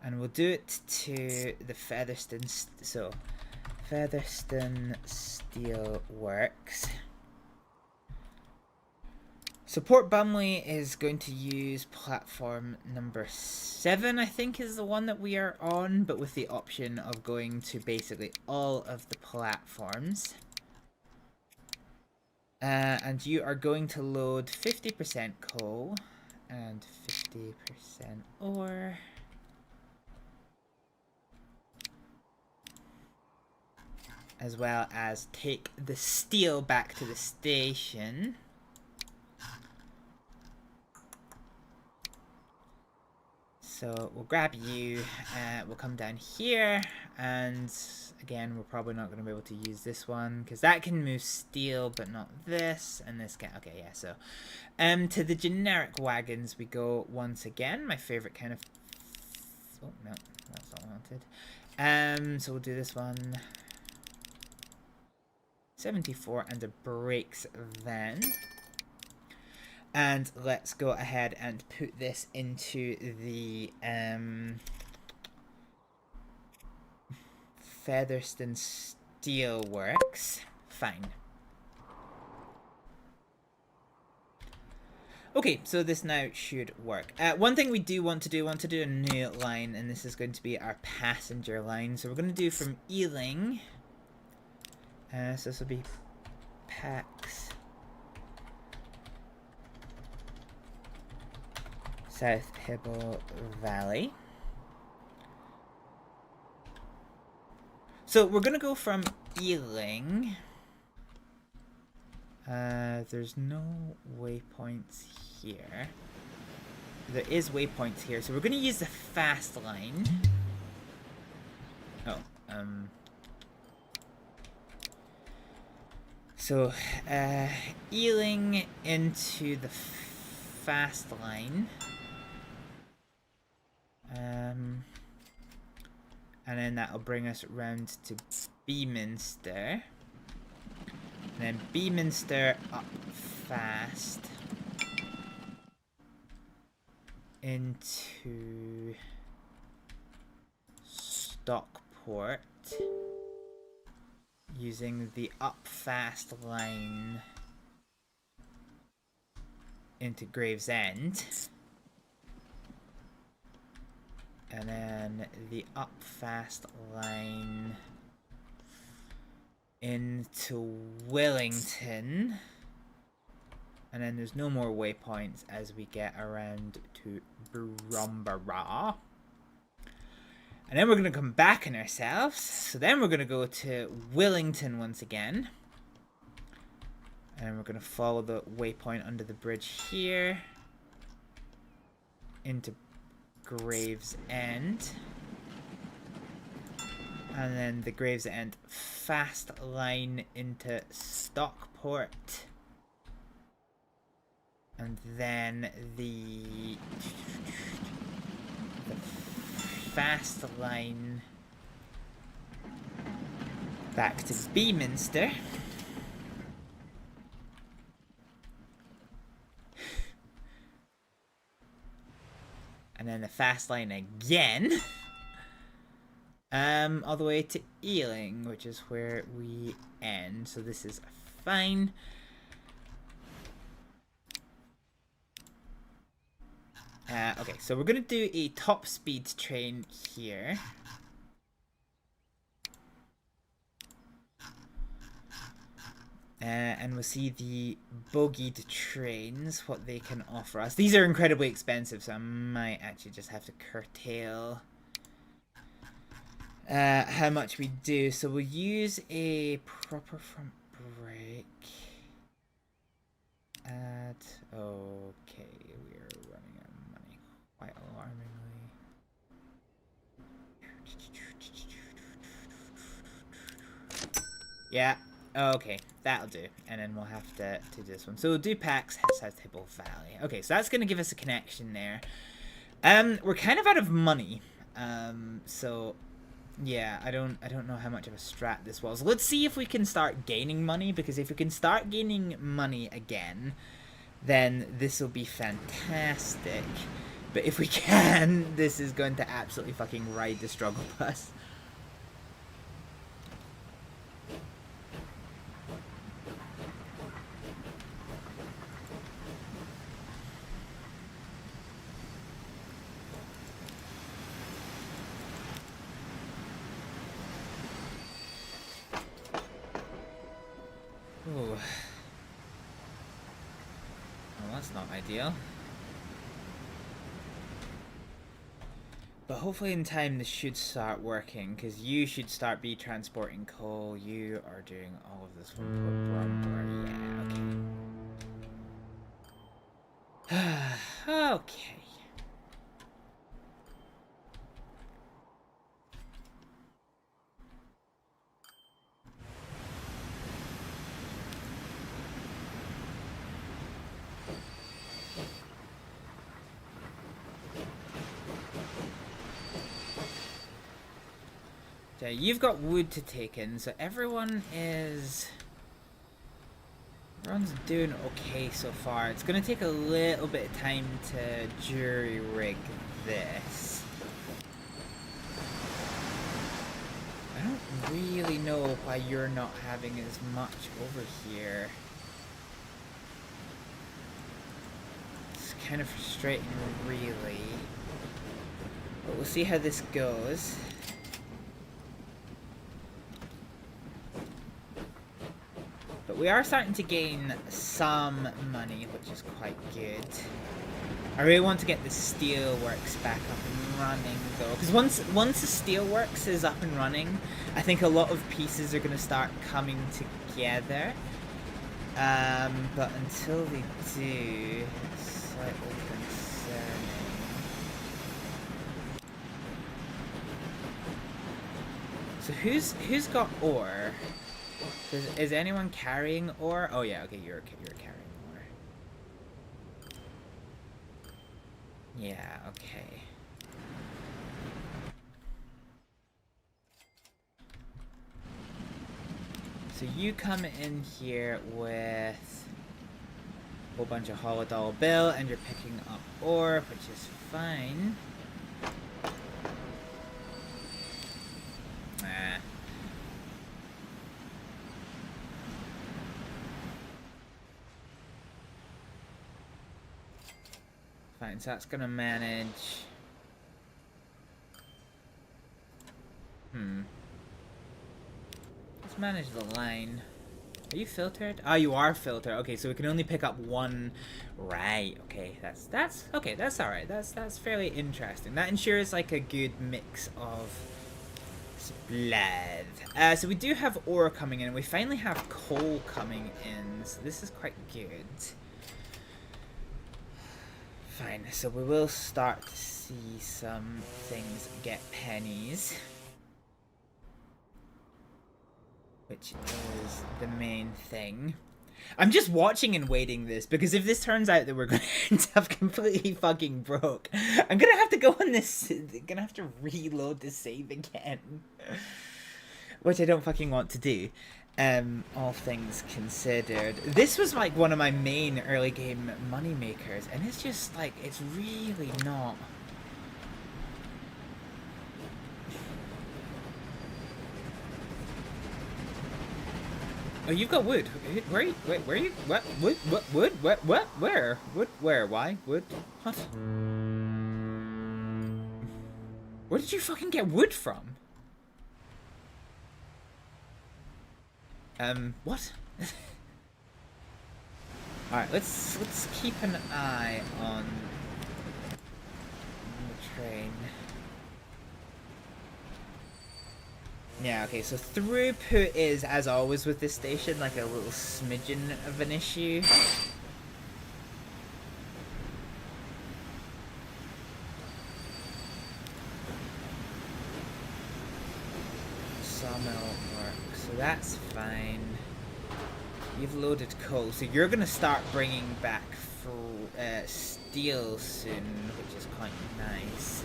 And we'll do it to the Featherstone... So, Featherstone Steel Works. So Port Bumley is going to use platform number 7, I think is the one that we are on, but with the option of going to basically all of the platforms. And you are going to load 50% coal and 50% ore. As well as take the steel back to the station. So we'll grab you, we'll come down here, and again, we're probably not going to be able to use this one, because that can move steel, but not this, and this can, okay, yeah, so, to the generic wagons we go once again, my favourite kind of, oh, no, that's not wanted, so we'll do this one, 74, and a brakes van. And let's go ahead and put this into the Featherstone Steel Works. Fine. Okay, so this now should work. One thing we do want to do a new line, and this is going to be our passenger line. So we're going to do from Ealing. So this will be Pax. South Hibble Valley. So we're gonna go from Ealing. There's no waypoints here. There is waypoints here, so we're gonna use the fast line. Oh, so Ealing into the fast line. And then that'll bring us round to Beaminster. And then Beaminster up fast into Stockport using the up fast line into Gravesend. And then the up fast line into Wellington. And then there's no more waypoints as we get around to Bromborough. And then we're going to come back on ourselves. So then we're going to go to Willington once again. And we're going to follow the waypoint under the bridge here. Into Gravesend. And then the Gravesend fast line into Stockport. And then the fast line back to Beaminster. And then the fast line again. All the way to Ealing, which is where we end. So this is fine. Okay, so we're gonna do a top speed train here. And we'll see the bogeyed trains, what they can offer us. These are incredibly expensive, so I might actually just have to curtail how much we do. So we'll use a proper front brake. Okay, we are running out of money quite alarmingly. Yeah, okay, that'll do. And then we'll have to do this one. So we'll do PAX South Hibble Valley. Okay, so that's going to give us a connection there. We're kind of out of money. So yeah, I don't know how much of a strat this was. Let's see if we can start gaining money, because if we can start gaining money again, then this will be fantastic. But if we can, this is going to absolutely fucking ride the struggle bus. Ooh. Well, that's not ideal. But hopefully in time this should start working, because you should start transporting coal. You are doing all of this one. Yeah, okay. Okay. Okay, you've got wood to take in, so everyone's doing okay so far. It's gonna take a little bit of time to jury rig this. I don't really know why you're not having as much over here. It's kind of frustrating, really. But we'll see how this goes. But we are starting to gain some money, which is quite good. I really want to get the steelworks back up and running, though, because once the steelworks is up and running, I think a lot of pieces are going to start coming together. But until they do, it's slightly concerning. So who's got ore? Is anyone carrying ore? Oh yeah, okay, you're carrying ore. Yeah, okay. So you come in here with a whole bunch of $100 bill, and you're picking up ore, which is fine. Fine, so that's gonna manage. Let's manage the line. Are you filtered? Ah, you are filtered. Okay, so we can only pick up one. Right. Okay, that's okay. That's all right. That's fairly interesting. That ensures like a good mix of blood. So we do have ore coming in. We finally have coal coming in. So this is quite good. Fine. So we will start to see some things get pennies. Which is the main thing. I'm just watching and waiting this, because if this turns out that we're going to end up completely fucking broke, I'm going to have to go on this, going to have to reload the save again. Which I don't fucking want to do, all things considered. This was like one of my main early game money makers, and it's just like, it's really not. Oh, you've got wood. Where are you? Where are you? What? Wood? What? Wood? What? Where? Wood? Where? Why? Wood? What? Where did you fucking get wood from? What? Alright, let's keep an eye on the train. Yeah, okay, so throughput is, as always with this station, like a little smidgen of an issue. Sawmill work, so that's fine. You've loaded coal, so you're gonna start bringing back steel soon, which is quite nice.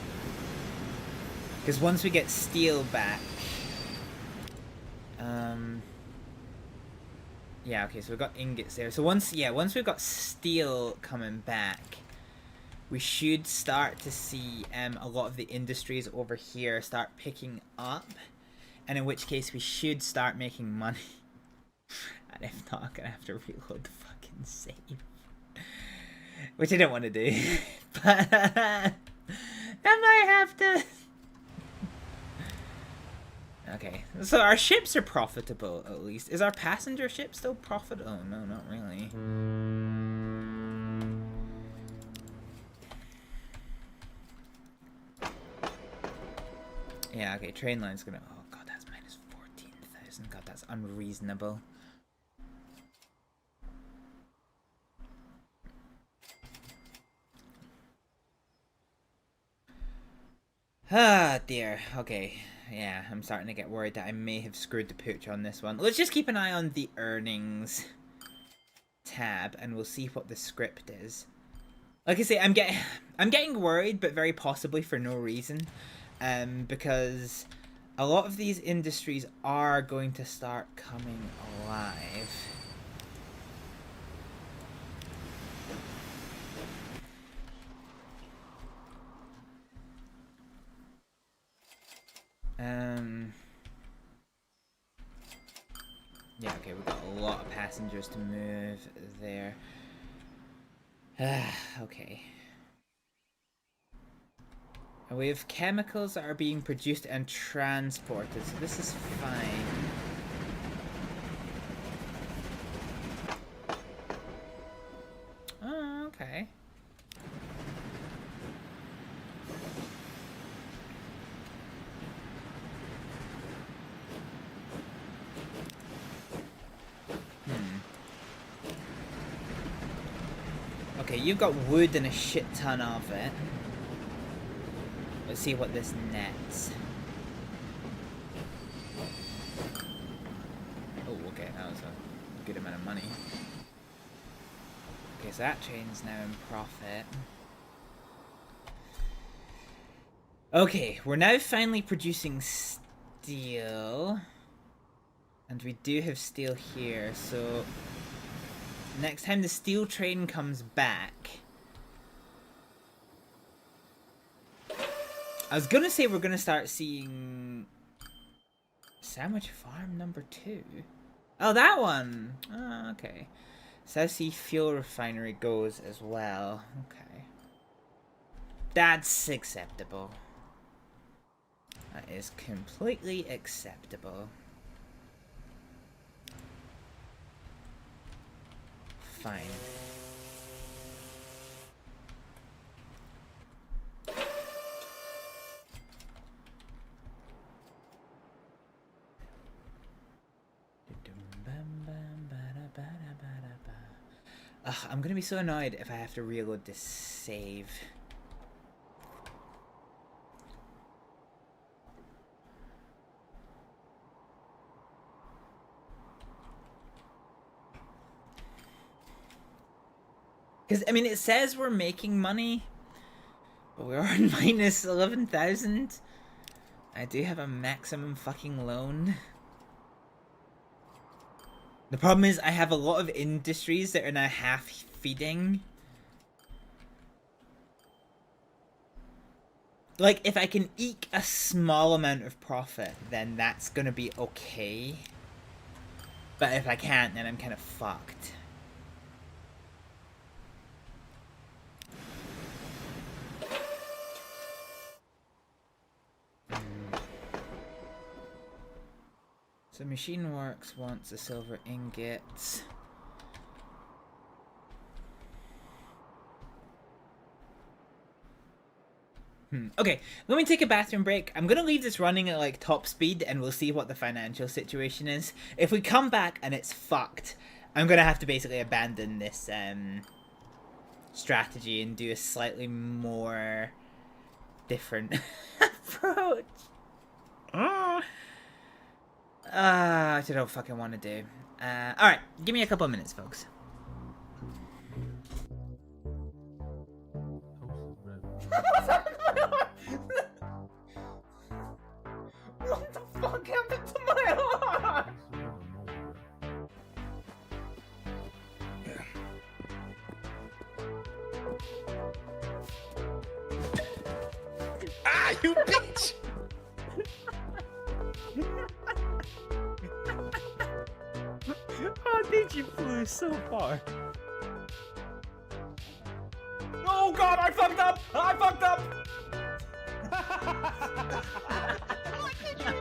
Because once we get steel back, yeah, okay, so we've got ingots there. So once we've got steel coming back, we should start to see a lot of the industries over here start picking up, and in which case we should start making money. And if not, I'm gonna have to reload the fucking save, which I don't want to do, but I might have to. Okay, so our ships are profitable, at least. Is our passenger ship still profitable? Oh, no, not really. Yeah, okay, train line's gonna... Oh, God, that's minus 14,000. God, that's unreasonable. Ah, dear. Okay. Yeah, I'm starting to get worried that I may have screwed the pooch on this one. Let's just keep an eye on the earnings tab, and we'll see what the script is. Like I say, I'm getting worried, but very possibly for no reason, because a lot of these industries are going to start coming alive. Yeah, okay, we've got a lot of passengers to move there. Okay. And we have chemicals that are being produced and transported, so this is fine. Oh, okay. Okay, you've got wood and a shit ton of it. Let's see what this nets. Oh, okay, that was a good amount of money. Okay, so that train's now in profit. Okay, we're now finally producing steel. And we do have steel here, so... Next time the steel train comes back... I was gonna say we're gonna start seeing... Sandwich Farm number 2? Oh, that one! Oh, okay. South Sea Fuel Refinery goes as well. Okay. That's acceptable. That is completely acceptable. fine. Ugh, I'm gonna be so annoyed if I have to reload this save. Because, I mean, it says we're making money, but we're on minus 11,000. I do have a maximum fucking loan. The problem is I have a lot of industries that are now half feeding. Like, if I can eke a small amount of profit, then that's gonna be okay. But if I can't, then I'm kind of fucked. So Machine Works wants a silver ingot. Okay, let me take a bathroom break. I'm gonna leave this running at like top speed and we'll see what the financial situation is. If we come back and it's fucked, I'm gonna have to basically abandon this strategy and do a slightly more different approach. I don't fucking want to do. Alright, give me a couple of minutes, folks. What the fuck happened to my arm? Ah, you bitch! How did you flew so far? Oh god, I fucked up! I fucked up! What did you do?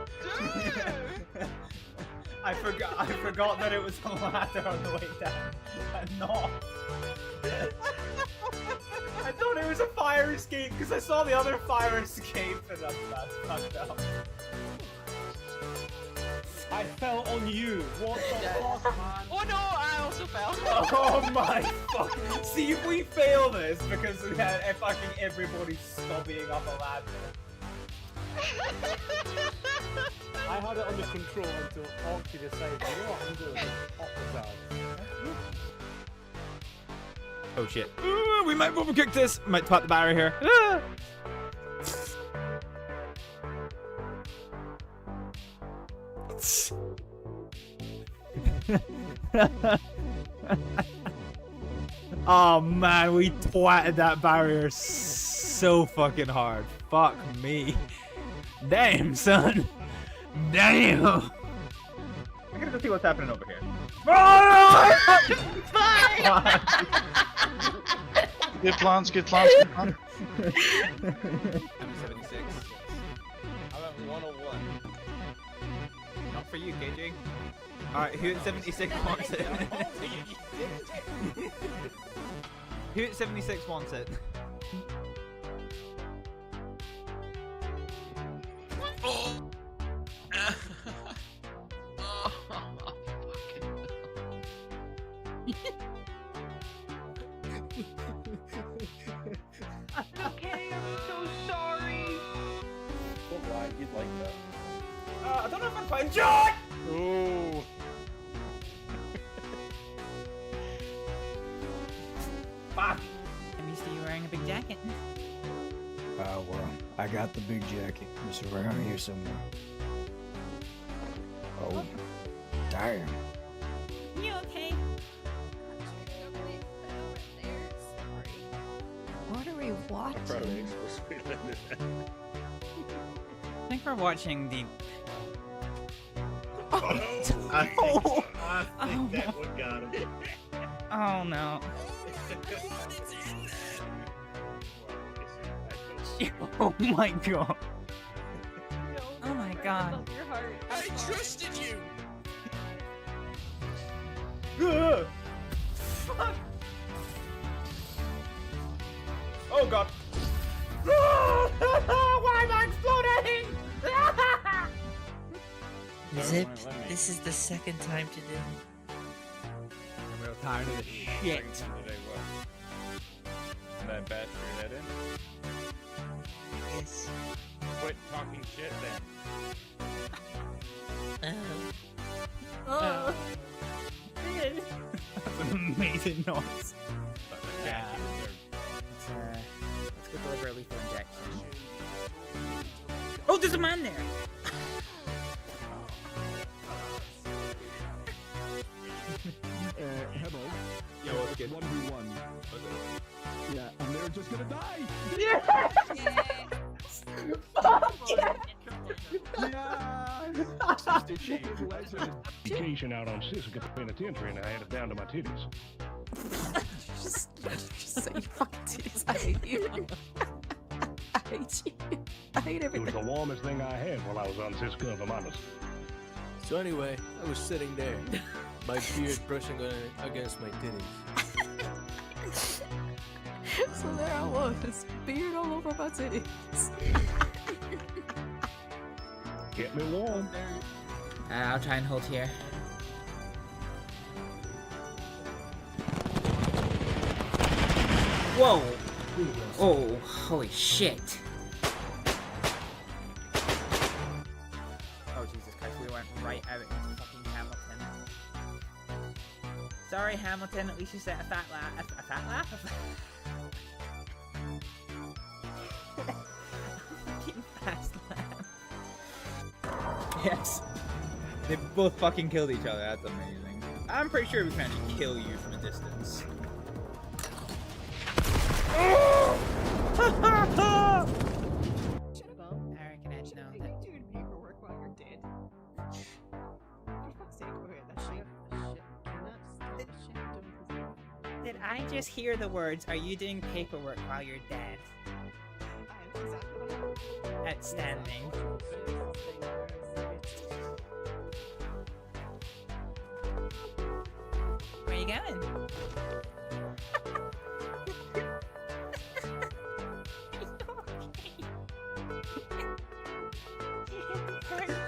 I forgot that it was a ladder on the way down. And not. I thought it was a fire escape because I saw the other fire escape and I fucked up. I fell on you. What the fuck, man? Oh no, I also fell. Oh my fuck! See, if we fail this because we had fucking everybody stubbying up a ladder. I had it under control until Orky decided, you know what, I'm going to pop this out. Oh shit. Ooh, we might overcook this. Might pop the barrier here. Ah! Oh man, we twatted that barrier so fucking hard. Fuck me. Damn, son. Damn. I'm gonna go see what's happening over here. Oh no! Good plans, good plans, good plans. I'm 76. I'm at 101. Not for you, KJ. Alright, who at 76 wants it? Who at 76 wants it? Oh! Okay, I'm so sorry. Don't lie, you'd like that. I don't know if I'm playing John! Oh. Fuck! I'm used to you wearing a big jacket. Well, I got the big jacket. It's around here somewhere. Oh, damn. You okay? What are we watching? I think we're watching the... I think that one got him. Oh no. Oh my god. Oh my god. I trusted you! fuck? Oh god. Why am I exploding? Zip, this is the second time today. I'm real tired of this shit. And then bash your head in. Yes. Quit talking shit then. Oh. That's an amazing noise. Yeah. Let's go deliver a lethal injection. Oh, there's a man there! Hello. Yo, what's good? 1v1. Yeah, and they're just gonna die! Yes! Fuck yeah! Vacation out on Sisika Penitentiary and I had it down to my titties. just say fucking titties. I hate you. I hate you. I hate It everything. was the warmest thing I had while I was on Sisika, if I'm honest. So anyway, I was sitting there, my beard brushing against my titties. So there I was, beard all over my titties. Get me warm. I'll try and hold here. Whoa! Oh, holy shit. Oh Jesus Christ, we went right out into fucking Hamilton. Sorry Hamilton, at least you said a fat laugh. A fat laugh? Fucking fast laugh. Yes. They both fucking killed each other. That's amazing. I'm pretty sure we can actually kill you from a distance. doing paperwork while you're dead. For fuck's sake, we're here. That shit. Did I just hear the words, are you doing paperwork while you're dead? Outstanding. Where are you going?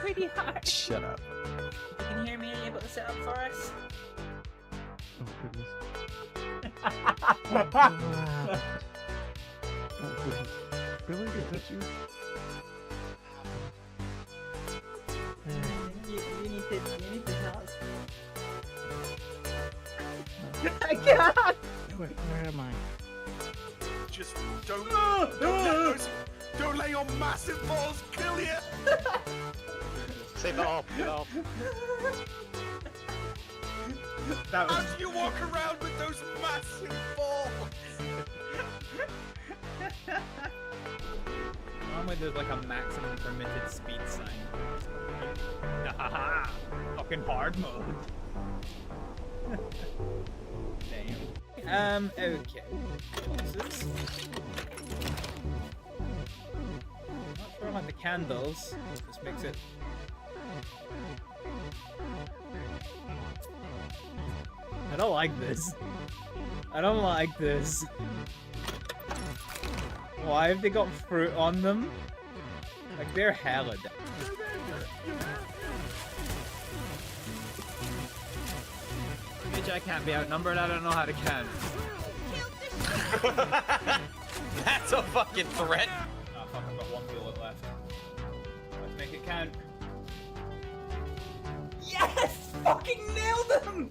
Pretty hard. Shut up. You can hear me, are you able to set up for us? Oh, goodness. Oh, goodness. Really? Is that you? You need to tell us. I can't! Where am I? Just don't let your massive balls kill you. Save it all. Get off. That was... How do you walk around with those massive balls? Normally there's like a maximum permitted speed sign. Haha! Fucking hard mode. Damn. Okay. Pulses. Not sure about the candles. This makes it. I don't like this. I don't like this. Why have they got fruit on them? Like they're hella dead. Bitch, I can't be outnumbered. I don't know how to count. That's a fucking threat. Oh fuck, I've got one bullet left. Let's make it count. Yes! Fucking nailed him!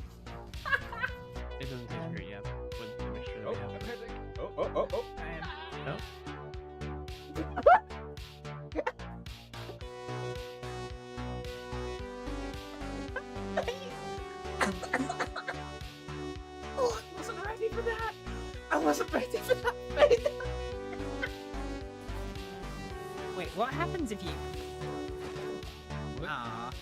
It doesn't taste great yet. But make sure Oh, they have it. oh. No? Oh, I wasn't ready for that! I wasn't ready for that fade! Wait, what happens if you... Aww.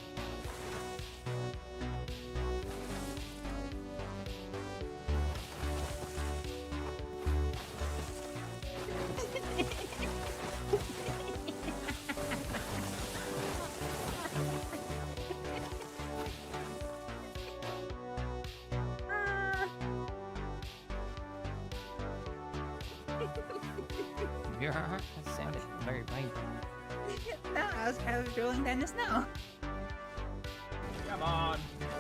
That sounded very painful. No, I was rolling down the snow. Come on.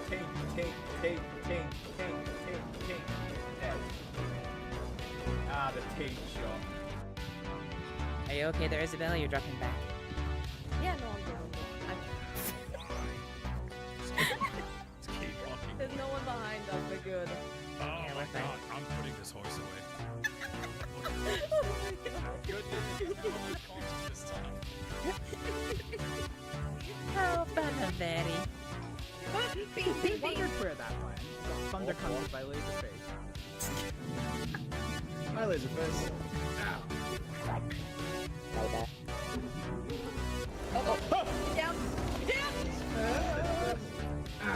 Tink, tink, tink, tink, tink, tink, tink. Dead. Ah, the tink shot. Are you okay there, Isabella? You're dropping back. Yeah, no, I'm good. There's no one behind us. We're good. Oh my god, I'm putting this horse away. Goodness, he's not unconscious this time. Oh, Valley. I wondered where that went. Thunder comes by Laserface. My Laserface. Oh, down, down.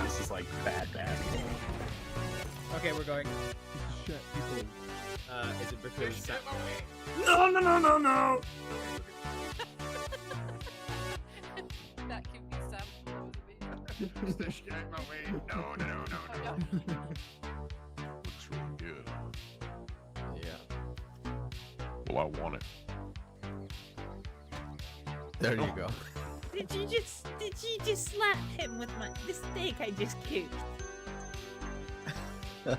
This is like bad. Okay, we're going. Shit, people. Is it because No! That can be Sam. Fish, get out my way. No. Looks really good. Yeah. Well, I want it. There you go. Did you just slap him with the steak I just cooked? You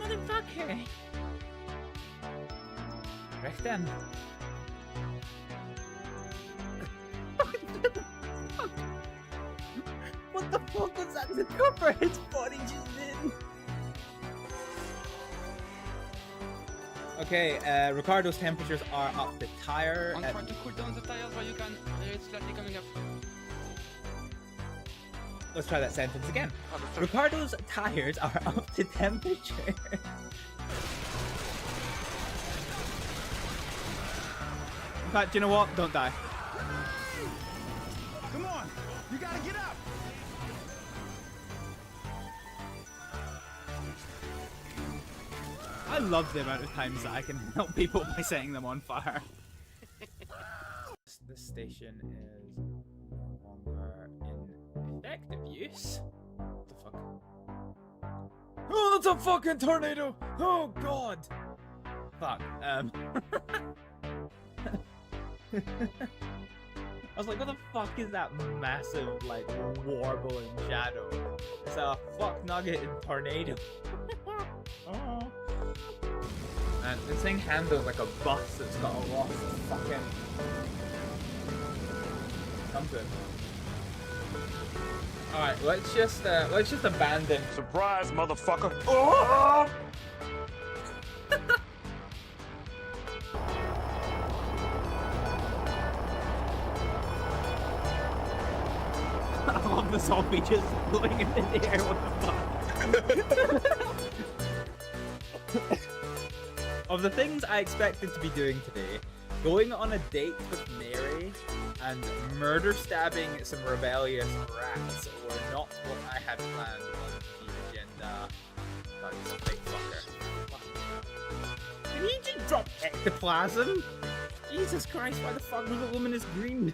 motherfucker! Right then. What the fuck was that to cover his body just did? Okay, Ricardo's temperatures are up. The tire. I'm trying to cool down the tires while you can. It's slightly coming up. Let's try that sentence again. Ricardo's tires are up to temperature. In fact, you know what? Don't die. Come on, you gotta get up. I love the amount of times that I can help people by setting them on fire. This station is no longer in effective use. What the fuck? Oh, that's a fucking tornado! Oh god! Fuck. I was like, what the fuck is that massive, like, warbling shadow? It's a fuck nugget in tornado. Oh. And this thing handles like a bus that's got a lot of fucking something. Alright, let's just abandon. Surprise, motherfucker! Oh! I love the zombie just floating in the air. What the fuck? Of the things I expected to be doing today, going on a date with Mary and murder stabbing some rebellious rats were not what I had planned on the agenda. God, he's a big fucker. Did he just drop ectoplasm? Jesus Christ, why the fuck was it luminous green?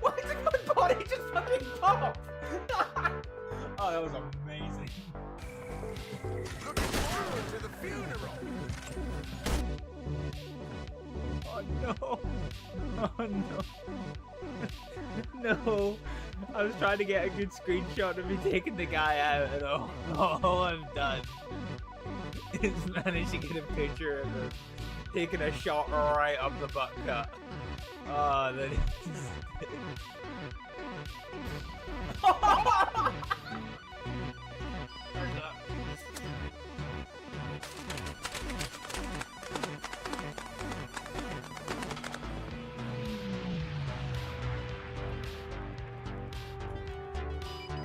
Why did my body just fucking pop? Oh, that was amazing. Looking forward to the funeral. Oh no. Oh no. No. I was trying to get a good screenshot of me taking the guy out and all I've done is managed to get a picture of him taking a shot right up the butt cut. Oh, that is...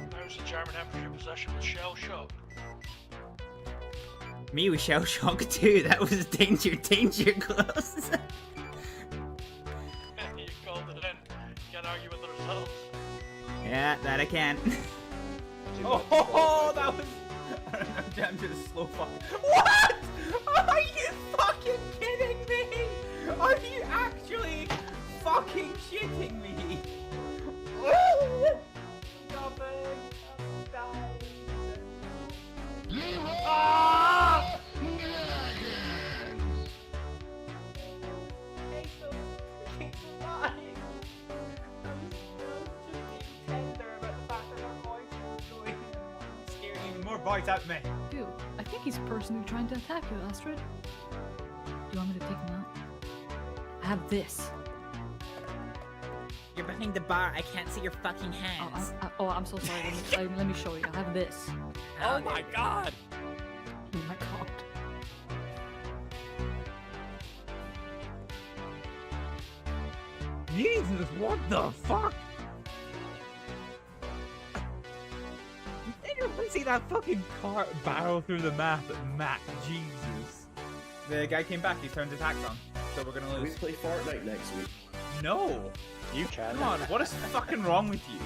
There's the German infantry possession with shell shock. Me with shell shock too. That was danger close. You called it in. Can't argue with the results. Yeah, that I can. Oh, that was... I'm just slow fuck. What? Are you fucking kidding me? Are you actually fucking shitting me? Stop it. Ah! right at me. Dude, I think he's personally trying to attack you, Astrid. Do you want me to take him out? I have this. You're behind the bar. I can't see your fucking hands. I'm so sorry. Let me show you. I have this. Oh my god. Oh my god. Jesus, what the fuck? Did you see that fucking car barrel through the map at Mac? Jesus. The guy came back, he turned attacks on. So we're gonna Can we lose. play Fortnite next week? No! You can. Come on, what is fucking wrong with you?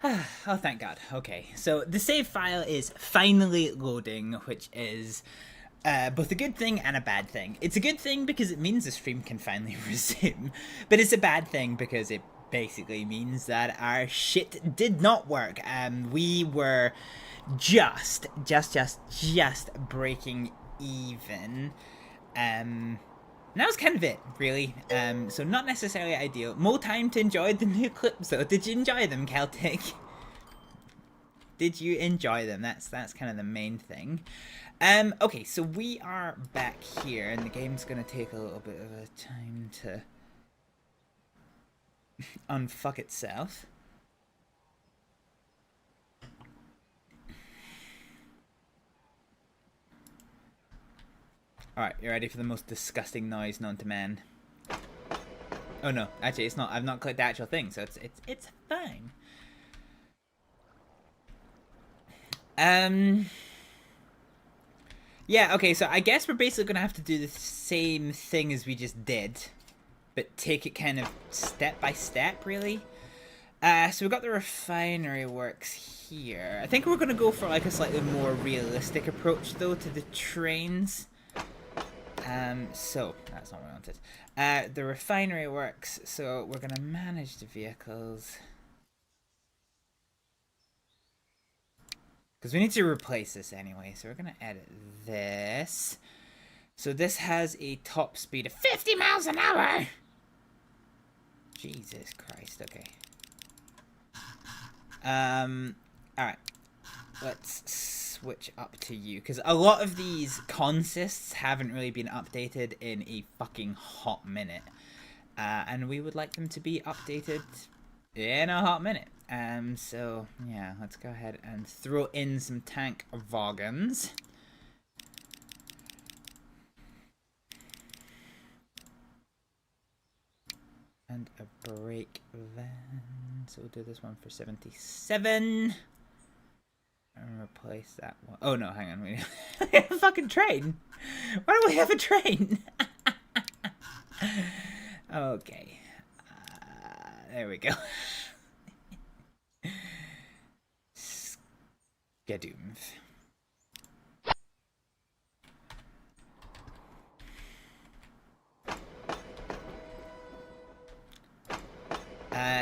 Oh, thank God. Okay, so the save file is finally loading, which is both a good thing and a bad thing. It's a good thing because it means the stream can finally resume, but it's a bad thing because it basically means that our shit did not work. We were just breaking even. That was kind of it, really. So not necessarily ideal. More time to enjoy the new clips, though. Did you enjoy them, Celtic? Did you enjoy them? That's kind of the main thing. Okay, so we are back here, and the game's gonna take a little bit of a time to unfuck itself. Alright, you ready for the most disgusting noise known to man? Oh no, actually it's not. I've not clicked the actual thing, so it's fine. Yeah, okay, so I guess we're basically gonna have to do the same thing as we just did, but take it kind of step by step, really. So we've got the refinery works here. I think we're gonna go for like a slightly more realistic approach though to the trains. So that's not what I wanted. The refinery works, so we're gonna manage the vehicles. Because we need to replace this anyway, so we're gonna edit this. So this has a top speed of 50 miles an hour! Jesus Christ, okay. Alright. Let's switch up to you, because a lot of these consists haven't really been updated in a fucking hot minute. And we would like them to be updated in a hot minute. So, yeah, let's go ahead and throw in some tank wagons. And a brake van. So we'll do this one for 77. And replace that one. Oh no, hang on. We have a fucking train. Why do we have a train? Okay. There we go. Skadoomf.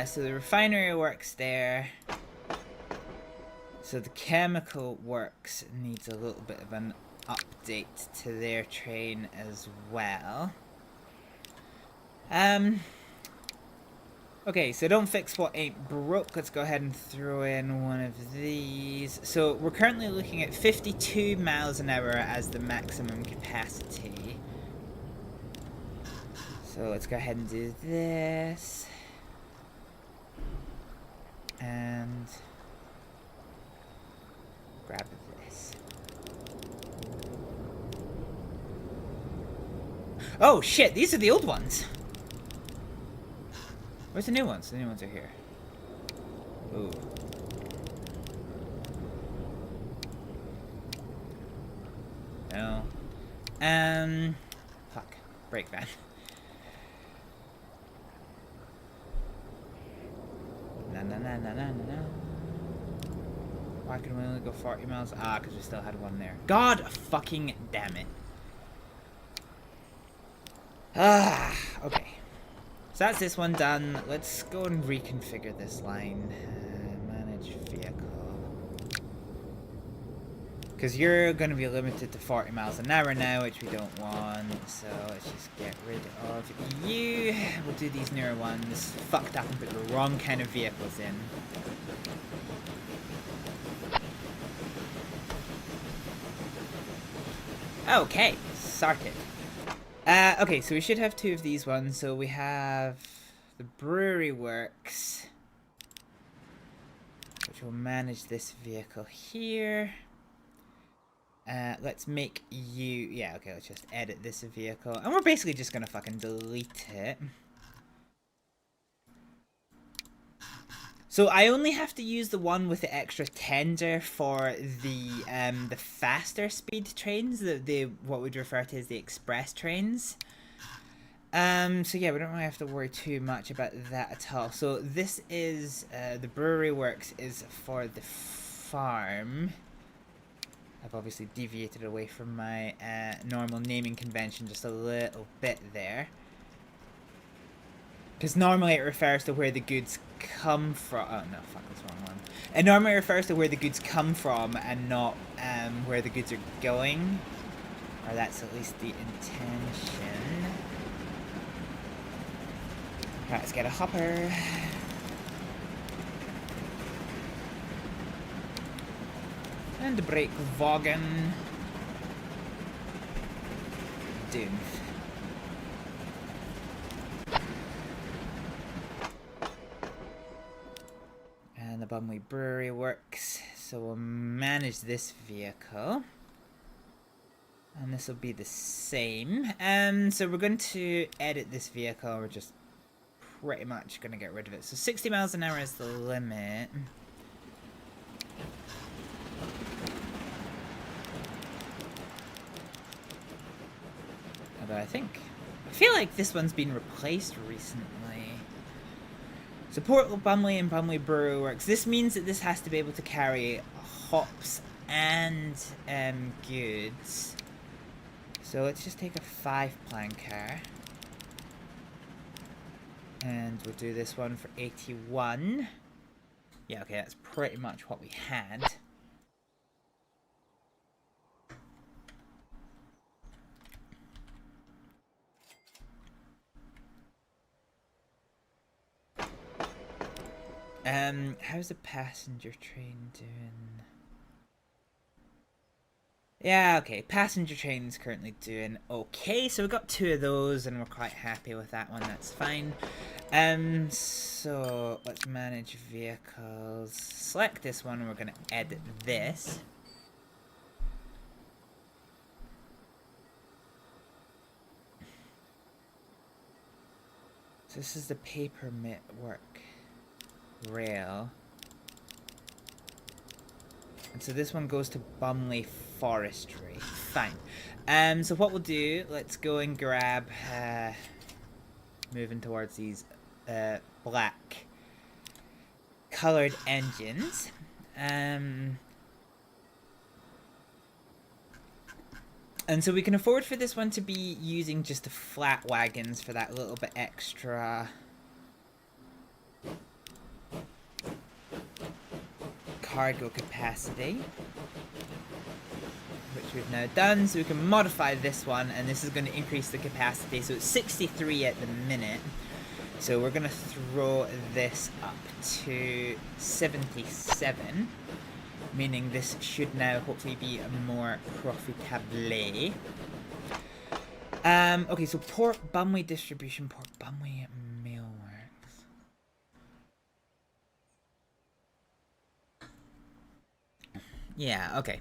So the refinery works there. So the chemical works needs a little bit of an update to their train as well. Okay, so don't fix what ain't broke. Let's go ahead and throw in one of these. So we're currently looking at 52 miles an hour as the maximum capacity. So let's go ahead and do this. And grab this. Oh shit, these are the old ones. Where's the new ones? The new ones are here. Ooh. No. Fuck. Brake van. No. Why can we only go 40 miles? Ah, because we still had one there. God fucking damn it. Ah, okay. So that's this one done. Let's go and reconfigure this line. Manage vehicle. Because you're going to be limited to 40 miles an hour now, which we don't want. So let's just get rid of you. We'll do these newer ones. Fucked up and put the wrong kind of vehicles in. Okay, sorted. Okay, so we should have 2 of these ones. So we have the brewery works, which will manage this vehicle here. Let's make you... Yeah, okay, let's just edit this vehicle. And we're basically just gonna fucking delete it. So I only have to use the one with the extra tender for the faster speed trains, the what we'd refer to as the express trains. So yeah, we don't really have to worry too much about that at all. So this is the brewery works is for the farm. I've obviously deviated away from my normal naming convention just a little bit there. Because normally it refers to where the goods come from. Oh no, fuck, that's the wrong one. It normally refers to where the goods come from and not where the goods are going. Or that's at least the intention. Right, let's get a hopper. And a brake wagon. Doom. And the Bumley Brewery works. So we'll manage this vehicle. And this will be the same. So we're going to edit this vehicle. We're just pretty much going to get rid of it. So 60 miles an hour is the limit. Although I feel like this one's been replaced recently. So Port Bumley and Bumley Brewery works. This means that this has to be able to carry hops and goods. So let's just take a 5-plan car. And we'll do this one for 81. Yeah, okay, that's pretty much what we had. How's the passenger train doing? Yeah, okay, passenger train's currently doing okay, so we've got 2 of those and we're quite happy with that one, that's fine. So let's manage vehicles. Select this one, we're gonna edit this. So this is the paper work rail. And so this one goes to Bumley Forestry. Fine. So what we'll do, let's go and grab moving towards these black colored engines. And so we can afford for this one to be using just the flat wagons for that little bit extra cargo capacity, which we've now done. So we can modify this one, and this is going to increase the capacity. So it's 63 at the minute. So we're going to throw this up to 77, meaning this should now hopefully be a more profitable. Okay, so Port Bumley Distribution, Port Bumley Mail Works. Yeah, okay.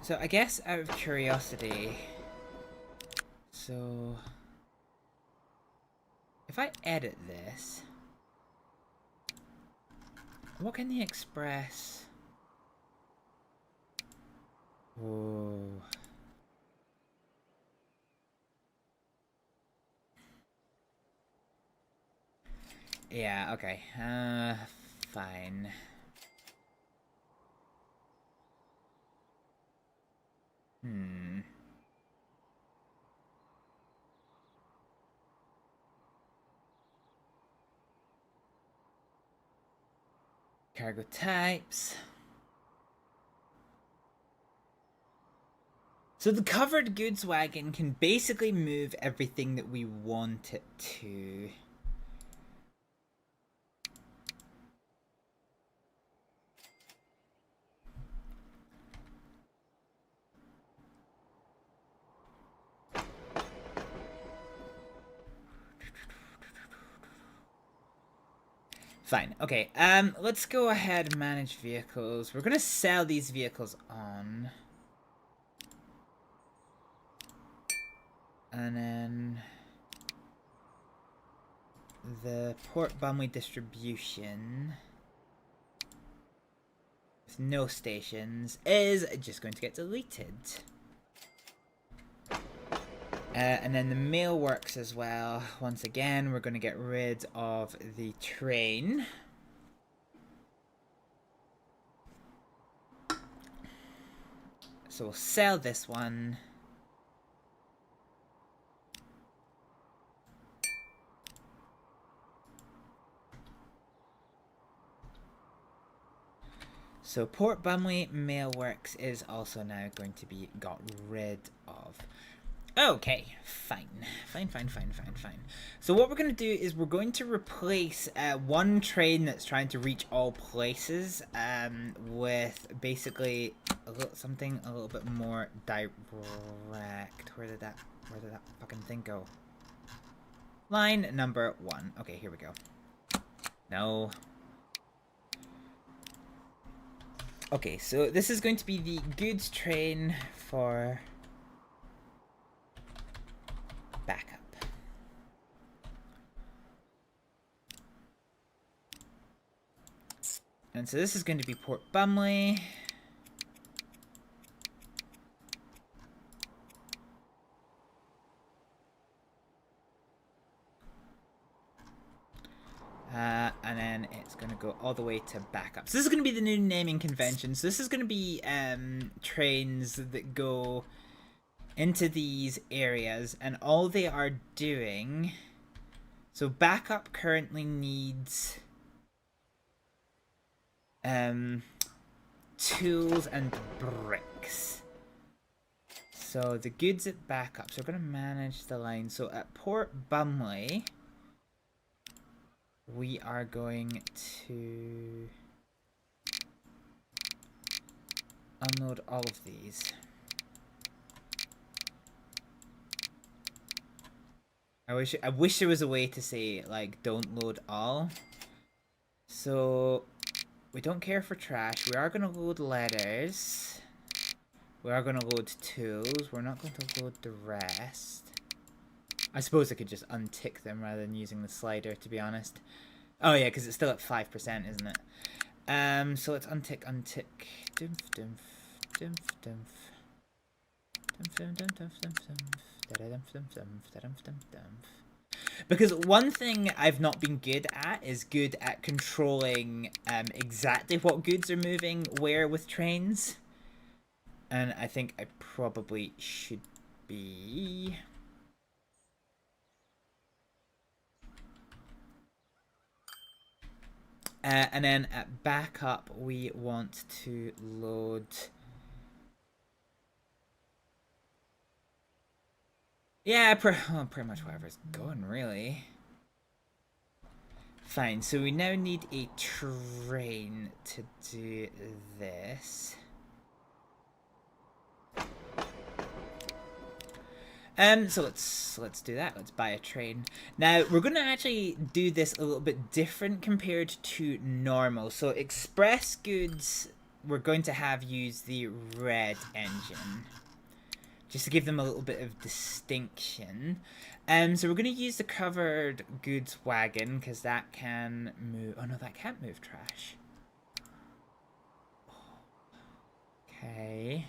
So I guess out of curiosity, so if I edit this, what can the express? Whoa. Yeah, okay. Fine. Cargo types. So the covered goods wagon can basically move everything that we want it to. Fine. Okay. Let's go ahead and manage vehicles. We're gonna sell these vehicles on. And then the Port Bumley distribution with no stations is just going to get deleted. And then the mail works as well. Once again, we're going to get rid of the train. So we'll sell this one. So Port Bumley Mailworks is also now going to be got rid of. Okay, fine. Fine. So what we're going to do is we're going to replace one train that's trying to reach all places with basically something a little bit more direct. Where did that fucking thing go? Line number 1. Okay, here we go. No. Okay, so this is going to be the goods train for backup. And so this is going to be Port Bumley. And then it's going to go all the way to backup. So this is going to be the new naming convention. So this is going to be trains that go into these areas, and all they are doing... So backup currently needs tools and bricks. So the goods at backup. So we're going to manage the line. So at Port Bumley... we are going to unload all of these. I wish there was a way to say, like, don't load all. So, we don't care for trash. We are going to load letters. We are going to load tools. We're not going to load the rest. I suppose I could just untick them rather than using the slider, to be honest. Oh yeah, because it's still at 5%, isn't it? So let's untick. Dumph, dumph, dumph, dumph. Because one thing I've not been good at is good at controlling exactly what goods are moving where with trains. And I think I probably should be... and then at backup, we want to load... Yeah, pretty much whatever's going, really. Fine, so we now need a train to do this. So let's do that. Let's buy a train. Now, we're going to actually do this a little bit different compared to normal. So express goods, we're going to have use the red engine. Just to give them a little bit of distinction. So we're going to use the covered goods wagon, because that can move... Oh no, that can't move trash. Okay.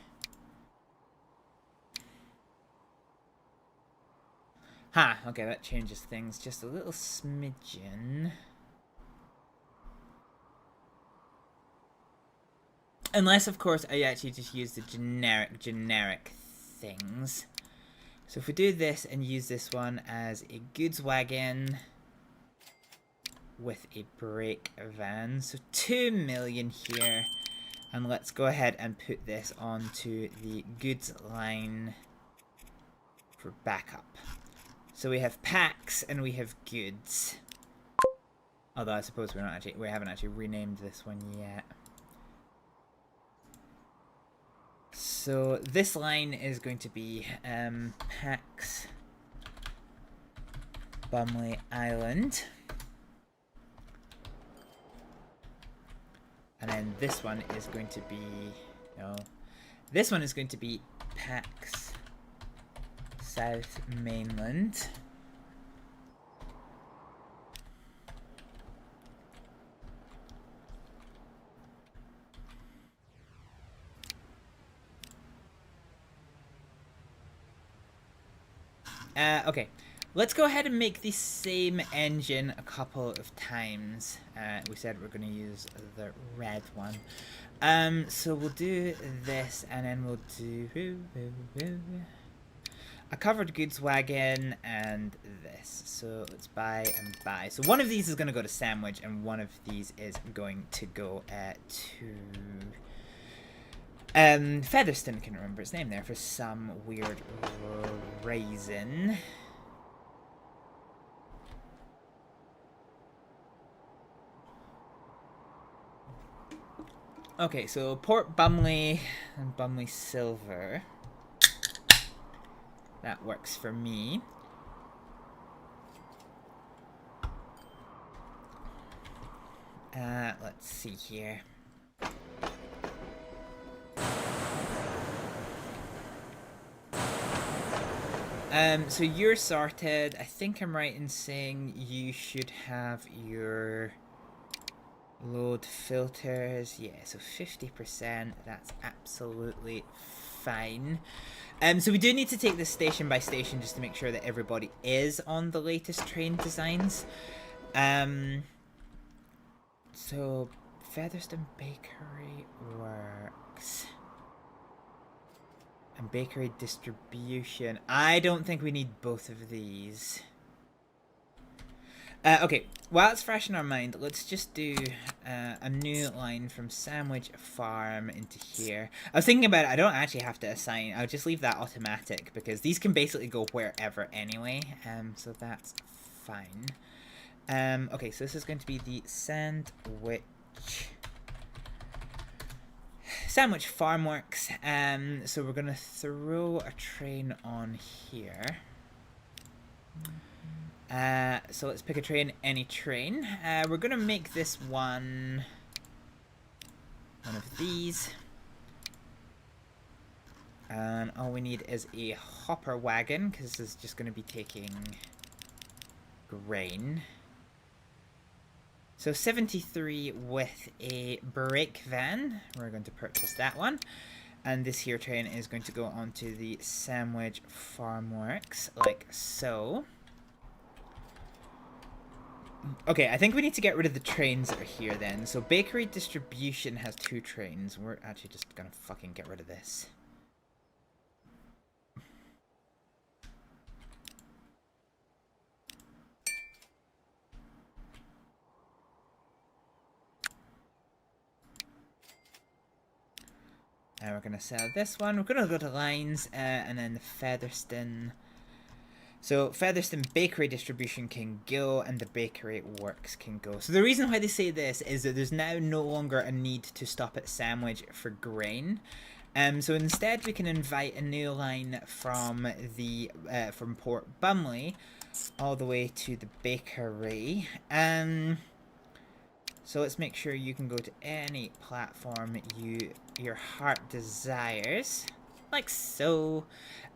Okay, that changes things just a little smidgen. Unless, of course, I actually just use the generic things. So if we do this and use this one as a goods wagon with a brake van, so 2 million here, and let's go ahead and put this onto the goods line for backup. So we have packs and we have goods. Although I suppose we haven't actually renamed this one yet. So this line is going to be packs Bumley Island. And then this one is going to be, no, this one is going to be PAX South Mainland. Okay, let's go ahead and make the same engine a couple of times. We said we're going to use the red one. So we'll do this, and then we'll do a covered goods wagon and this. So let's buy and buy. So one of these is going to go to Sandwich, and one of these is going to go to Featherston. Can't remember its name there for some weird reason. Okay, so Port Bumley and Bumley Silver. That works for me. Let's see here. So you're sorted. I think I'm right in saying you should have your load filters. Yeah, so 50%. That's absolutely fine. So we do need to take this station by station just to make sure that everybody is on the latest train designs. So Featherston Bakery works. And bakery distribution. I don't think we need both of these. Okay, while it's fresh in our mind, let's just do a new line from Sandwich Farm into here. I was thinking about it, I don't actually have to assign, I'll just leave that automatic because these can basically go wherever anyway, so that's fine. Okay, so this is going to be the Sandwich Farm Works. So we're going to throw a train on here. So let's pick a train, any train. We're going to make this one of these. And all we need is a hopper wagon, because this is just going to be taking grain. So 73 with a brake van. We're going to purchase that one. And this here train is going to go onto the Sandwich Farm Works, like so. Okay, I think we need to get rid of the trains that are here then. So bakery distribution has 2 trains. We're actually just gonna fucking get rid of this. And we're gonna sell this one. We're gonna go to lines, and then the Featherston. So Featherston Bakery Distribution can go, and the Bakery Works can go. So the reason why they say this is that there's now no longer a need to stop at Sandwich for grain. So instead we can invite a new line from the from Port Bumley all the way to the bakery. So let's make sure you can go to any platform your heart desires. Like so.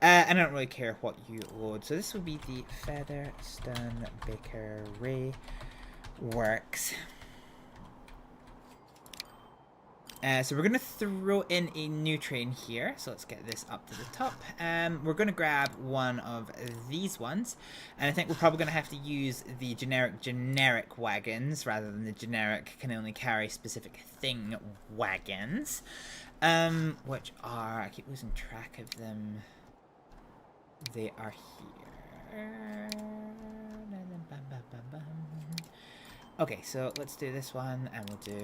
I don't really care what you load. So this will be the Featherston Bakery Works. So we're going to throw in a new train here. So let's get this up to the top. We're going to grab one of these ones. And I think we're probably going to have to use the generic wagons rather than the generic can only carry specific thing wagons. Which are, I keep losing track of them. They are here. Okay, so let's do this one, and we'll do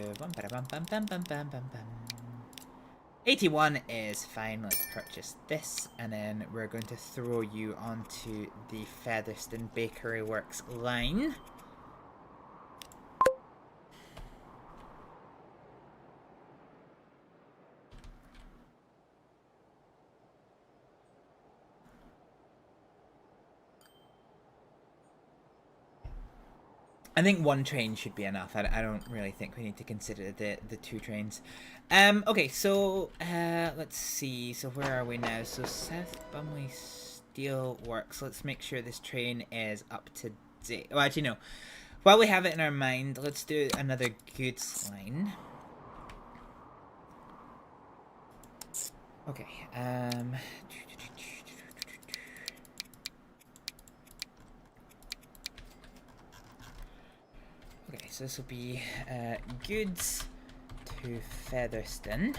81 is fine. Let's purchase this, and then we're going to throw you onto the Featherston Bakery Works line. I think one train should be enough. I don't really think we need to consider the 2 trains. Okay, so let's see. So where are we now? So South Bumley Steel Works. Let's make sure this train is up to date. Oh, actually no. While we have it in our mind, let's do another goods line. Okay. Okay, so this will be goods to Featherston.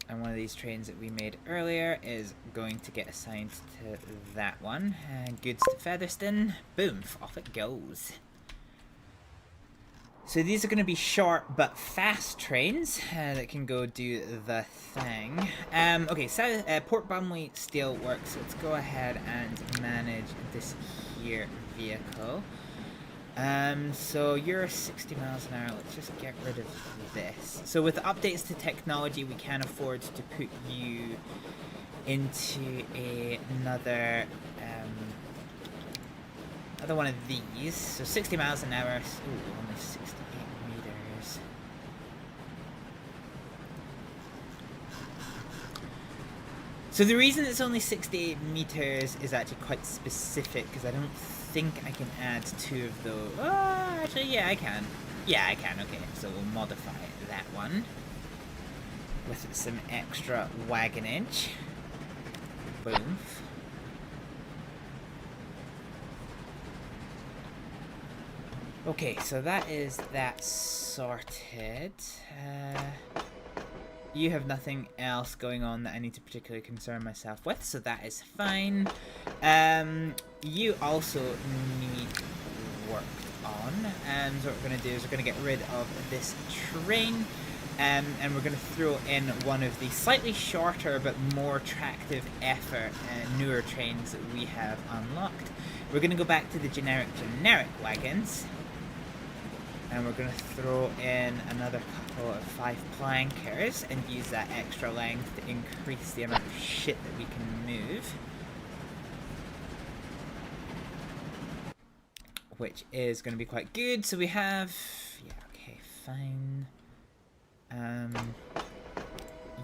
And one of these trains that we made earlier is going to get assigned to that one. And goods to Featherston. Boom, off it goes. So these are going to be short but fast trains that can go do the thing. Okay, so Port Bumley Steel Works. Let's go ahead and manage this here vehicle. So you're 60 miles an hour. Let's just get rid of this. So with updates to technology, we can afford to put you into another one of these. So 60 miles an hour. Ooh, only 68 meters. So the reason it's only 68 meters is actually quite specific, because I don't think I can add 2 of those. Oh, actually, yeah, I can. Yeah, I can. Okay, so we'll modify that one with some extra wagonage. Boom. Okay, so that is that sorted. You have nothing else going on that I need to particularly concern myself with, so that is fine. You also need worked on. So what we're going to do is we're going to get rid of this train. And we're going to throw in one of the slightly shorter but more attractive effort newer trains that we have unlocked. We're going to go back to the generic wagons. And we're going to throw in another couple of 5 plankers and use that extra length to increase the amount of shit that we can move. Which is going to be quite good. So we have... Yeah, okay, fine.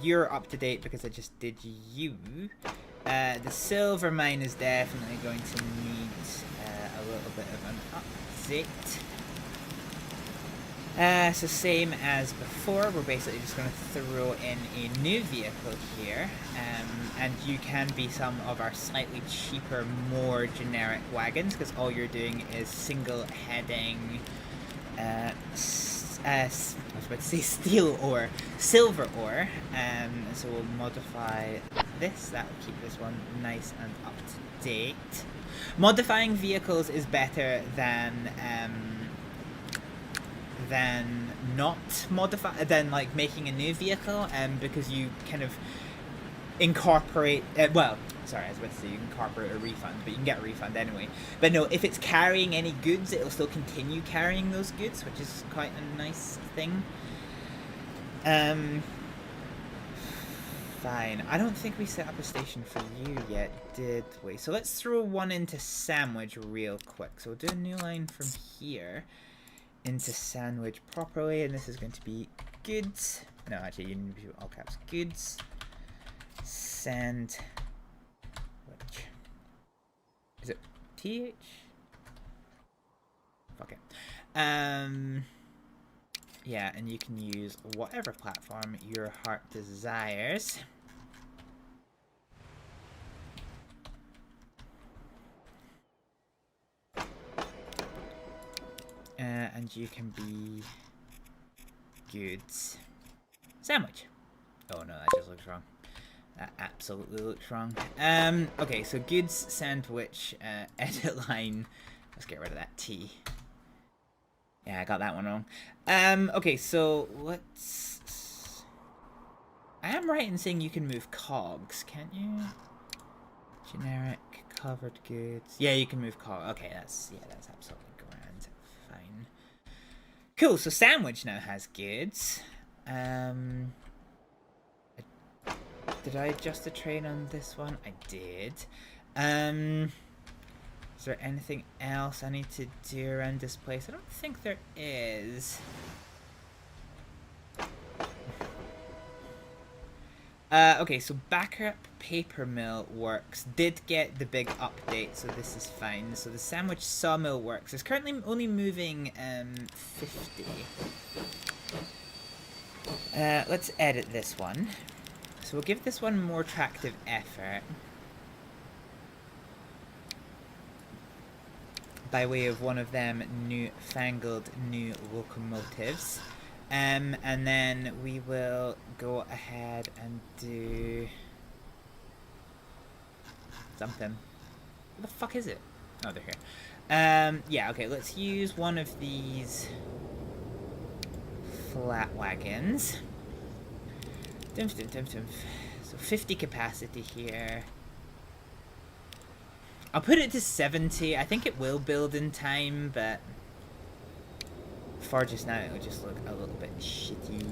You're up to date because I just did you. The silver mine is definitely going to need a little bit of an update. So same as before, we're basically just going to throw in a new vehicle here, and you can be some of our slightly cheaper, more generic wagons, because all you're doing is single heading, I was about to say steel ore, silver ore, so we'll modify this, that will keep this one nice and up to date. Modifying vehicles is better than not modify, than like making a new vehicle, because you kind of incorporate, well, sorry, I was about to say you incorporate a refund, but you can get a refund anyway. But no, if it's carrying any goods, it'll still continue carrying those goods, which is quite a nice thing. Fine. I don't think we set up a station for you yet, did we? So let's throw one into Sandwich real quick. So we'll do a new line from here into Sandwich properly, and this is going to be goods. No, actually, you need to do all caps. Goods. Sandwich. Is it TH? Fuck it. Yeah, and you can use whatever platform your heart desires. And you can be goods sandwich. Oh no, that just looks wrong. That absolutely looks wrong. Okay, so goods sandwich edit line. Let's get rid of that T. Yeah, I got that one wrong. Okay, so let's... I am right in saying you can move cogs, can't you? Generic covered goods. Yeah, you can move cogs. Okay, that's absolutely grand. Fine. Cool. So Sandwich now has goods. Did I adjust the train on this one? I did. Is there anything else I need to do around this place? I don't think there is. Okay, so Backup Paper Mill Works did get the big update, so this is fine. So the Sandwich Sawmill Works is currently only moving 50. Let's edit this one. So we'll give this one more attractive effort. By way of one of them newfangled new locomotives. And then we will go ahead and do something. What the fuck is it? Oh, they're here. Yeah, okay, let's use one of these flat wagons. So 50 capacity here. I'll put it to 70. I think it will build in time, but for just now, it will just look a little bit shitty.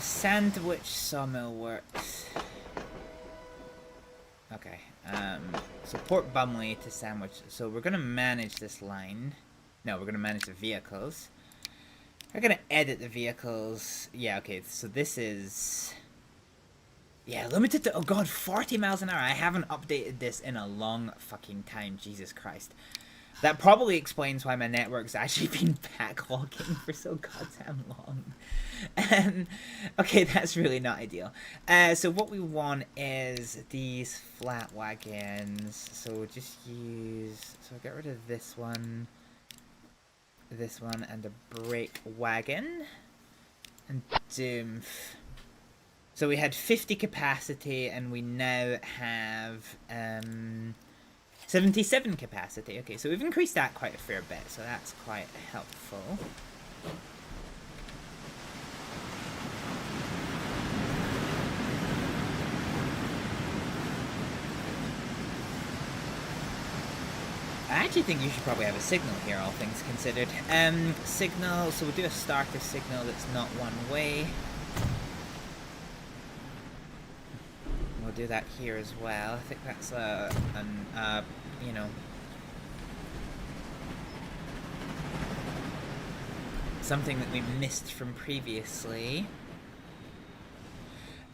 Sandwich Sawmill Works. Okay, so Port Bumley to Sandwich. So we're gonna manage this line. No, we're gonna manage the vehicles. We're gonna edit the vehicles. Yeah, okay, so this is... Yeah, limited to, oh god, 40 miles an hour. I haven't updated this in a long fucking time, Jesus Christ. That probably explains why my network's actually been backlogging for so goddamn long. Okay, that's really not ideal. So what we want is these flat wagons. So we'll just use... So I'll get rid of this one, and a brake wagon. And doom. So we had 50 capacity, and we now have 77 capacity. Okay, so we've increased that quite a fair bit, so that's quite helpful. I actually think you should probably have a signal here, all things considered. Signal, so we'll do a starter signal that's not one way. We'll do that here as well. I think that's you know, something that we missed from previously.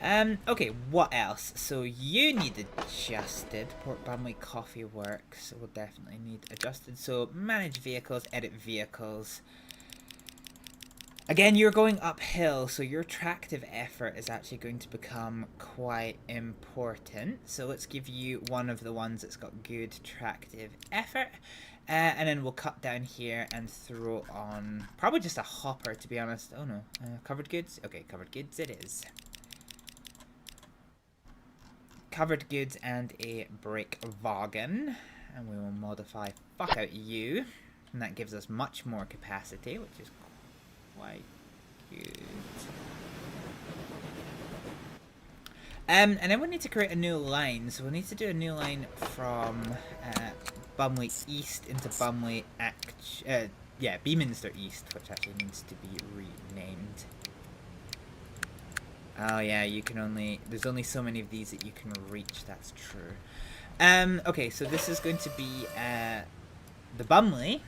Okay, what else? So you need adjusted. Port Bumley Coffee Works will definitely need adjusted. So manage vehicles, edit vehicles. Again, you're going uphill, so your tractive effort is actually going to become quite important. So let's give you one of the ones that's got good tractive effort. And then we'll cut down here and throw on probably just a hopper, to be honest. Oh no, covered goods? Okay, covered goods it is. Covered goods and a brake wagon. And we will modify fuck out you. And that gives us much more capacity, which is quite good. And then we need to create a new line. So we'll need to do a new line from Bumley East into Bumley Beaminster East, which actually needs to be renamed. Oh yeah, you can only... There's only so many of these that you can reach, that's true. Okay, so this is going to be the Bumley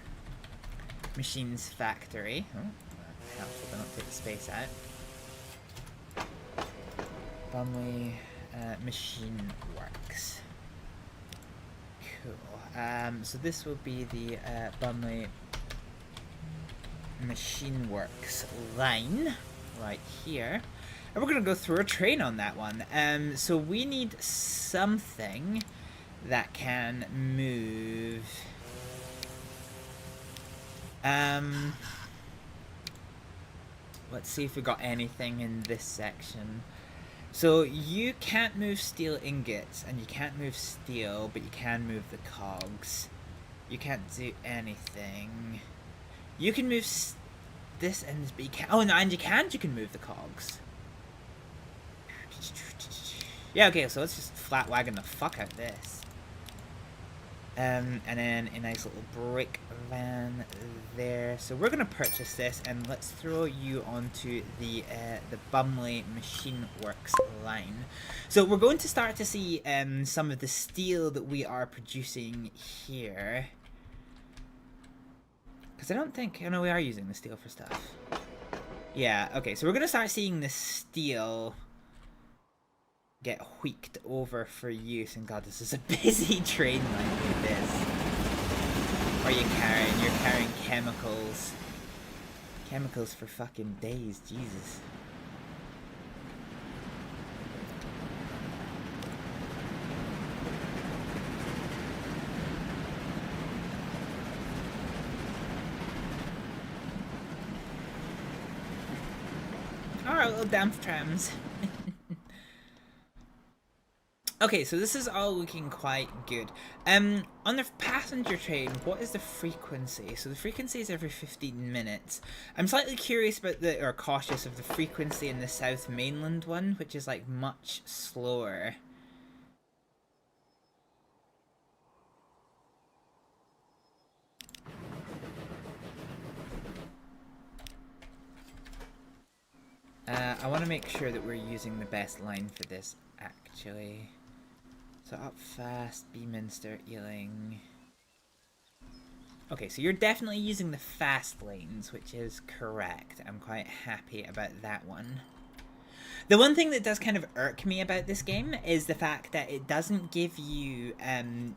Machines Factory. Oh, helpful to not take the space out. Bumley Machine Works. Cool. So this will be the Bumley Machine Works line right here. And we're going to go through a train on that one. So we need something that can move... let's see if we got anything in this section. So you can't move steel ingots, and you can't move steel, but you can move the cogs. You can't do anything. You can move this and this, but you can't... Oh, no, and you can move the cogs. Yeah, okay, so let's just flat wagon the fuck out of this. And then a nice little brick van there. So we're gonna purchase this, and let's throw you onto the Bumley Machine Works line. So we're going to start to see some of the steel that we are producing here. Because I don't think, oh no, we are using the steel for stuff. Yeah, okay, so we're gonna start seeing the steel get wheeked over for use. And god, this is a busy train line like this. What are you carrying? You're carrying chemicals. Chemicals for fucking days, Jesus. Alright, little damp trams. Okay, so this is all looking quite good. On the passenger train, what is the frequency? So the frequency is every 15 minutes. I'm slightly curious about or cautious of the frequency in the South Mainland one, which is like much slower. I want to make sure that we're using the best line for this, actually. So up fast, Beaminster, Ealing. Okay, so you're definitely using the fast lanes, which is correct. I'm quite happy about that one. The one thing that does kind of irk me about this game is the fact that it doesn't give you,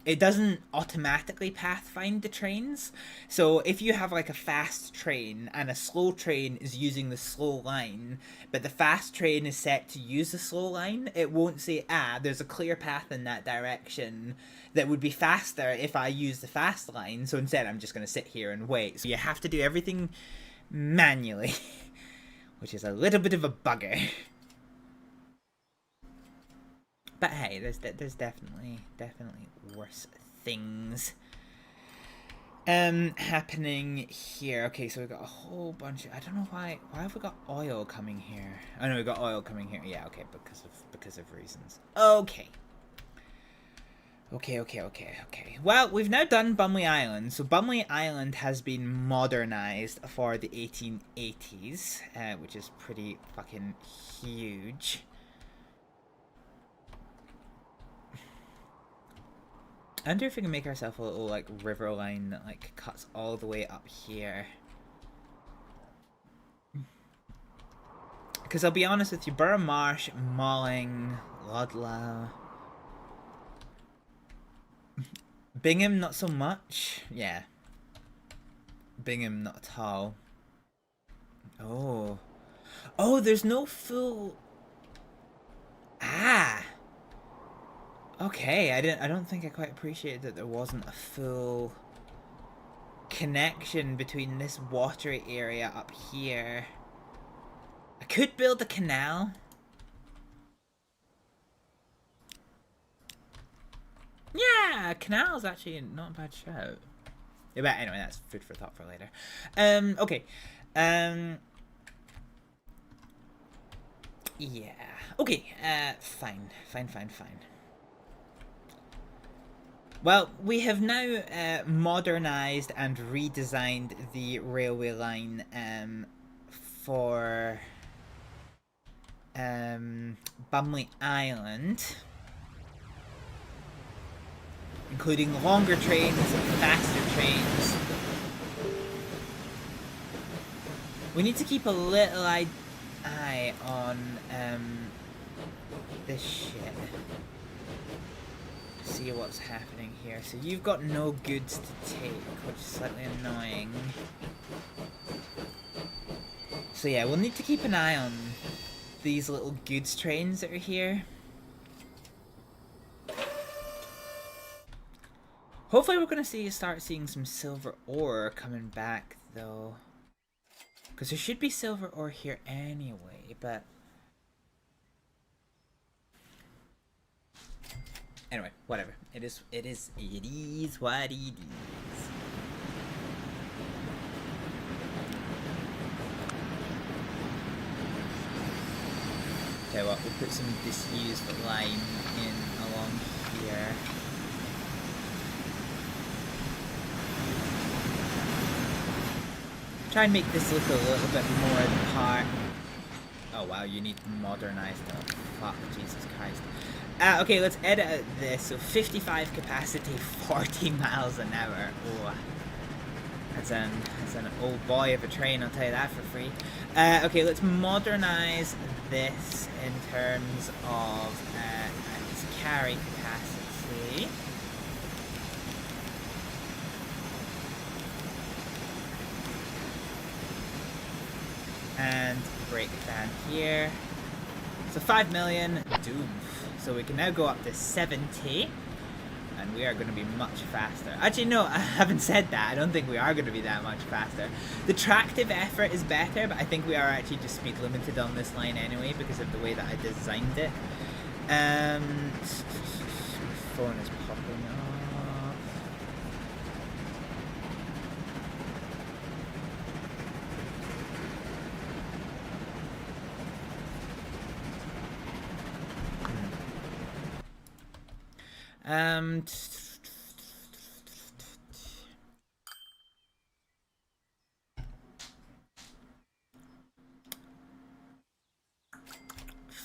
it doesn't automatically pathfind the trains. So if you have like a fast train and a slow train is using the slow line, but the fast train is set to use the slow line, it won't say, ah, there's a clear path in that direction that would be faster if I use the fast line. So instead I'm just going to sit here and wait. So you have to do everything manually, which is a little bit of a bugger. But hey, there's definitely worse things happening here. Okay, so we've got a whole bunch of, I don't know why have we got oil coming here? Oh no, we got oil coming here. Yeah, okay, because of reasons. Okay. Okay. Well, we've now done Bumley Island. So Bumley Island has been modernized for the 1880s, which is pretty fucking huge. I wonder if we can make ourselves a little, like, river line that, like, cuts all the way up here. Because I'll be honest with you, Borough Marsh, Malling, Ludlow... Bingham, not so much. Yeah. Bingham, not at all. Oh. Oh, there's no full... Ah! Okay, I don't think I quite appreciated that there wasn't a full connection between this watery area up here. I could build a canal. Yeah, a canal is actually not a bad shout. Yeah, but anyway, that's food for thought for later. Okay. Yeah. Okay, fine. Well, we have now modernized and redesigned the railway line for Bumley Island, including longer trains and faster trains. We need to keep a little eye on this shit. See what's happening here. So you've got no goods to take, which is slightly annoying. So yeah, we'll need to keep an eye on these little goods trains that are here. Hopefully we're gonna start seeing some silver ore coming back though. Because there should be silver ore here anyway, but... Anyway, whatever. It is what it is. Okay, you what, we'll put some disused line in along here. Try and make this look a little bit more the part. Oh wow, you need modernized. Oh fuck, Jesus Christ. Okay, let's edit this. So 55 capacity, 40 miles an hour. Oh, that's an old boy of a train, I'll tell you that for free. Okay, let's modernize this in terms of its carry capacity. And break down here. So 5 million, doom. So we can now go up to 70. And we are going to be much faster. Actually, no, I haven't said that. I don't think we are going to be that much faster. The tractive effort is better, but I think we are actually just speed limited on this line anyway because of the way that I designed it. Phone is popping off.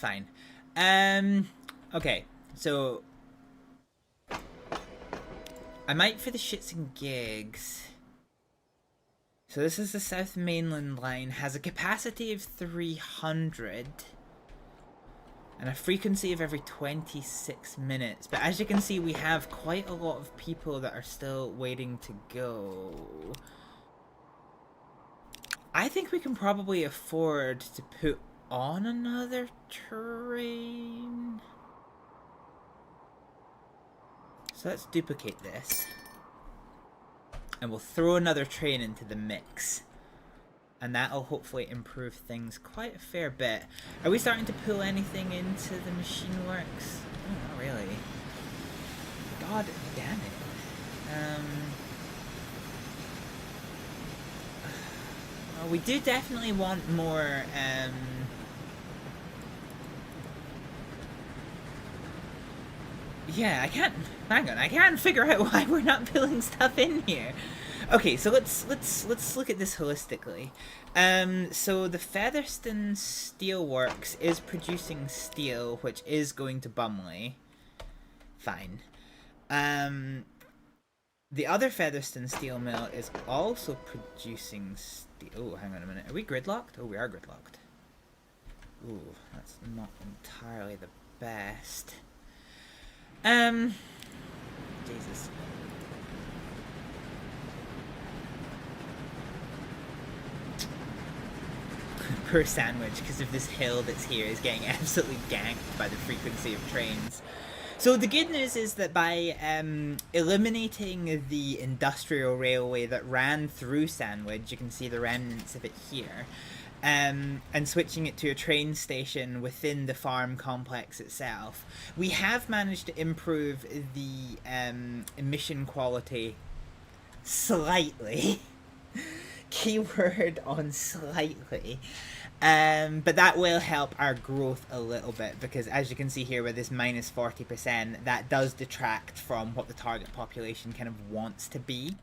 Fine. Okay, so I might, for the shits and gigs. So this is the South Mainland line, has a capacity of 300 and a frequency of every 26 minutes. But as you can see, we have quite a lot of people that are still waiting to go. I think we can probably afford to put on another train. So let's duplicate this. And we'll throw another train into the mix. And that'll hopefully improve things quite a fair bit. Are we starting to pull anything into the machine works? Oh, not really. God damn it. Well, we do definitely want more, yeah, hang on, I can't figure out why we're not pulling stuff in here. Okay, so let's look at this holistically. So the Featherstone Steelworks is producing steel, which is going to Bumley. Fine. The other Featherstone Steel Mill is also producing steel. Oh, hang on a minute. Are we gridlocked? Oh, we are gridlocked. Ooh, that's not entirely the best. Jesus. Poor Sandwich, because of this hill that's here, is getting absolutely ganked by the frequency of trains. So the good news is that by eliminating the industrial railway that ran through Sandwich, you can see the remnants of it here, and switching it to a train station within the farm complex itself, we have managed to improve the emission quality slightly. Keyword on slightly. But that will help our growth a little bit, because as you can see here with this minus 40%, that does detract from what the target population kind of wants to be.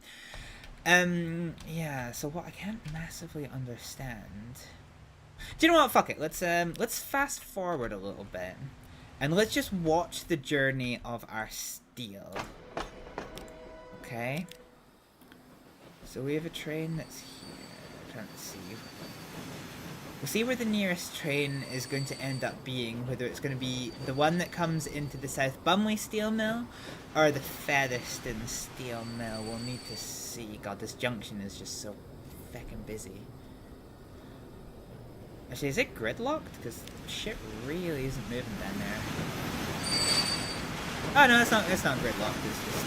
Yeah, so what I can't massively understand... Do you know what? Fuck it. Let's fast forward a little bit. And let's just watch the journey of our steel. Okay. So we have a train that's here. I'm trying to see. We'll see where the nearest train is going to end up being, whether it's going to be the one that comes into the South Bumley Steel Mill or the Featherstone Steel Mill. We'll need to see. God, this junction is just so feckin' busy. Actually, is it gridlocked? Because shit really isn't moving down there. Oh no, it's not gridlocked. It's just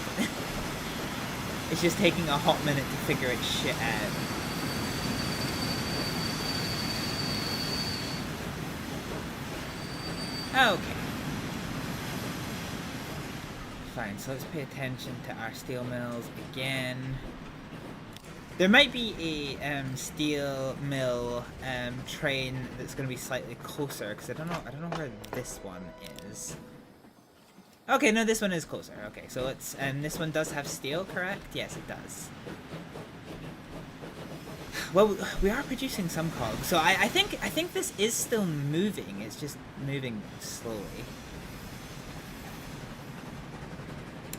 it's just taking a hot minute to figure its shit out. Okay. Fine, so let's pay attention to our steel mills again. There might be a steel mill train that's going to be slightly closer because I don't know where this one is. Okay, no, this one is closer. Okay, so it's this one does have steel, correct? Yes, it does. Well, we are producing some cogs, so I think this is still moving. It's just moving slowly.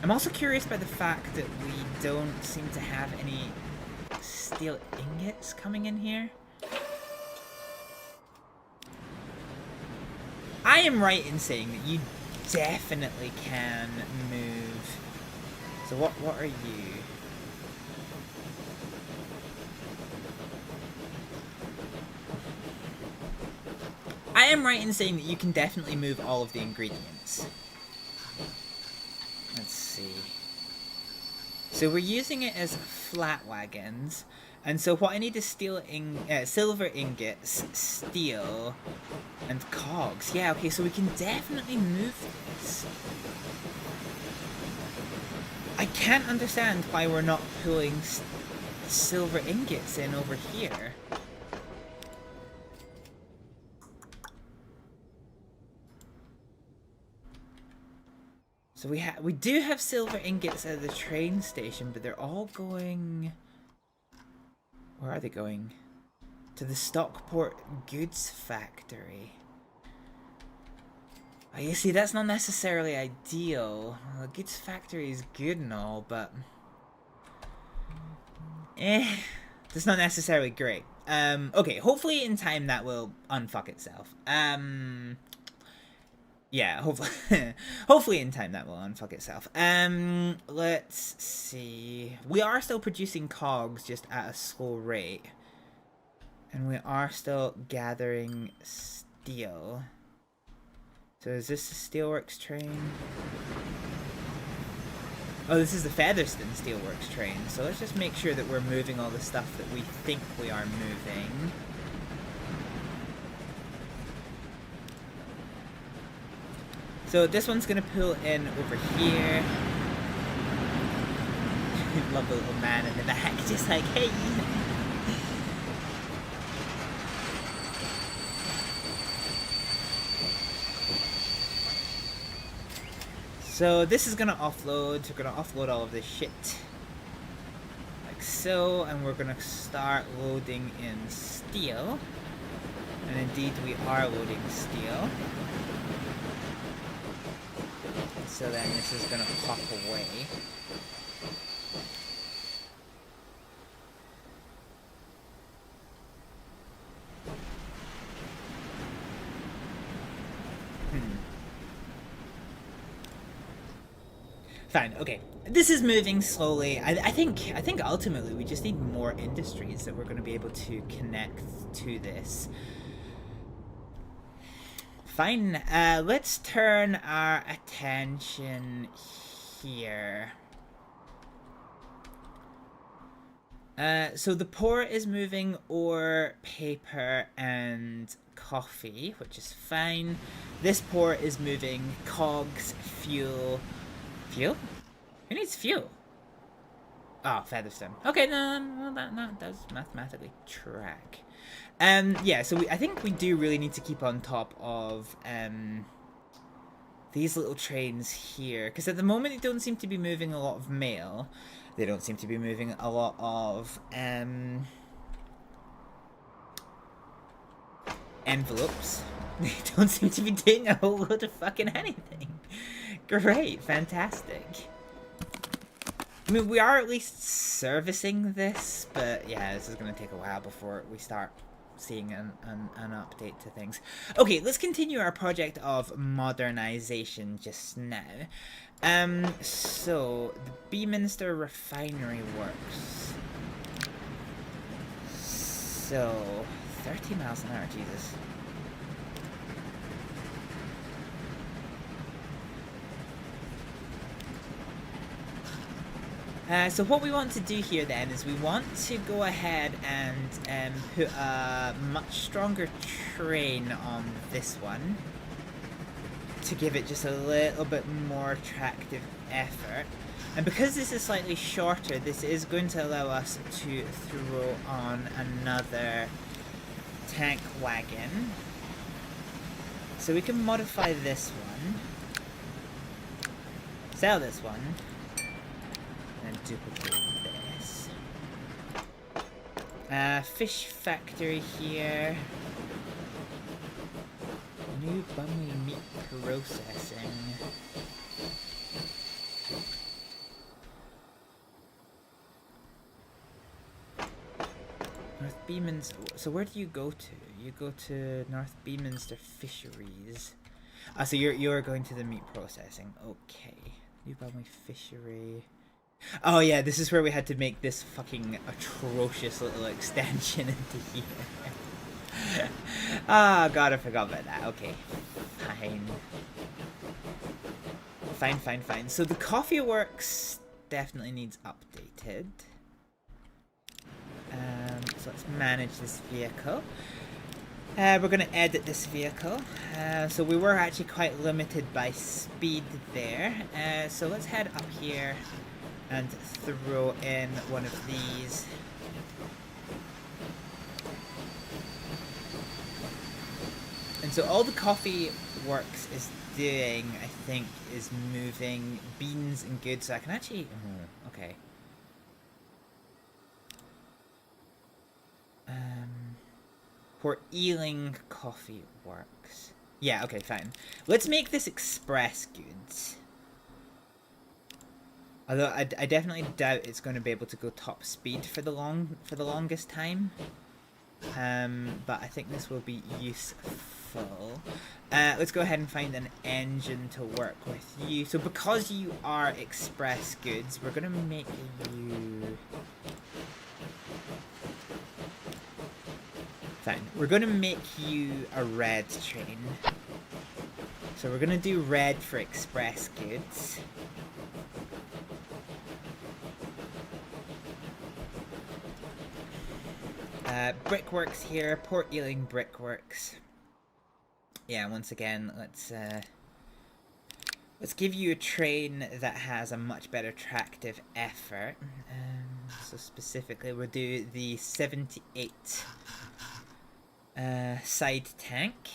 I'm also curious by the fact that we don't seem to have any steel ingots coming in here. I am right in saying that you definitely can move. So what are you? I am right in saying that you can definitely move all of the ingredients. Let's see. So we're using it as flat wagons, and so what I need is silver ingots, steel, and cogs. Yeah, okay, so we can definitely move this. I can't understand why we're not pulling silver ingots in over here. So we do have silver ingots at the train station, but they're all going... Where are they going? To the Stockport Goods Factory. Oh, you see, that's not necessarily ideal. Well, the Goods Factory is good and all, but... That's not necessarily great. Okay, hopefully in time that will unfuck itself. Yeah, hopefully in time that will unfuck itself. Let's see. We are still producing cogs, just at a slow rate. And we are still gathering steel. So is this the Steelworks train? Oh, this is the Featherston Steelworks train. So let's just make sure that we're moving all the stuff that we think we are moving. So this one's gonna pull in over here. Love the little man in the back, just like, hey! So this is gonna offload. We're gonna offload all of this shit. Like so, and we're gonna start loading in steel. And indeed we are loading steel. So then this is gonna pop away. Fine, okay. This is moving slowly. I think ultimately we just need more industries that we're gonna be able to connect to this. Fine, let's turn our attention here. So the port is moving ore, paper, and coffee, which is fine. This port is moving cogs, fuel. Fuel? Who needs fuel? Oh, Featherstone. Okay, no, that does mathematically track. Yeah, so I think we do really need to keep on top of these little trains here, because at the moment they don't seem to be moving a lot of mail. They don't seem to be moving a lot of envelopes. They don't seem to be doing a whole lot of fucking anything. Great, fantastic. I mean, we are at least servicing this, but yeah, this is going to take a while before we start seeing an update to things. Okay, let's continue our project of modernization just now. So, the Beaminster Refinery works. So, 30 miles an hour, Jesus. So what we want to do here then is we want to go ahead and put a much stronger train on this one to give it just a little bit more attractive effort. And because this is slightly shorter, this is going to allow us to throw on another tank wagon. So we can modify this one, sell this one, and then duplicate this. Fish factory here. New Bumley meat processing. North Beeminster. So where do you go to? You go to North Beeminster Fisheries. Ah, so you're going to the meat processing. Okay. New Bumley Fishery. Oh yeah, this is where we had to make this fucking atrocious little extension into here. Ah, oh, God, I forgot about that. Okay. Fine. So the coffee works definitely needs updated. So let's manage this vehicle. We're going to edit this vehicle. So we were actually quite limited by speed there. So let's head up here and throw in one of these. And so all the coffee works is doing, I think, is moving beans and goods. So I can actually... okay. Port Ealing coffee works. Yeah, okay, fine. Let's make this express goods. Although I definitely doubt it's going to be able to go top speed for the longest time. But I think this will be useful. Let's go ahead and find an engine to work with you. So because you are express goods, we're going to make you... Fine. We're going to make you a red train. So we're going to do red for express goods. Brickworks here, Port Ealing Brickworks. Yeah, once again, let's give you a train that has a much better tractive effort. So specifically, we'll do the 78 side tank.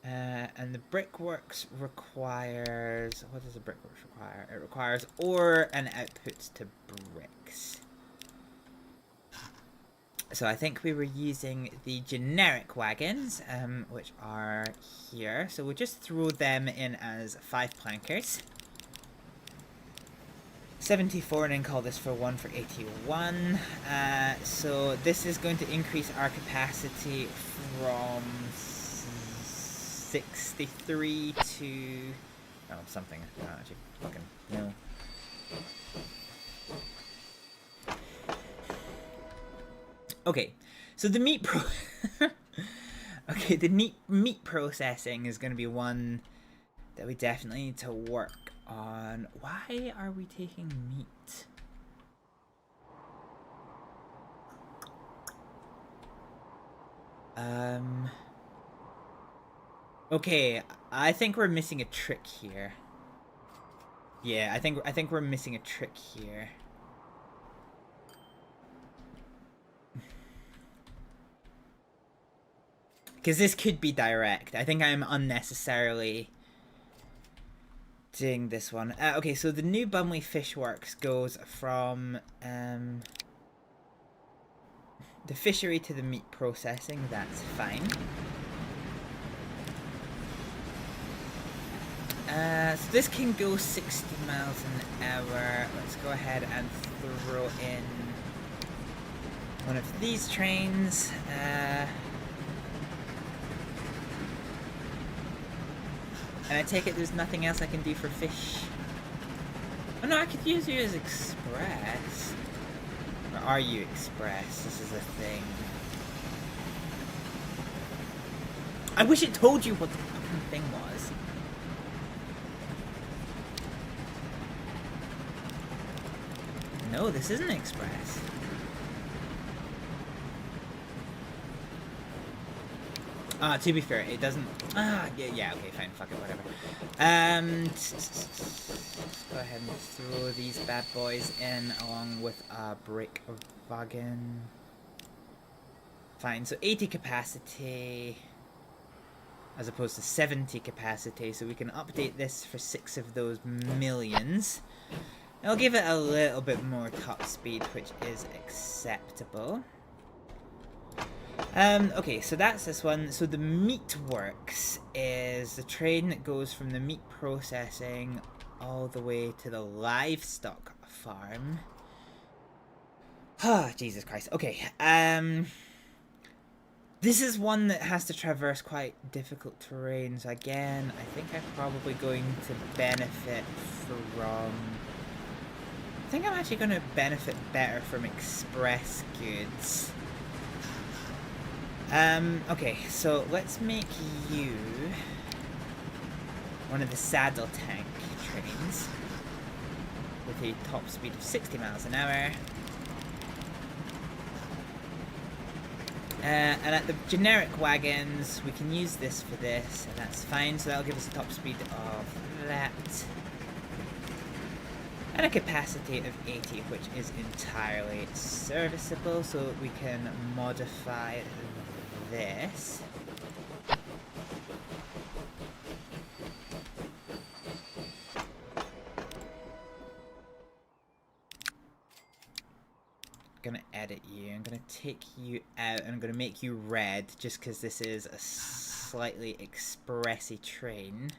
And the Brickworks requires... What does the Brickworks require? It requires ore and outputs to bricks. So I think we were using the generic wagons, which are here. So we'll just throw them in as 5 plankers. 74 and then call this for 1 for 81. So this is going to increase our capacity from 63 to... Oh, something. I don't actually fucking know. Okay, so the meat okay, the meat processing is going to be one that we definitely need to work on. Why are we taking meat? Okay, I think we're missing a trick here. Yeah, I think we're missing a trick here. Because this could be direct. I think I'm unnecessarily doing this one. Okay, so the new Bumley Fishworks goes from the fishery to the meat processing. That's fine. So this can go 60 miles an hour. Let's go ahead and throw in one of these trains. And I take it there's nothing else I can do for fish. Oh no, I could use you as express. Or are you express? This is a thing. I wish it told you what the fucking thing was. No, this isn't express. To be fair, it doesn't... yeah, okay, fine, fuck it, whatever. Go ahead and throw these bad boys in along with a brick wagon. Fine, so 80 capacity as opposed to 70 capacity, so we can update this for 6 of those millions. I'll give it a little bit more top speed, which is acceptable. Okay, so that's this one. So the meat works is the train that goes from the meat processing all the way to the livestock farm. Ah, Jesus Christ. Okay, this is one that has to traverse quite difficult terrain, so again, I think I'm probably going to benefit from... I think I'm actually going to benefit better from express goods. Okay, so let's make you one of the saddle tank trains with a top speed of 60 miles an hour. And at the generic wagons, we can use this for this, and that's fine, so that'll give us a top speed of that. And a capacity of 80, which is entirely serviceable, so we can modify this. I'm gonna edit you, I'm gonna take you out, and I'm gonna make you red, just because this is a slightly expressy train.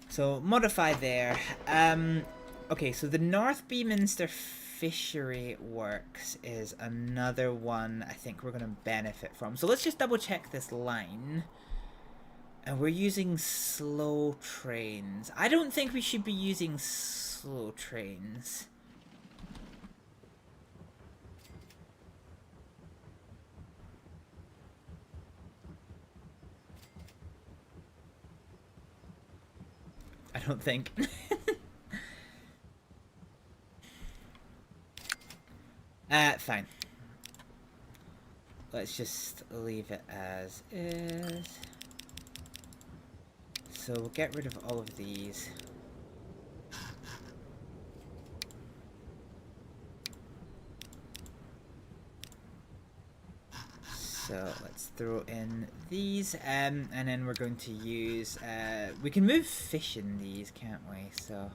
So, modify there. Okay, so the North Beaminster Fishery Works is another one I think we're gonna benefit from. So let's just double check this line. And we're using slow trains. I don't think we should be using slow trains. I don't think. Fine. Let's just leave it as is. So we'll get rid of all of these. So let's throw in these, and then we're going to use, we can move fish in these, can't we? So,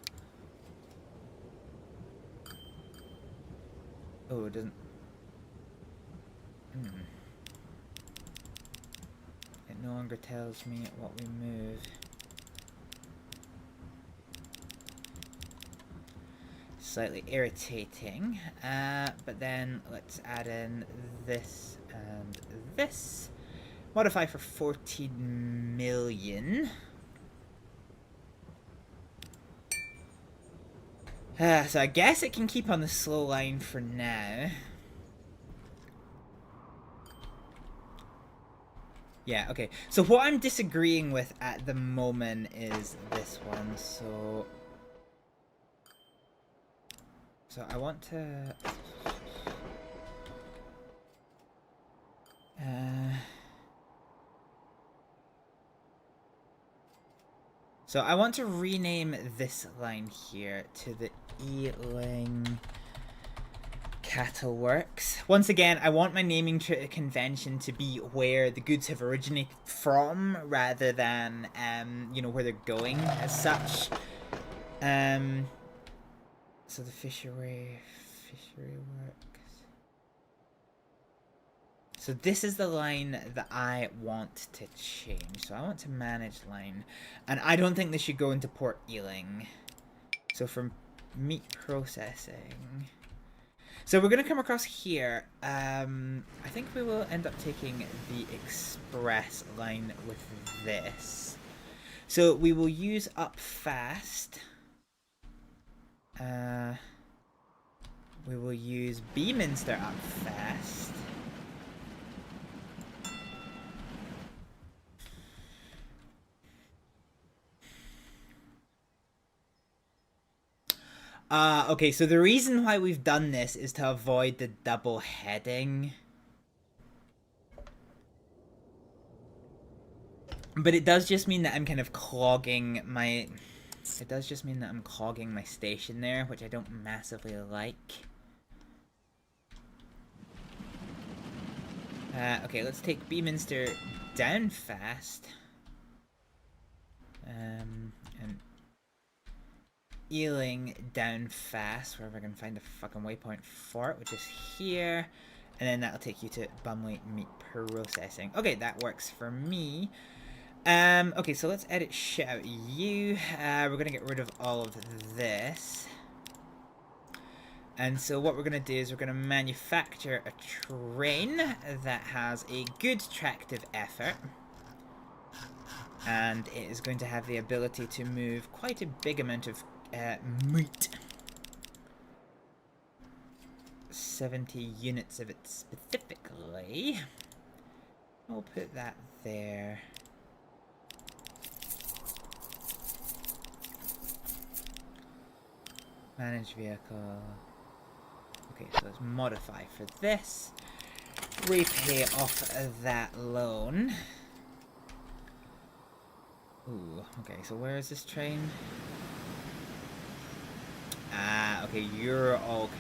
oh, it doesn't, it no longer tells me what we move. Slightly irritating, but then let's add in this and this. Modify for 14 million. So I guess it can keep on the slow line for now. Yeah, okay. So what I'm disagreeing with at the moment is this one, so I want to... so I want to rename this line here to the Ealing Cattle Works. Once again, I want my naming convention to be where the goods have originated from, rather than, you know, where they're going as such. So the fishery works. So this is the line that I want to change. So I want to manage line. And I don't think this should go into Port Ealing. So from meat processing. So we're going to come across here. I think we will end up taking the express line with this. So we will use up fast. We will use Beaminster up fast. Okay, so the reason why we've done this is to avoid the double heading. But it does just mean that I'm kind of clogging my... It does just mean that I'm clogging my station there, which I don't massively like. Okay, let's take Beaminster down fast. And Ealing down fast, wherever I can find a fucking waypoint for it, which is here. And then that'll take you to Bumley Meat Processing. Okay, that works for me. Okay, so let's edit shit out you. We're gonna get rid of all of this. And so what we're gonna do is we're gonna manufacture a train that has a good tractive effort. And it is going to have the ability to move quite a big amount of meat. 70 units of it specifically. We'll put that there. Manage vehicle. Okay, so let's modify for this. Repay off that loan. Ooh, okay, so where is this train? Ah, okay, you're all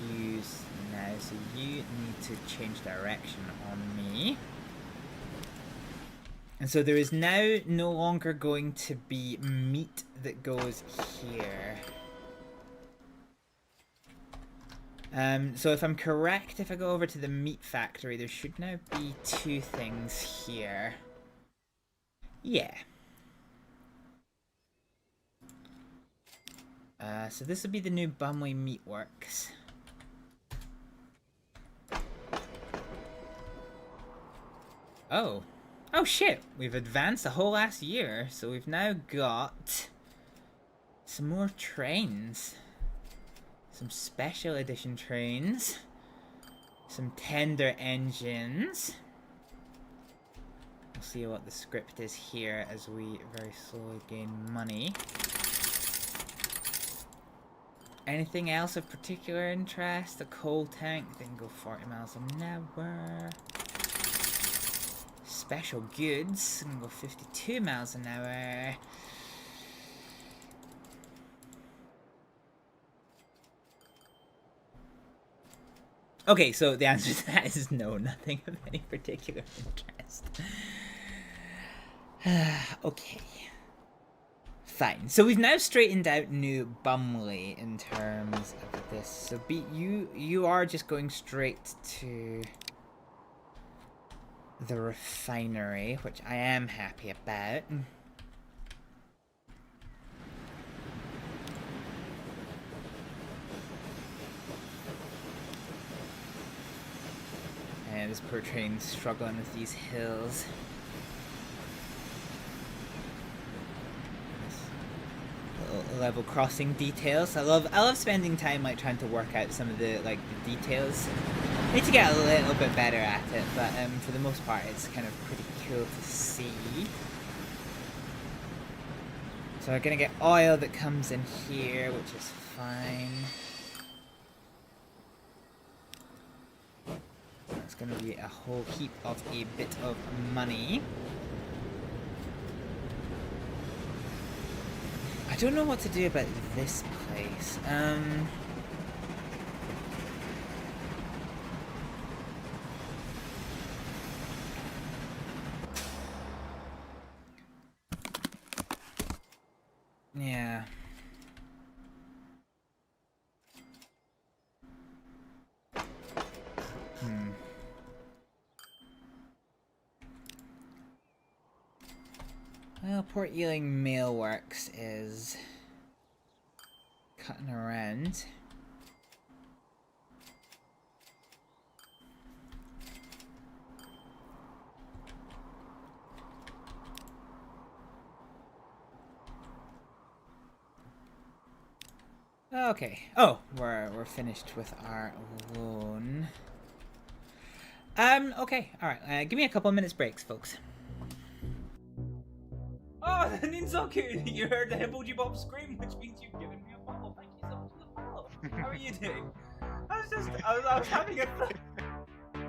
confused now, so you need to change direction on me. And so there is now no longer going to be meat that goes here. So if I'm correct, if I go over to the meat factory, there should now be 2 things here. Yeah. So this will be the new Bumley Meat Works. Oh. Oh shit, we've advanced a whole last year, so we've now got some more trains. Some special edition trains. Some tender engines. We'll see what the script is here as we very slowly gain money. Anything else of particular interest? The coal tank can go 40 miles an hour. Special goods can go 52 miles an hour. Okay, so the answer to that is no, nothing of any particular interest. Okay. Fine. So we've now straightened out New Bumley in terms of this. So you are just going straight to the refinery, which I am happy about. And this poor train's struggling with these hills. Little level crossing details. I love spending time like trying to work out some of the the details. I need to get a little bit better at it, but for the most part it's kind of pretty cool to see. So we're gonna get oil that comes in here, which is fine. It's gonna be a whole heap of a bit of money. I don't know what to do about this place. Yeah. Well, Port Ealing Mail Works is cutting around. Okay. Oh, we're finished with our loan. Okay. All right. Give me a couple of minutes breaks, folks. Oh, Ninzoku! You heard the Hibble Bob scream, which means you've given me a follow. Thank you so much for the follow. How are you doing? I was having a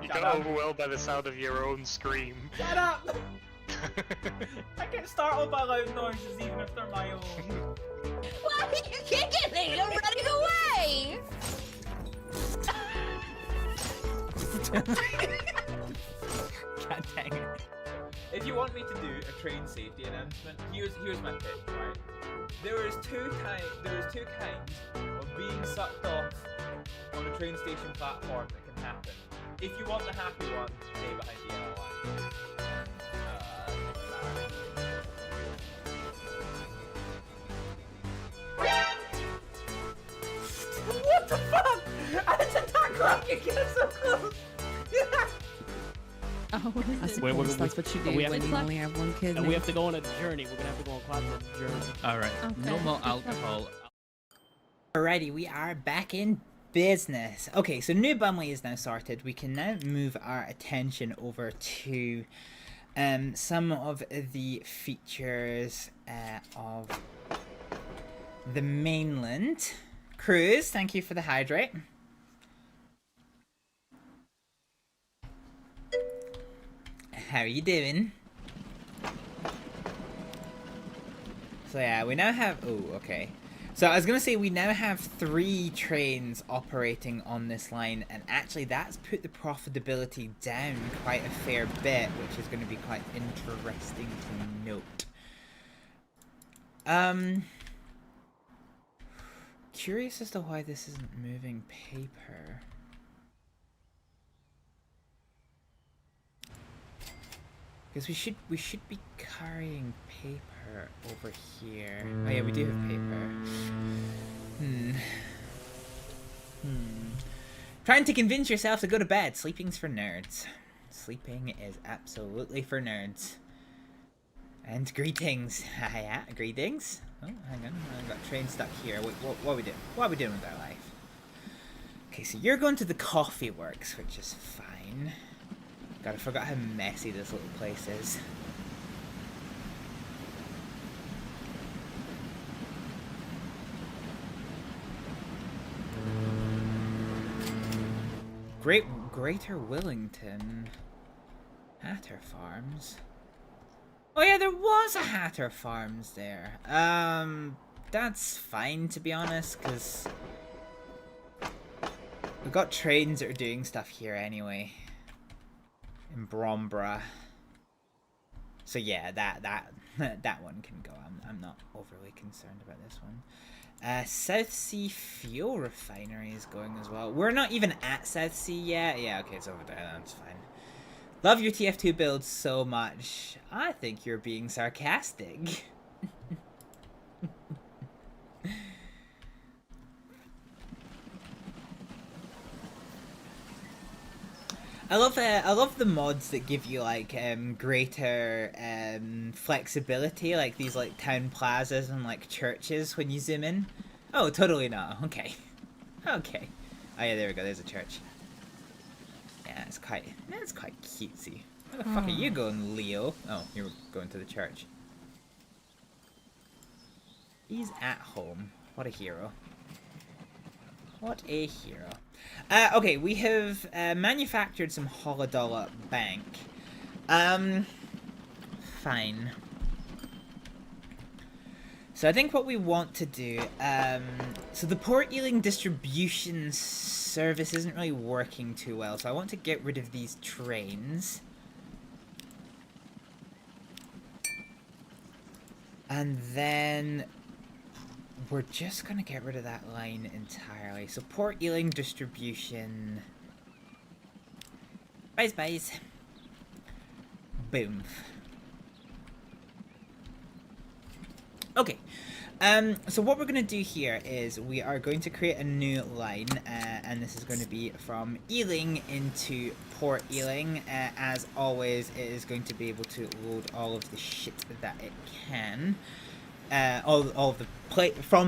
You Shut got up. overwhelmed by the sound of your own scream. Shut up! I get startled by loud noises even if they're my own. Why are you kicking me? You're running away! God dang it. If you want me to do a train safety announcement, here's my pitch, right? There is two kinds of being sucked off on a train station platform that can happen. If you want the happy one, stay behind the yellow line. What the fuck? I had to talk like you get so close. Oh, what is I it? suppose That's what you do we have when to- you only have one kid. And we have to go on a journey. We're gonna have to go on quite a journey. Alright, no Okay. more alcohol. Alrighty, we are back in business. Okay, so New Bumley is now sorted. We can now move our attention over to some of the features of the mainland. Cruz, thank you for the hydrate. How are you doing? So yeah, we now have... Oh, okay. So I was going to say we now have 3 trains operating on this line, and actually that's put the profitability down quite a fair bit, which is going to be quite interesting to note. Curious as to why this isn't moving paper. Because we should be carrying paper over here. Oh yeah, we do have paper. Trying to convince yourself to go to bed. Sleeping's for nerds. Sleeping is absolutely for nerds. And greetings. Yeah, greetings. Oh, hang on. I got a train stuck here. Wait, what are we doing? What are we doing with our life? Okay, so you're going to the coffee works, which is fine. God, I forgot how messy this little place is. Greater Willington. Hatter Farms. Oh yeah, there was a Hatter Farms there. That's fine to be honest, because we've got trains that are doing stuff here anyway. In Bromborough. So yeah, that one can go. I'm not overly concerned about this one. South Sea Fuel Refinery is going as well. We're not even at South Sea yet. Yeah, okay, it's over there. That's fine. Love your TF2 build so much. I think you're being sarcastic. I love the mods that give you like greater flexibility, like these like town plazas and like churches when you zoom in. Oh, totally not. Okay. Okay. Oh yeah, there we go. There's a church. Yeah, it's quite cutesy. Where the fuck are you going, Leo? Oh, you're going to the church. He's at home. What a hero. What a hero. Okay, we have manufactured some Holodollar Bank. Fine. So I think what we want to do, so the Port Ealing distribution service isn't really working too well, so I want to get rid of these trains. And then we're just gonna get rid of that line entirely. So Port Ealing distribution. Buys. Boom. Okay. So what we're going to do here is we are going to create a new line, and this is going to be from Ealing into Port Ealing. As always, it is going to be able to load all of the shit that it can. From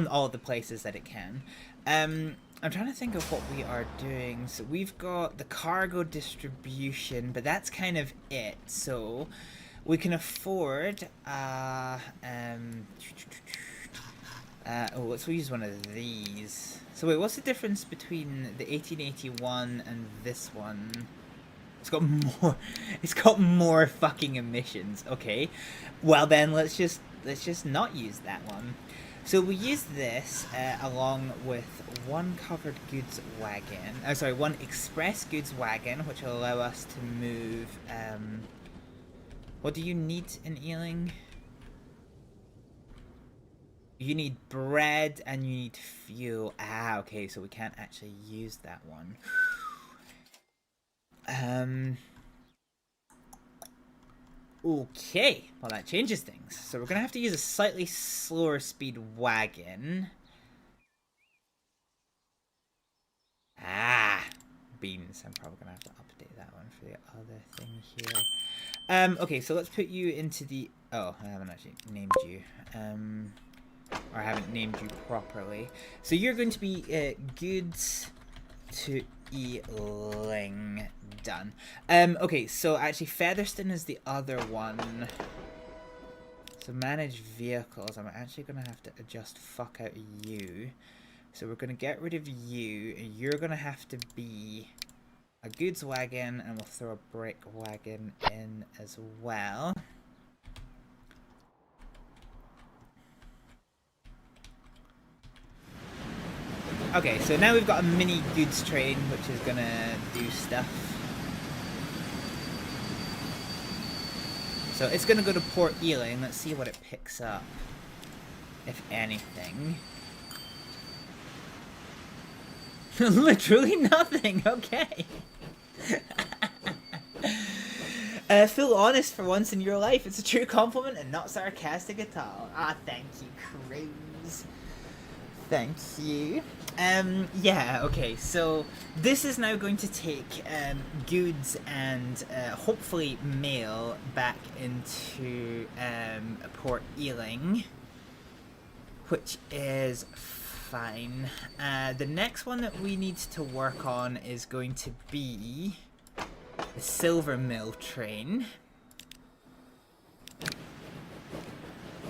all of the places that it can. I'm trying to think of what we are doing. So we've got the cargo distribution, but that's kind of it. So we can afford let's use one of these. So wait, what's the difference between the 1881 and this one? It's got more. It's got more fucking emissions. Okay, well then let's just not use that one. So we use this along with one covered goods wagon. Oh, sorry, one express goods wagon, which will allow us to move. What do you need in Ealing? You need bread and you need fuel. Ah, okay, so we can't actually use that one. Okay, well that changes things. So we're gonna have to use a slightly slower speed wagon. Ah, beans. I'm probably gonna have to update that one for the other thing here. Okay, so let's put you into the... Oh, I haven't actually named you. Or I haven't named you properly. So you're going to be goods to Ealing. Done. Okay, so actually Featherston is the other one. So manage vehicles. I'm actually going to have to adjust fuck out of you. So we're going to get rid of you. You're going to have to be a goods wagon, and we'll throw a brick wagon in as well. Okay, so now we've got a mini goods train, which is gonna do stuff. So it's gonna go to Port Ealing. Let's see what it picks up, if anything. Literally nothing, okay. Feel honest for once in your life. It's a true compliment and not sarcastic at all. Ah, thank you, Cruz. Thank you. Yeah, okay, so this is now going to take goods and hopefully mail back into Port Ealing, which is fine. The next one that we need to work on is going to be the Silver Mill train.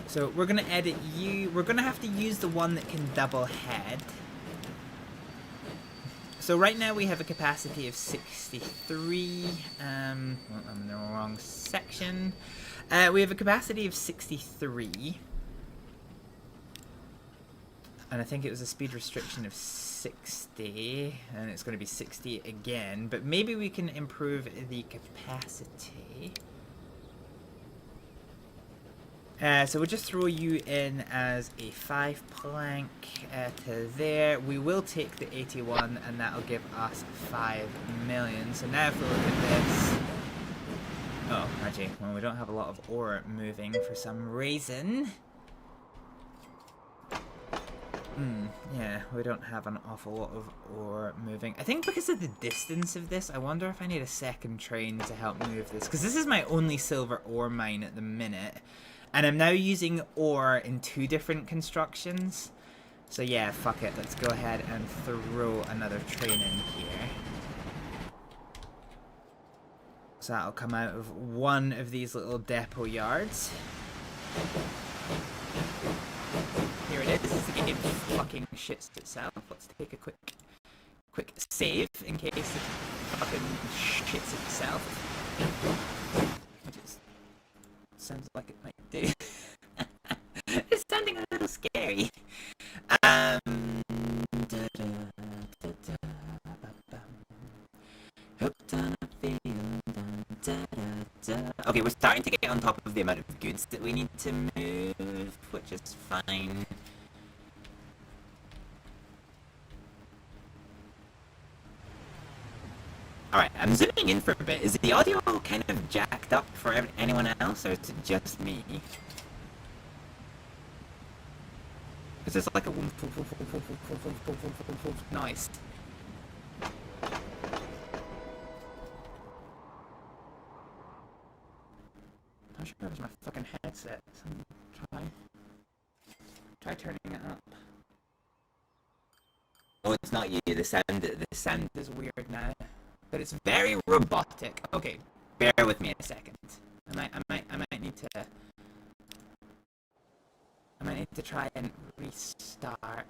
So we're going to edit you. We're going to have to use the one that can double head. So right now we have a capacity of 63. Well, I'm in the wrong section. We have a capacity of 63. And I think it was a speed restriction of 60. And it's going to be 60 again. But maybe we can improve the capacity. So we'll just throw you in as a 5 plank to there. We will take the 81 and that'll give us 5 million. So now if we look at this... Oh, actually, well, we don't have a lot of ore moving for some reason. Yeah, we don't have an awful lot of ore moving. I think because of the distance of this, I wonder if I need a second train to help move this. Because this is my only silver ore mine at the minute. And I'm now using ore in 2 different constructions. So yeah, fuck it. Let's go ahead and throw another train in here. So that'll come out of one of these little depot yards. Here it is. The game fucking shits itself. Let's take a quick save in case it fucking shits itself. Sounds like it might do. It's sounding a little scary. Okay, we're starting to get on top of the amount of goods that we need to move, which is fine. Alright, I'm zooming in for a bit. Is the audio kind of jacked up for anyone else, or is it just me? Is this like a noise? I'm sure it was my fucking headset. Try turning it up. Oh, it's not you. The sound is weird now. But it's very robotic. Okay, bear with me a second. I might need to try and restart.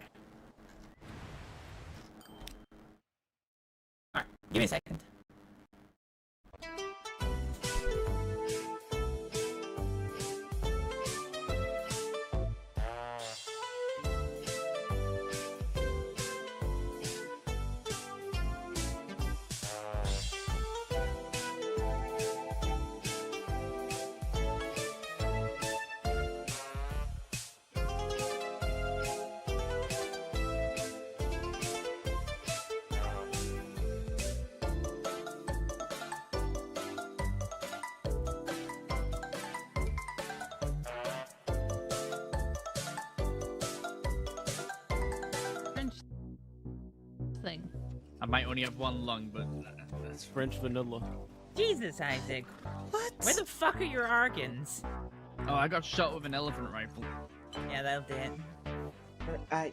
Alright, give me a second. thing? I might only have one lung, but That's French vanilla. Jesus, Isaac. What? Where the fuck are your organs? oh, I got shot with an elephant rifle. Yeah, that'll do it. Are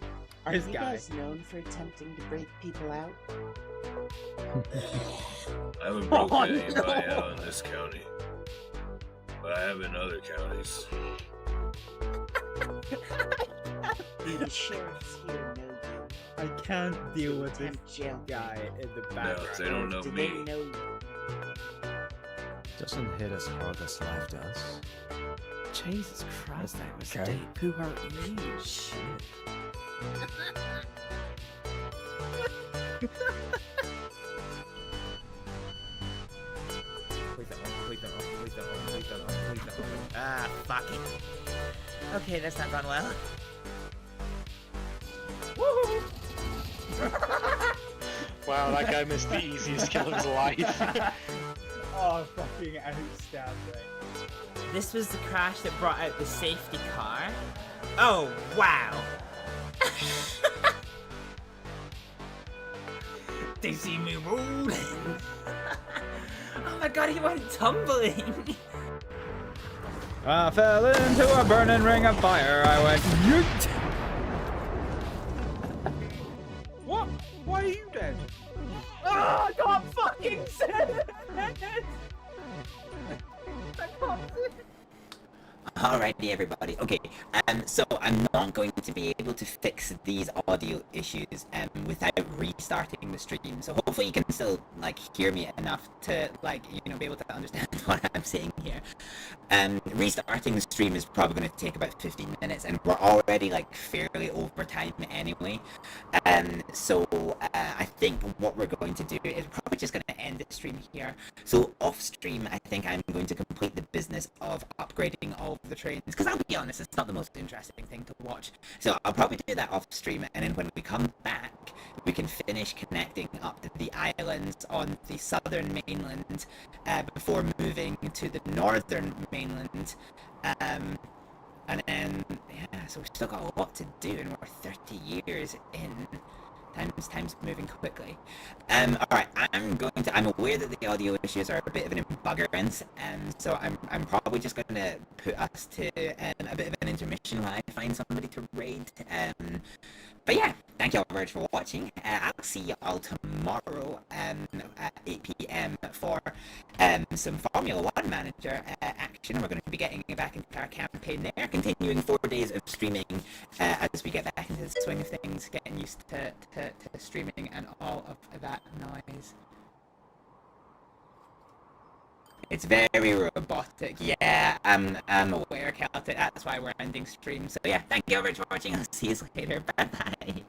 This you guy. guys known for attempting to break people out? I haven't broken Oh, anybody no. out in this county, but I have in other counties. The sheriffs here know you. I can't deal with this Attempt jail. guy in the No, background. they don't know Do me. they know you? Doesn't hit as hard as life does. Jesus Christ, that was Okay. deep. Who hurt you? Shit. Please don't open, please don't open, please don't open, please don't open, please don't open. Ah, fuck it. Okay, that's not gone well. Wow, that guy missed the easiest kill of his life. Oh, fucking outstanding. This was the crash that brought out the safety car. Oh, wow. They see me rolling. Oh my god, he went tumbling. I fell into a burning ring of fire. I went yeet. What? Why are you dead? Oh, I can't fucking say it. I can't say it. Alrighty, everybody. Okay, so I'm not going to be able to fix these audio issues without restarting the stream. So hopefully you can still like hear me enough to like be able to understand what I'm saying here. Restarting the stream is probably going to take about 15 minutes, and we're already like fairly over time anyway. So I think what we're going to do is probably just going to end the stream here. So off stream, I think I'm going to complete the business of upgrading all of the trains, because I'll be honest, it's not the most interesting thing to watch. So I'll probably do that off stream, and then when we come back, we can finish connecting up to the islands on the southern mainland before moving to the northern mainland. And then, yeah, so we've still got a lot to do, and we're 30 years in. Time's moving quickly. Alright, I'm aware that the audio issues are a bit of an embuggerance, so I'm probably just gonna put us to a bit of an intermission while I find somebody to raid. But yeah, thank you all very much for watching. I'll see you all tomorrow at 8 PM for some Formula 1 Manager action. We're going to be getting back into our campaign there, continuing 4 days of streaming as we get back into the swing of things, getting used to streaming and all of that noise. It's very robotic. Yeah, I'm aware, Celtic. That's why we're ending stream. So yeah, thank you very much for watching. I'll see you later. Bye bye.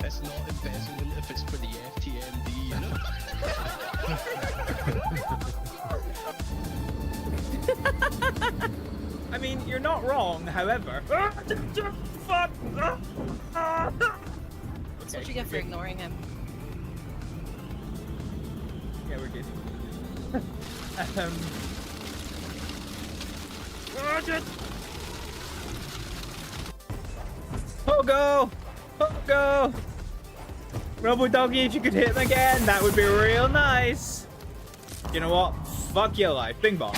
That's not embezzlement if it's for the FTMD, you know? I mean, you're not wrong, however. Fuck! That's what you get for ignoring him. Yeah, we're good. Pogo! Pogo! Robo Doggy, if you could hit him again, that would be real nice. You know what? Fuck your life. Bing bong.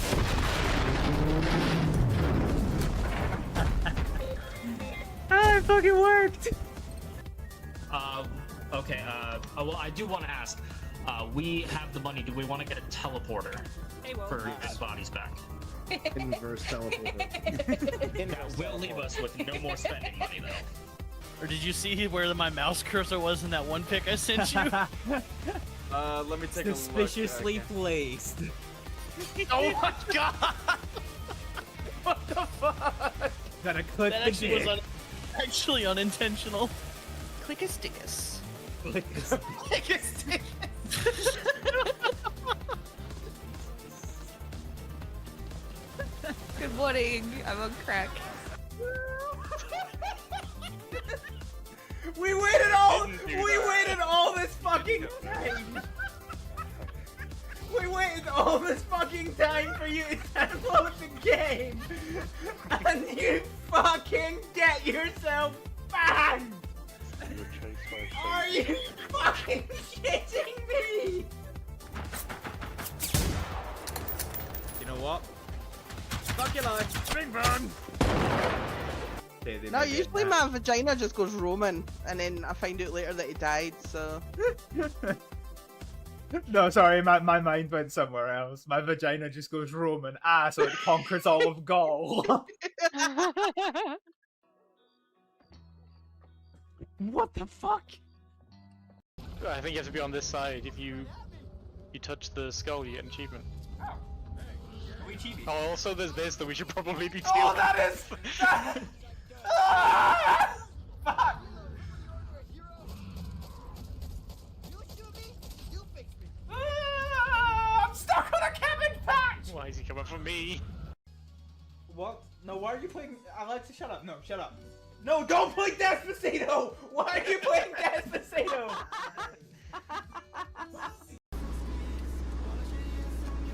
Ah, it fucking worked! Okay, well, I do want to ask, we have the money, do we want to get a teleporter for his bodies back? Inverse teleporter. That will leave us with no more spending money, though. Or did you see where my mouse cursor was in that one pic I sent you? Let me take Suspiciously a look. placed. Oh my god! What the fuck? Gotta click That the actually was dick. actually unintentional. Clickus dickus. Biggest dick. Good morning. I'm on crack. We waited all this fucking time. We waited all this fucking time for you to download the game, and you fucking get yourself banned. Are you fucking kidding me? You know what? Fuck your life. Big ban. No, usually my vagina just goes Roman, and then I find out later that he died, so... No, sorry, my mind went somewhere else. My vagina just goes Roman. So it conquers all of Gaul. What the fuck? I think you have to be on this side. If you touch the skull, you get an achievement. Oh, also there's this that we should probably be dealing Oh, that is... Fuck! I'm stuck on a cabin patch! Why is he coming for me? What? No, why are you playing... Alexa, shut up. No, shut up. No, don't play Despacito! Why are you playing Despacito?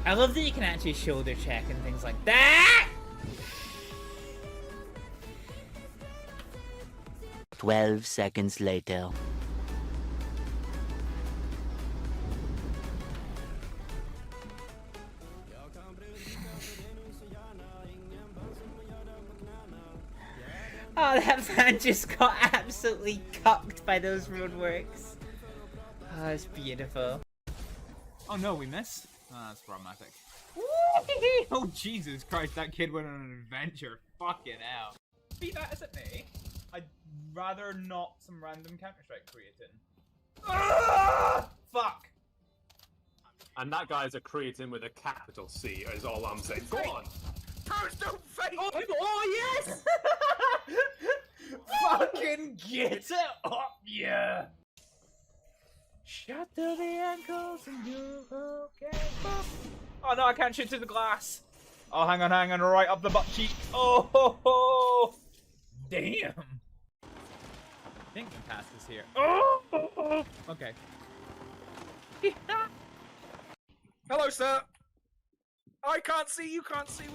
I love that you can actually shoulder check and things like that! 12 seconds later. Oh, that man just got absolutely cucked by those roadworks. Oh, it's beautiful. Oh no, we missed? Oh, that's problematic. Oh Jesus Christ, that kid went on an adventure. Fucking hell. Be that as it may, I'd rather not some random Counter-Strike creatine. Fuck! And that guy's a creatine with a capital C, is all I'm saying. Go on! Powers don't fade! Oh yes! Fucking get it up, yeah! Shut to the ankles and you're okay. Oh no, I can't shoot through the glass. Oh, hang on, right up the butt cheek. Oh, ho, ho. Damn. I think the pass is here. Oh, okay. Hello, sir. I can't see, you can't see.